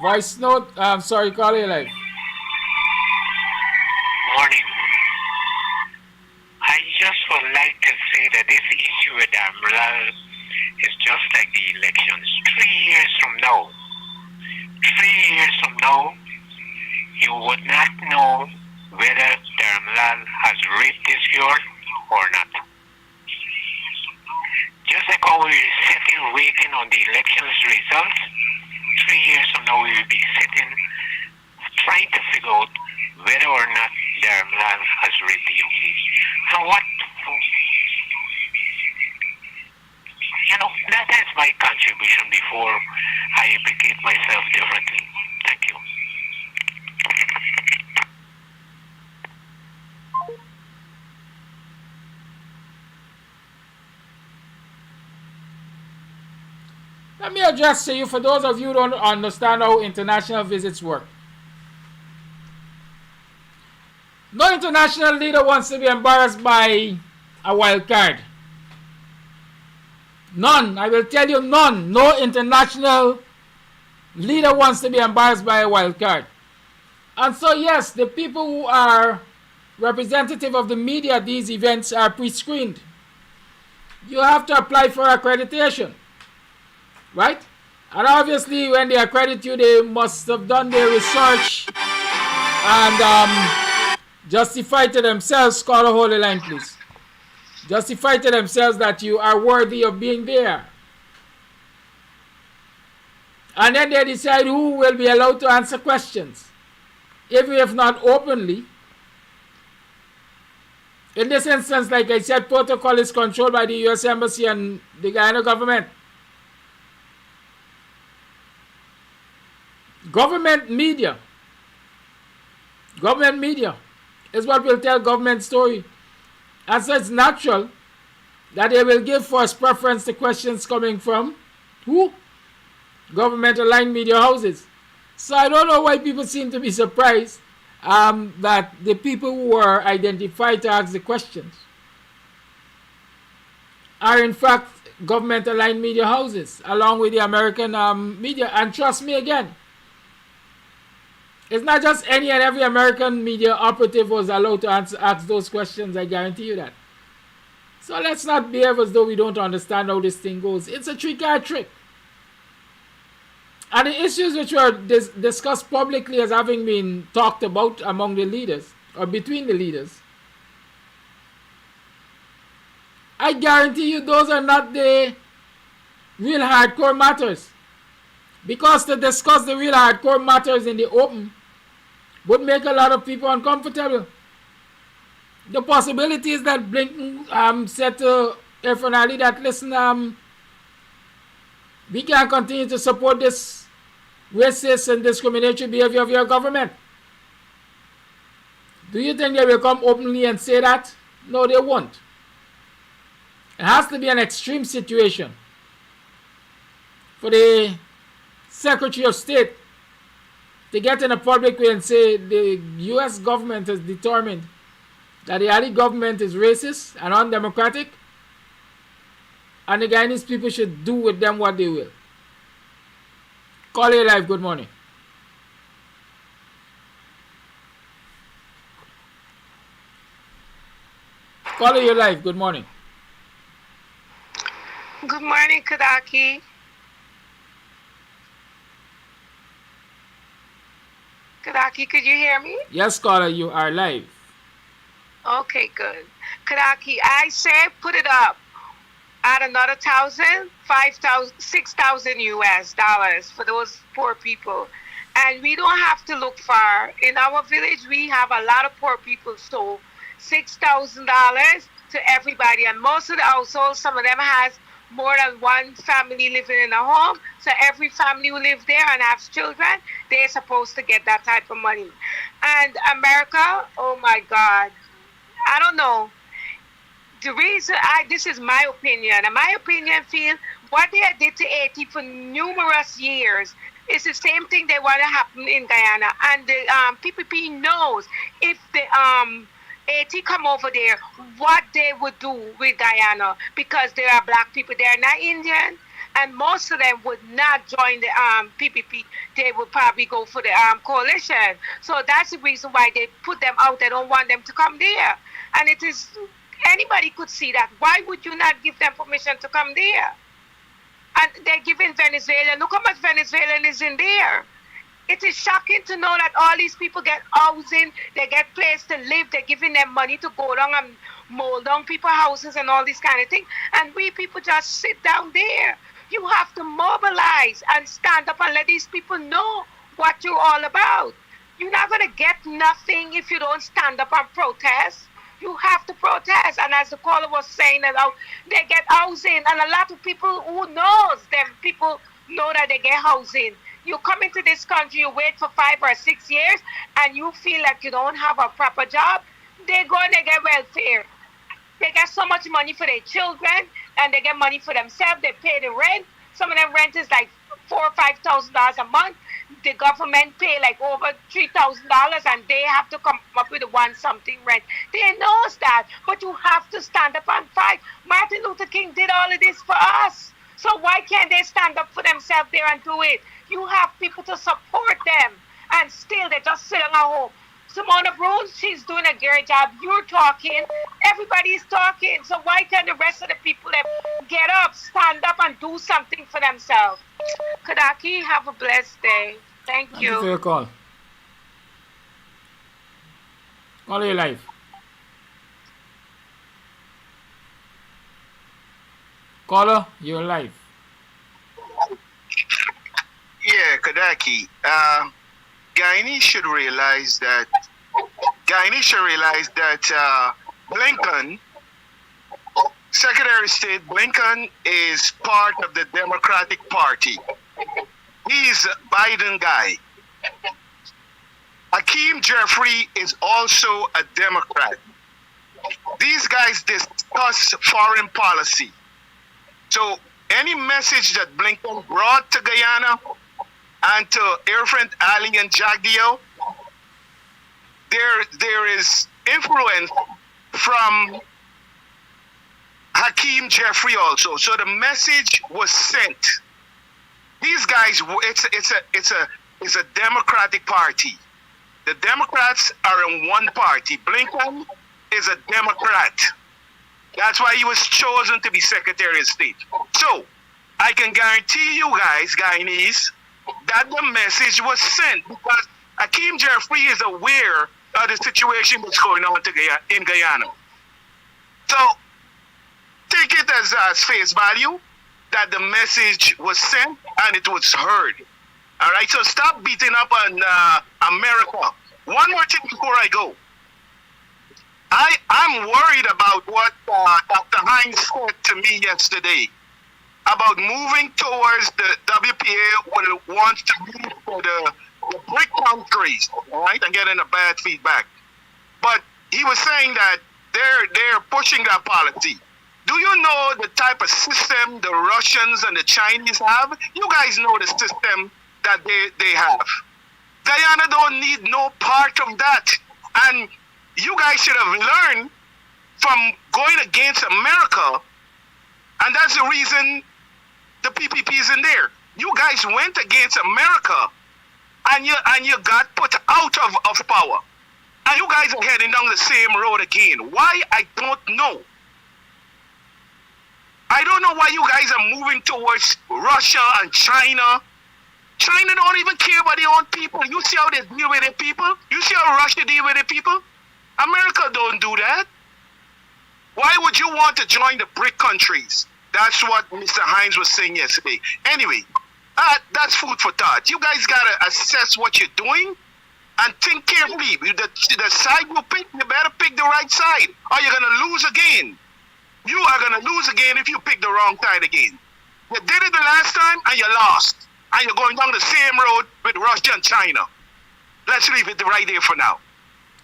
Voice note. I'm sorry, call you live. Morning. I just would like to say that this issue with Amrlal is just like the elections. 3 years from now, you would not know whether Dharmlal has raped this girl or not. Just like how we're sitting waiting on the elections results, 3 years from now we will be sitting trying to figure out whether or not Dharmlal has raped the young lady. And what, that is my contribution before I implicate myself differently. Thank you. Let me address to you, for those of you who don't understand how international visits work. No international leader wants to be embarrassed by a wild card. None. I will tell you, none. No international leader wants to be embarrassed by a wild card. And so, yes, the people who are representative of the media at these events are pre-screened. you have to apply for accreditation, right? And obviously, when they accredit you, they must have done their research and justify to themselves, call a holy line, please. Justify to themselves that you are worthy of being there. And then they decide who will be allowed to answer questions. Even if not openly. In this instance, like I said, protocol is controlled by the U.S. Embassy and the Guyana government. Government media is what will tell government story. And so it's natural that they will give first preference to questions coming from who? Government-aligned media houses. So I don't know why people seem to be surprised that the people who are identified to ask the questions are in fact government-aligned media houses, along with the American media. And trust me again, it's not just any and every American media operative was allowed to ask those questions, I guarantee you that. So let's not behave as though we don't understand how this thing goes. It's a 3-card trick. And the issues which were discussed publicly as having been talked about among the leaders, or between the leaders, I guarantee you those are not the real hardcore matters. Because to discuss the real hardcore matters in the open would make a lot of people uncomfortable. The possibility is that Blinken said to Irfan Ali that, listen, we can't continue to support this racist and discriminatory behavior of your government. Do you think they will come openly and say that? No, they won't. It has to be an extreme situation for the Secretary of State to get in a public way and say the U.S. government has determined that the Ali government is racist and undemocratic, and the Guyanese people should do with them what they will. Call your live, good morning. Call your live, good morning. Good morning, Kadaki. Kadaki, could you hear me? Yes, caller, you are live. Okay, good. Kadaki, I said put it up. Add another 1,000, 5,000, 6,000 US dollars for those poor people. And we don't have to look far. In our village, we have a lot of poor people. So $6,000 to everybody. And most of the households, some of them has more than one family living in a home. So every family who live there and has children, they're supposed to get that type of money. And America, oh my God, I don't know. The reason, this is my opinion, and my opinion feel what they did to Haiti for numerous years is the same thing they want to happen in Guyana. And the PPP knows if the Haiti come over there, what they would do with Guyana, because there are black people, they are not Indian, and most of them would not join the PPP. They would probably go for the coalition. So that's the reason why they put them out. They don't want them to come there. And it is, anybody could see that. Why would you not give them permission to come there? And they're giving Venezuela, look how much Venezuelan is in there. It is shocking to know that all these people get housing, they get place to live, they're giving them money to go down and mow down people's houses and all this kind of thing. And we people just sit down there. You have to mobilize and stand up and let these people know what you're all about. You're not going to get nothing if you don't stand up and protest. You have to protest. And as the caller was saying, they get housing. And a lot of people who knows them, people know that they get housing. You come into this country, you wait for 5 or 6 years, and you feel like you don't have a proper job, they're going to get welfare. They get so much money for their children, and they get money for themselves. They pay the rent. Some of them rent is like $4,000 or $5,000 a month. The government pay like over $3,000, and they have to come up with a one-something rent. They knows that, but you have to stand up and fight. Martin Luther King did all of this for us. So why can't they stand up for themselves there and do it? You have people to support them, and still they just sit at home. Simona Bruce, she's doing a great job. You're talking. Everybody's talking. So why can't the rest of the people get up, stand up, and do something for themselves? Kadaki, have a blessed day. Thank Thank you for your call. Call your life. Caller, you're live. Yeah, Kadaki. Guyanese should realize that. Blinken, Secretary of State Blinken, is part of the Democratic Party. He's a Biden guy. Hakeem Jeffrey is also a Democrat. These guys discuss foreign policy. So any message that Blinken brought to Guyana and to Airfront Ali and Jagdeo, there is influence from Hakeem Jeffrey also. So the message was sent. These guys, it's a Democratic Party. The Democrats are in one party. Blinken is a Democrat. That's why he was chosen to be Secretary of State. So I can guarantee you guys, Guyanese, that the message was sent because Hakeem Jeffrey is aware of the situation that's going on in Guyana. So take it as face value that the message was sent and it was heard. All right, so stop beating up on America. One more thing before I go. I'm worried about what Dr. Hines said to me yesterday about moving towards the WPA wants to move for the BRIC countries, all right, and getting a bad feedback. But he was saying that they're pushing that policy. Do you know the type of system the Russians and the Chinese have? You guys know the system that they have. Guyana don't need no part of that. And you guys should have learned from going against America, and that's the reason the PPP is in there. You guys went against America, and you got put out of power. And you guys are heading down the same road again. Why? I don't know. I don't know why you guys are moving towards Russia and China. China don't even care about their own people. You see how they deal with their people? You see how Russia deal with their people? America don't do that. Why would you want to join the BRIC countries? That's what Mr. Hines was saying yesterday. Anyway, that's food for thought. You guys got to assess what you're doing and think carefully. The side you pick, you better pick the right side or you're going to lose again. You are going to lose again if you pick the wrong side again. You did it the last time and you lost. And you're going down the same road with Russia and China. Let's leave it right there for now.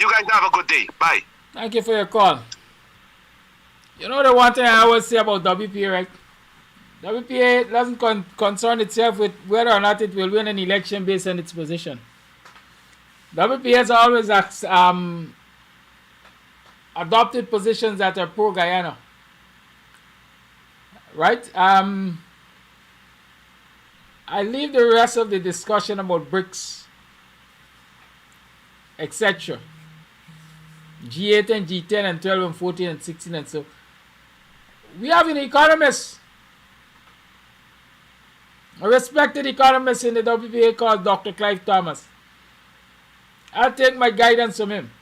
You guys have a good day. Bye. Thank you for your call. You know the one thing I always say about WPA, right? WPA doesn't concern itself with whether or not it will win an election based on its position. WPA has always adopted positions that are pro-Guyana. Right? I leave the rest of the discussion about BRICS, etc. G8 and G10 and 12 and 14 and 16 and so. We have an economist, a respected economist in the WPA called Dr. Clive Thomas. I'll take my guidance from him.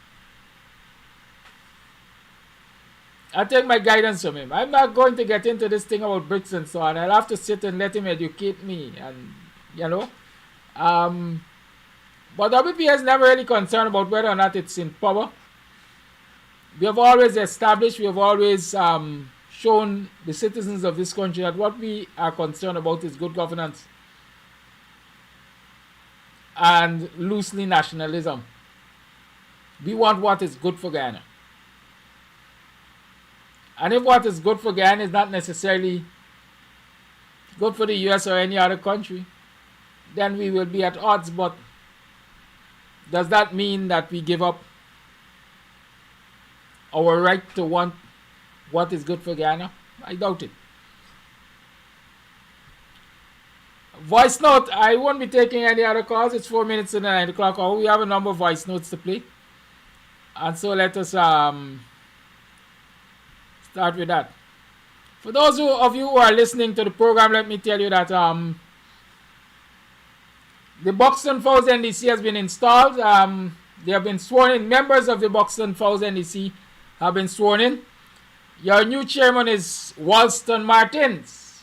I'm not going to get into this thing about BRICS and so on. I'll have to sit and let him educate me and, you know. But WPA is never really concerned about whether or not it's in power. We have always established, we have always shown the citizens of this country that what we are concerned about is good governance and loosely nationalism. We want what is good for Guyana. And if what is good for Guyana is not necessarily good for the US or any other country, then we will be at odds. But does that mean that we give up our right to want what is good for Guyana? I doubt it. Voice note, I won't be taking any other calls. It's 4 minutes to the 9 o'clock hour. We have a number of voice notes to play. And so let us start with that. For those of you who are listening to the program, let me tell you that the Buxton Falls NDC has been installed. They have been sworn in. Members of the Buxton Falls NDC have been sworn in. Your new chairman is Walston Martins.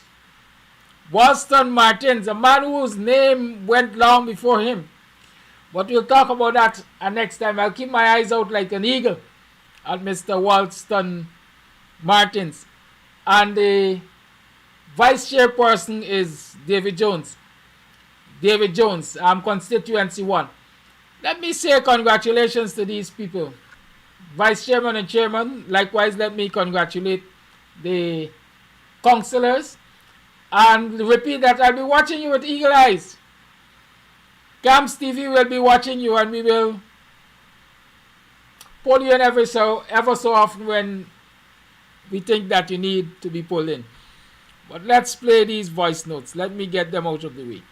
Walston Martins, a man whose name went long before him. But we'll talk about that next time. I'll keep my eyes out like an eagle at Mr. Walston Martins. And the vice chairperson is David Jones. David Jones, constituency 1. Let me say congratulations to these people. Vice chairman and chairman. Likewise, let me congratulate the councillors. And repeat that I'll be watching you with eagle eyes. Camps TV will be watching you, and we will pull you in ever so often when we think that you need to be pulled in. But let's play these voice notes. Let me get them out of the way.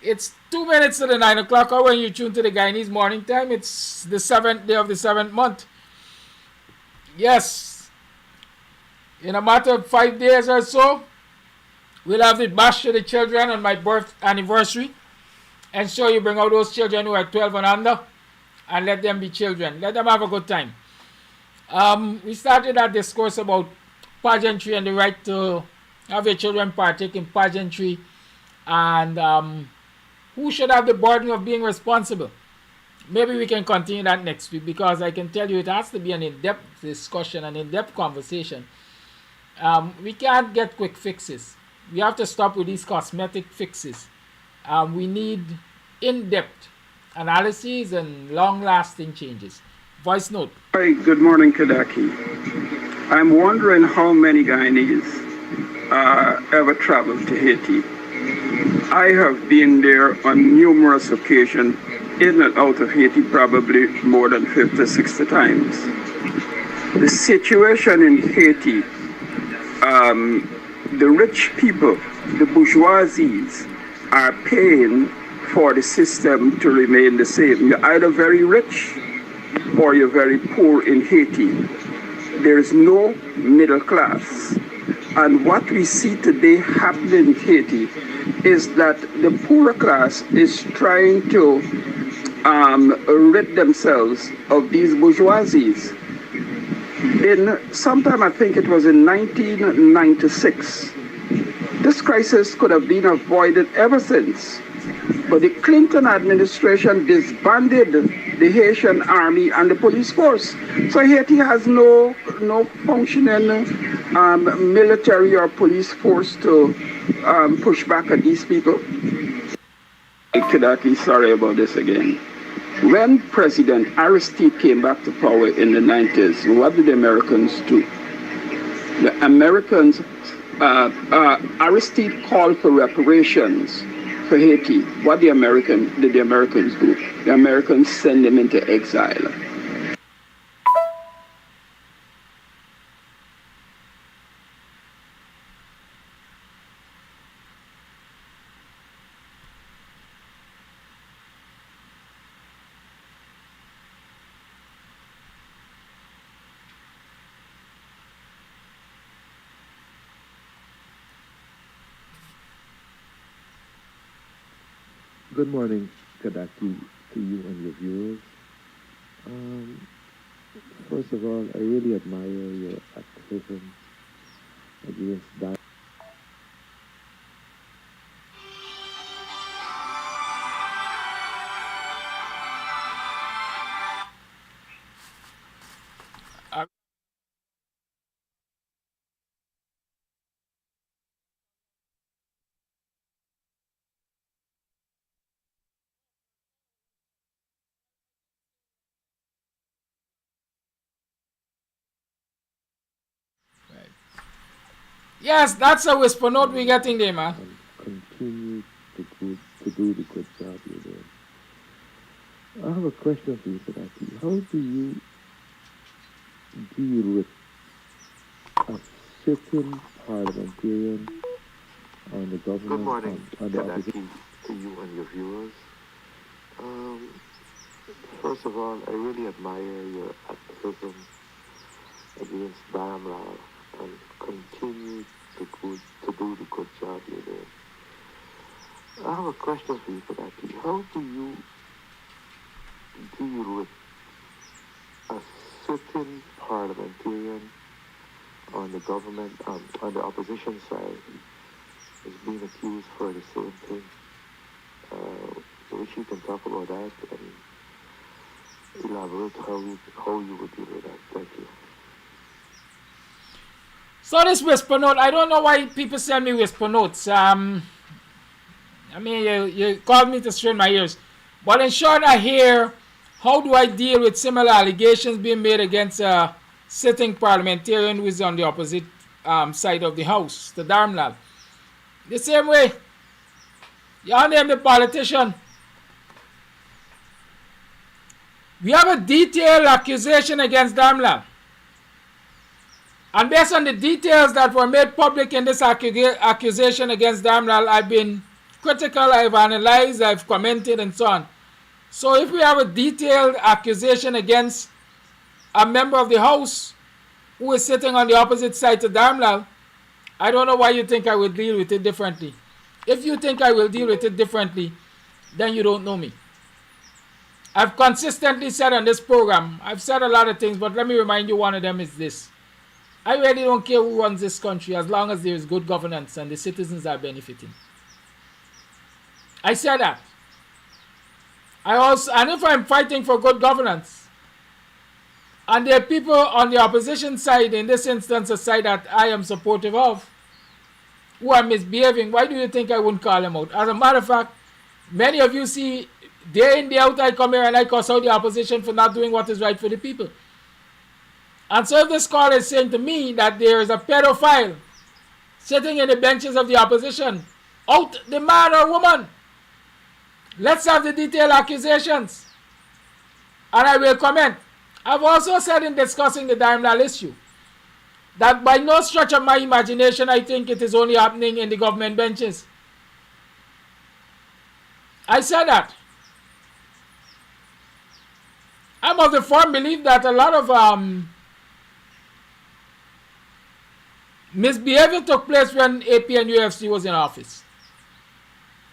It's 2 minutes to the 9 o'clock hour when you tune to the Guyanese Morning Time. It's the 7th day of the 7th month. Yes, in a matter of 5 days or so, we'll have the bash to the children on my birth anniversary. Ensure you bring out those children who are 12 and under and let them be children. Let them have a good time. We started that discourse about pageantry and the right to have your children partake in pageantry, and who should have the burden of being responsible. Maybe we can continue that next week, because I can tell you it has to be an in-depth discussion, an in-depth conversation. We can't get quick fixes. We have to stop with these cosmetic fixes. We need in-depth analyses and long-lasting changes. Voice note. Hi, good morning, Kadaki. I'm wondering how many Guyanese ever traveled to Haiti. I have been there on numerous occasions, in and out of Haiti, probably more than 50, 60 times. The situation in Haiti, the rich people, the bourgeoisies, are paying for the system to remain the same. You're either very rich or you're very poor in Haiti. There is no middle class. And what we see today happening in Haiti is that the poorer class is trying to rid themselves of these bourgeoisies. In sometime, I think it was in 1996, this crisis could have been avoided ever since. But the Clinton administration disbanded the Haitian army and the police force. So Haiti has no functioning military or police force to push back at these people. Kadaki, sorry about this again. When President Aristide came back to power in the 90s, what did the Americans do? The Americans, Aristide called for reparations for Haiti. What did the Americans do? The Americans sent them into exile. Good morning, Kadaki, to you and your viewers. First of all, I really admire your activism against that. Yes, that's a whisper note we're getting there, man. Continue to do the good job you're doing. I have a question for you, Sadaki. How do you deal with a certain parliamentarian on the government? Good morning, on the Kadaki, opposition? to you and your viewers. First of all, I really admire your activism against Bamla and continue to do the good job you're doing. I have a question for you, Kadaki. How do you deal with a sitting parliamentarian on the government, on the opposition side, is being accused for the same thing? I wish you can talk about that and elaborate how you would deal with that. Thank you. So this whisper note, I don't know why people send me whisper notes. I mean, you called me to strain my ears. But in short, I hear, how do I deal with similar allegations being made against a sitting parliamentarian who is on the opposite side of the house, the Darmlal? The same way, y'all name the politician. We have a detailed accusation against Darmlal. And based on the details that were made public in this accusation against Darmlal, I've been critical, I've analyzed, I've commented, and so on. So if we have a detailed accusation against a member of the House who is sitting on the opposite side to Darmlal, I don't know why you think I will deal with it differently. If you think I will deal with it differently, then you don't know me. I've consistently said on this program, I've said a lot of things, but let me remind you, one of them is this. I really don't care who runs this country as long as there is good governance and the citizens are benefiting. I said that. And if I'm fighting for good governance, and there are people on the opposition side, in this instance a side that I am supportive of, who are misbehaving, why do you think I wouldn't call them out? As a matter of fact, many of you see, day in, day out, I come here and I cuss out the opposition for not doing what is right for the people. And so if this caller is saying to me that there is a pedophile sitting in the benches of the opposition, out the man or woman. Let's have the detailed accusations. And I will comment. I've also said in discussing the Darmlal issue that by no stretch of my imagination I think it is only happening in the government benches. I said that. I'm of the firm belief that a lot of misbehavior took place when AP and UFC was in office.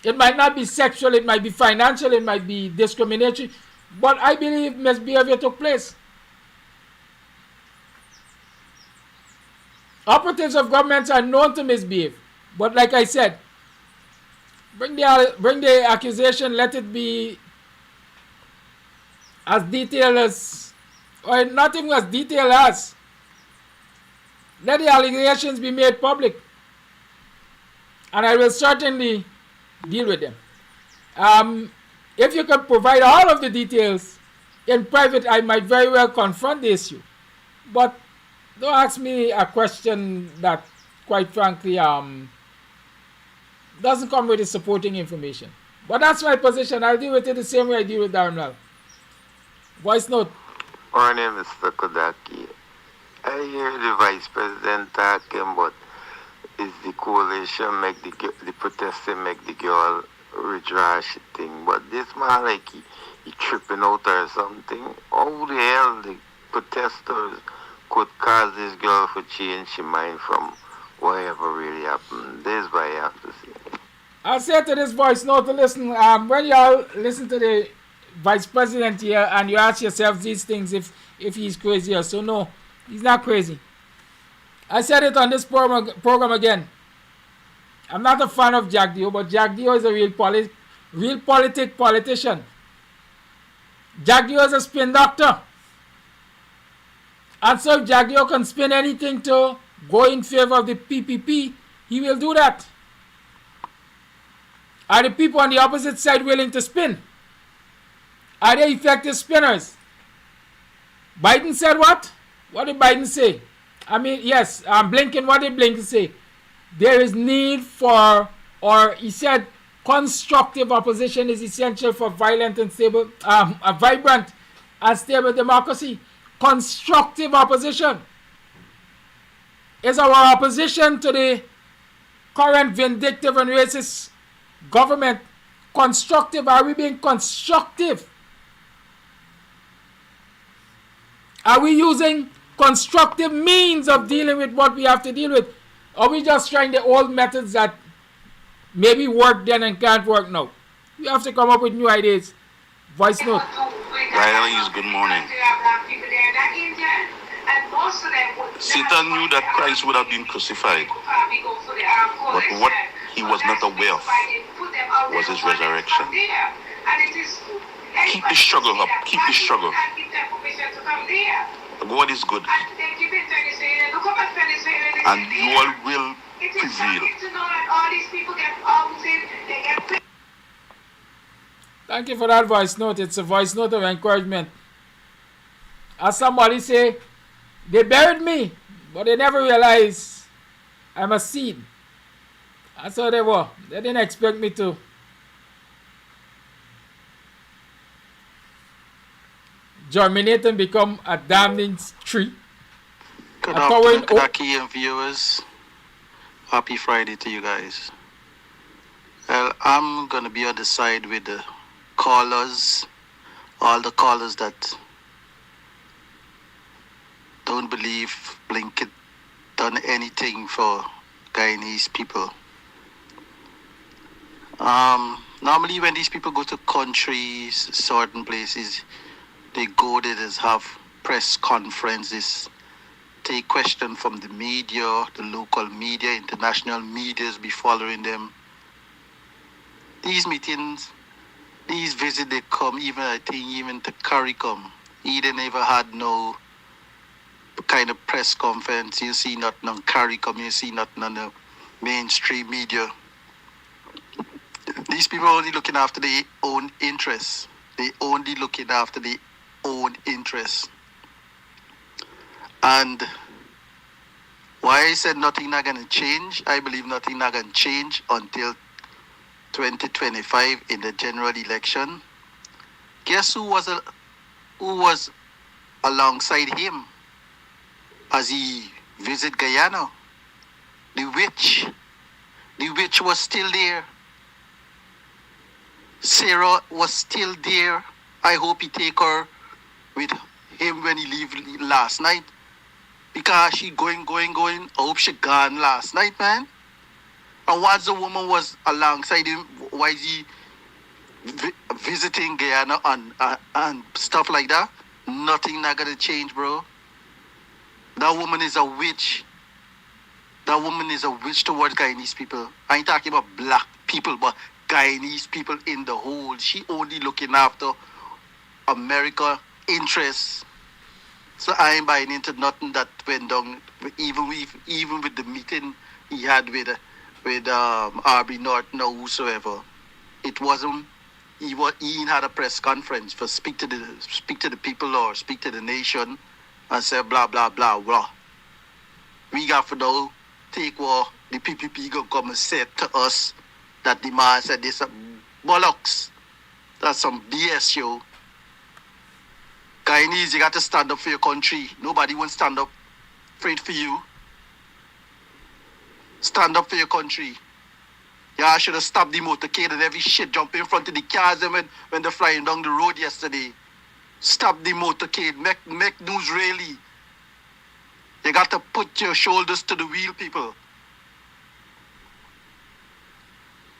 It might not be sexual, it might be financial, it might be discriminatory, but I believe misbehavior took place. Operatives of governments are known to misbehave, but like I said, bring the accusation, let it be as detailed as, or not even as detailed as, let the allegations be made public, and I will certainly deal with them. If you can provide all of the details in private, I might very well confront the issue. But don't ask me a question that, quite frankly, doesn't come with the supporting information. But that's my position. I'll deal with it the same way I deal with Darmlal. Voice note. Morning, Mr. Kodaki. I hear the Vice President talking, but is the coalition make the protesting make the girl withdraw she thing? But this man, like, he tripping out or something. How the hell the protesters could cause this girl to change her mind from whatever really happened? This is what I have to say. I'll say to this voice note to listen. When y'all listen to the Vice President here and you ask yourselves these things, if he's crazy or so, no, he's not crazy. I said it on this program again. I'm not a fan of Jack Dio, but Jack Dio is a real politician. Jack Dio is a spin doctor. And so if Jack Dio can spin anything to go in favor of the PPP, he will do that. Are the people on the opposite side willing to spin? Are they effective spinners? Biden said what? What did Biden say? I mean, yes, Blinken, what did Blinken say? There is need for, or he said, constructive opposition is essential for vibrant and stable democracy. Constructive opposition is our opposition to the current vindictive and racist government constructive? Are we being constructive? Are we using constructive means of dealing with what we have to deal with? Are we just trying the old methods that maybe work then and can't work now? We have to come up with new ideas. Voice note. Guyanese, good morning. Satan knew that Christ would have been crucified, but what he was not aware of was his resurrection. Keep the struggle up, keep the struggle. God is good, and you all will prevail. Thank you for that voice note. It's a voice note of encouragement. As somebody say, they buried me, but they never realized I'm a seed. That's how they were. They didn't expect me to. Germinate and become a damning tree. Good afternoon, Kaki and viewers. Happy Friday to you guys. Well, I'm going to be on the side with the callers, all the callers that don't believe Blinken done anything for Guyanese people. Normally when these people go to countries, certain places, they go there, just have press conferences, take questions from the media, the local media, international medias be following them. These meetings, these visits, they come, even I think even to CARICOM. He never had no kind of press conference. You see nothing on CARICOM, you see nothing on the mainstream media. These people are only looking after their own interests. They only looking after their own interests. And why I said nothing not gonna change, I believe nothing not gonna change until 2025 in the general election. Guess who was alongside him as he visited Guyana? The witch. The witch was still there. Sarah was still there. I hope he take her with him when he leave last night. Because she going. I hope she gone last night, man. And once the woman was alongside him, why is he visiting Guyana and stuff like that? Nothing not gonna change, bro. That woman is a witch. That woman is a witch towards Guyanese people. I ain't talking about black people, but Guyanese people in the whole. She only looking after America interests. So I ain't buying into nothing that went down. Even with the meeting he had with Arby Norton or whosoever, it wasn't. He ain't had a press conference for speak to the people or speak to the nation and say blah blah blah blah. We got for now take what the PPP gonna come and say to us that the man said this bollocks. That's some BS, yo. Guyanese, you got to stand up for your country. Nobody will stand up for you. Stand up for your country. Yeah, I should have stopped the motorcade and every shit jump in front of the cars and when they're flying down the road yesterday. Stop the motorcade. Make news really. You got to put your shoulders to the wheel, people.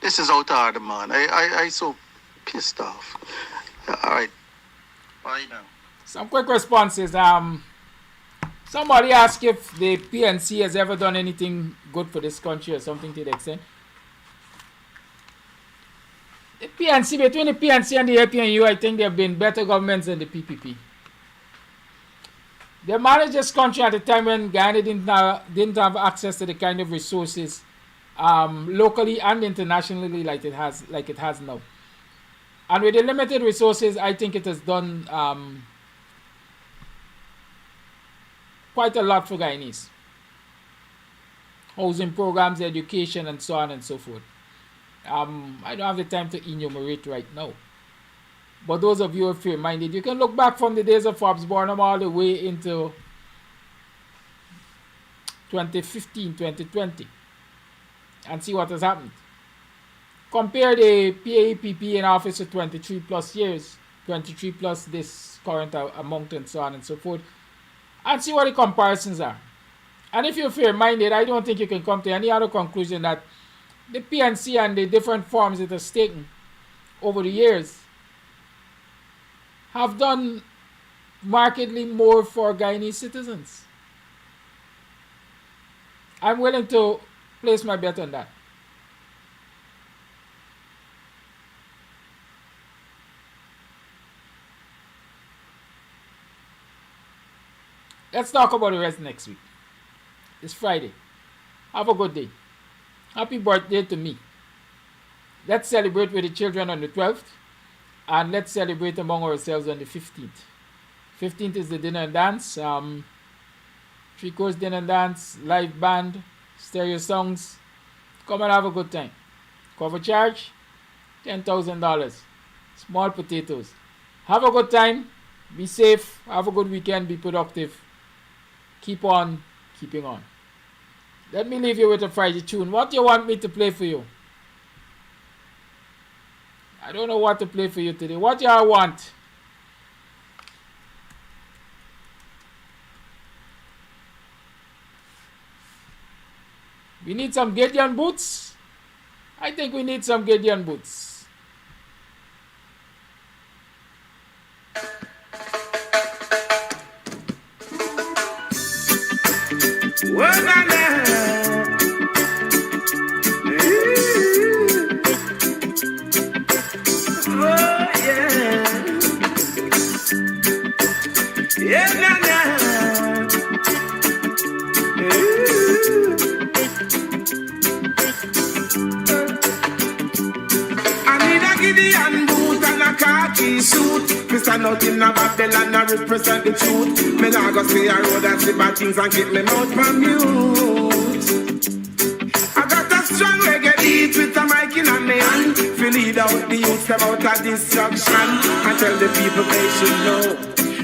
This is out of order, man. I so pissed off. All right. Bye now. Some quick responses. Somebody asked if the PNC has ever done anything good for this country or something to the extent. The PNC, between the PNC and the APNU, I think there have been better governments than the PPP. They managed this country at a time when Guyana didn't have access to the kind of resources locally and internationally like it has now. And with the limited resources, I think it has done quite a lot for Guyanese. Housing programs, education, and so on and so forth. I don't have the time to enumerate right now. But those of you who are fair-minded, you can look back from the days of Forbes Barnum all the way into 2015, 2020 and see what has happened. compare the PAEPP in office for 23 plus years, 23 plus this current amount and so on and so forth, and see what the comparisons are. And if you're fair-minded, I don't think you can come to any other conclusion that the PNC and the different forms it has taken over the years have done markedly more for Guyanese citizens. I'm willing to place my bet on that. Let's talk about the rest next week. It's Friday. Have a good day. Happy birthday to me. Let's celebrate with the children on the 12th. And let's celebrate among ourselves on the 15th. 15th is the dinner and dance. 3-course dinner and dance, live band, stereo songs. Come and have a good time. Cover charge, $10,000. Small potatoes. Have a good time. Be safe. Have a good weekend. Be productive. Keep on keeping on. Let me leave you with a Friday tune. What do you want me to play for you? I don't know what to play for you today. What do y'all want? We need some Gideon boots? I think we need some Gideon boots. Suit, Mr. Nothing a Babylon, I represent the truth. Me nah go see a road and see bad things and keep me mouth from mute. I got a strong reggae beat with a mic in my hand. Feel lead out the youth, them out of destruction. And tell the people they should know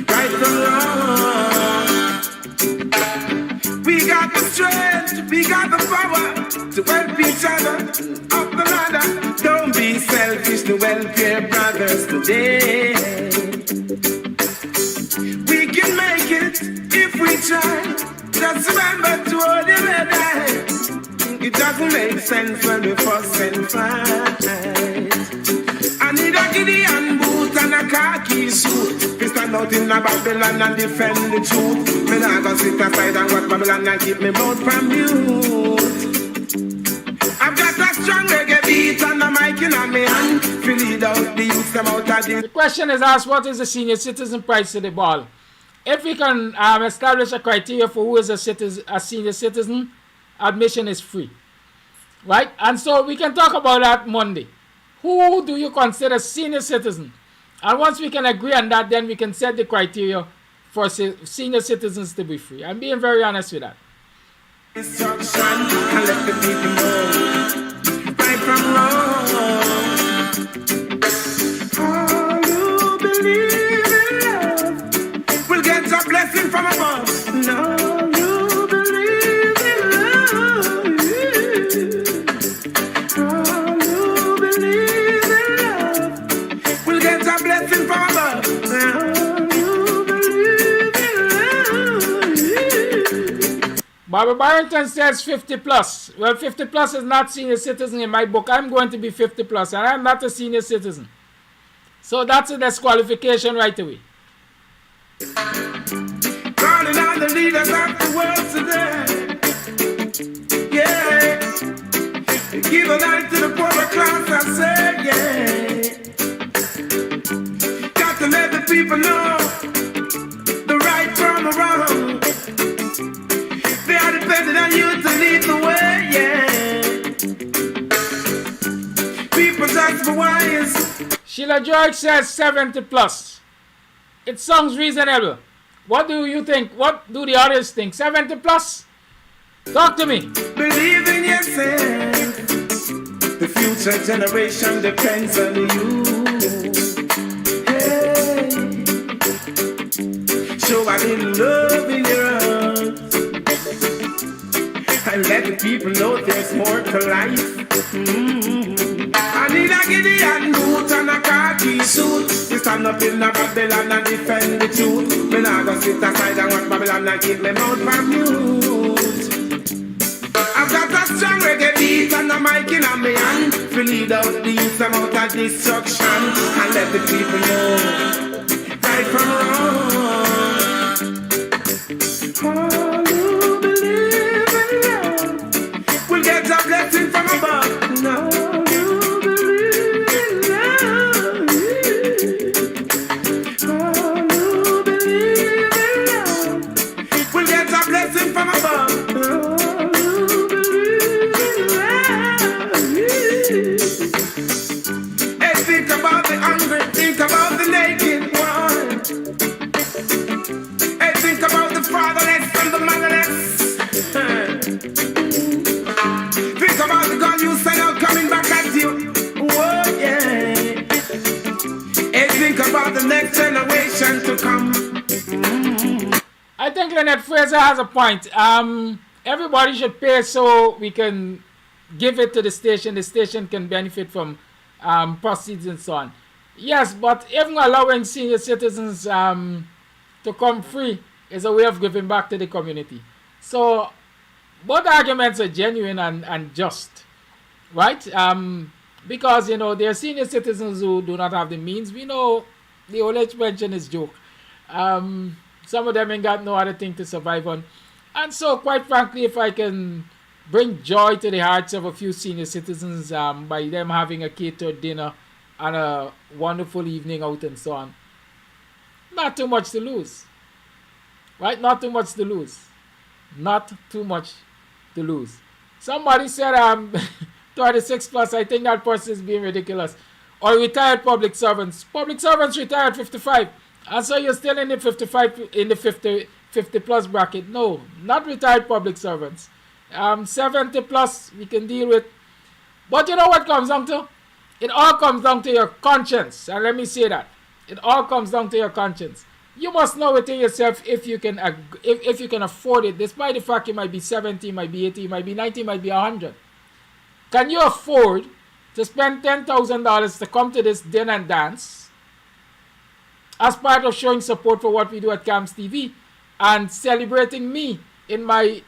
right from wrong. We got the strength, we got the power to help each other up the ladder. Don't be selfish to help your brothers today. We can make it if we try. Just remember to hold your head high. It doesn't make sense when we fuss and fight. I need a Gideon boot and a khaki suit. We stand out in a Babylon and defend the truth. Me nah go sit aside and watch Babylon and keep me mouth from mute. I've got a strong reggae beat and a mic in my hand. Feel lead out the youth them out of this. The question is asked, what is the senior citizen price of the ball? If we can establish a criteria for who is a senior citizen, admission is free. Right? And so we can talk about that Monday. Who do you consider senior citizen? And once we can agree on that, then we can set the criteria for senior citizens to be free. I'm being very honest with that. Instruction and let the people know right from wrong. All who believe in love will get a blessing from above. No, you believe in love. All who believe in love will get a blessing from above. Barbara Barrington says 50 plus. Well, 50 plus is not senior citizen in my book. I'm going to be 50 plus, and I'm not a senior citizen. So that's a disqualification right away. Calling on the leaders of the world today. Yeah. Give a light to the poor class, I say, yeah. Got to let the people know the right from the wrong. They are dependent on you to lead the way, yeah. People just for wise. Sheila George says 70 plus. It sounds reasonable. What do you think? What do the others think? 70 plus? Talk to me. Believe in yourself. The future generation depends on you. Hey. Show a little love in your heart. And let the people know there's more to life. I Gideon boot and a khaki suit. We stand up in the Babylon and defend the truth. Me nah go sit aside and watch Babylon and keep me mouth from mute. I've got a strong reggae beat and a mic in my hand to lead out the youth out of destruction and let the people know right from wrong. All who believe in love will get a blessing from above. All who believe in love, all who believe in love will get a blessing from above. Think about the hungry, think about the naked one. Hey, think about the fatherless and the motherless. Think about the God you sent out coming back at you. Oh yeah. Hey, think about the next generation to come. I think Lynette Fraser has a point. Everybody should pay so we can give it to the station. The station can benefit from proceeds and so on. Yes, but even allowing senior citizens to come free is a way of giving back to the community. So both arguments are genuine and just, right? Because, you know, there are senior citizens who do not have the means. We know the old age pension is joke. Some of them ain't got no other thing to survive on. And so, quite frankly, if I can bring joy to the hearts of a few senior citizens by them having a catered dinner and a wonderful evening out and so on, not too much to lose. Right? Not too much to lose. Not too much to lose. Somebody said 36 plus. I think that person is being ridiculous. Or retired public servants. Public servants retired 55. And so you're still in the 55, in the 50 plus bracket. No, not retired public servants. 70 plus we can deal with. But you know what comes down to? It all comes down to your conscience. And let me say that. It all comes down to your conscience. You must know within yourself if you can if you can afford it, despite the fact it might be 70, might be 80, might be 90, might be 100. Can you afford to spend $10,000 to come to this dinner and dance as part of showing support for what we do at CAMS TV and celebrating me in my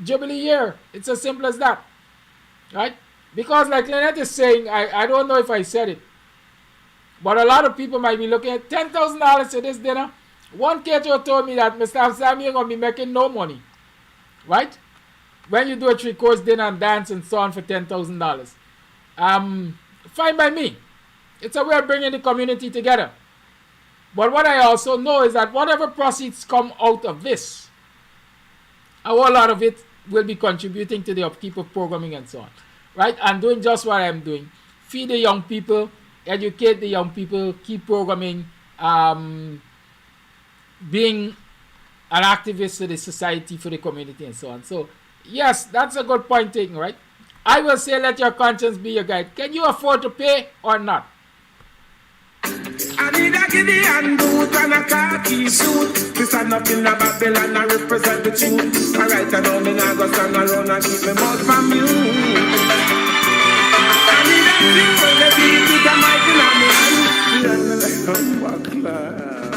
Jubilee year? It's as simple as that, right? Because like Lynette is saying, I don't know if I said it, but a lot of people might be looking at $10,000 to this dinner. One caterer told me that, Mr. Sam, you're going to be making no money, right? When you do a 3-course dinner and dance and so on for $10,000. Fine by me. It's a way of bringing the community together. But what I also know is that whatever proceeds come out of this, a whole lot of it will be contributing to the upkeep of programming and so on, right? And doing just what I'm doing. Feed the young people, educate the young people, keep programming, being an activist for the society, for the community and so on. So, yes, that's a good point taken, right? I will say let your conscience be your guide. Can you afford to pay or not? I need a Gideon boot and a khaki suit. We stand up in the Babylon and represent the truth. Alright, I know me now go stand around and keep me mouth from you. I need a simple beat with a mic in my hand.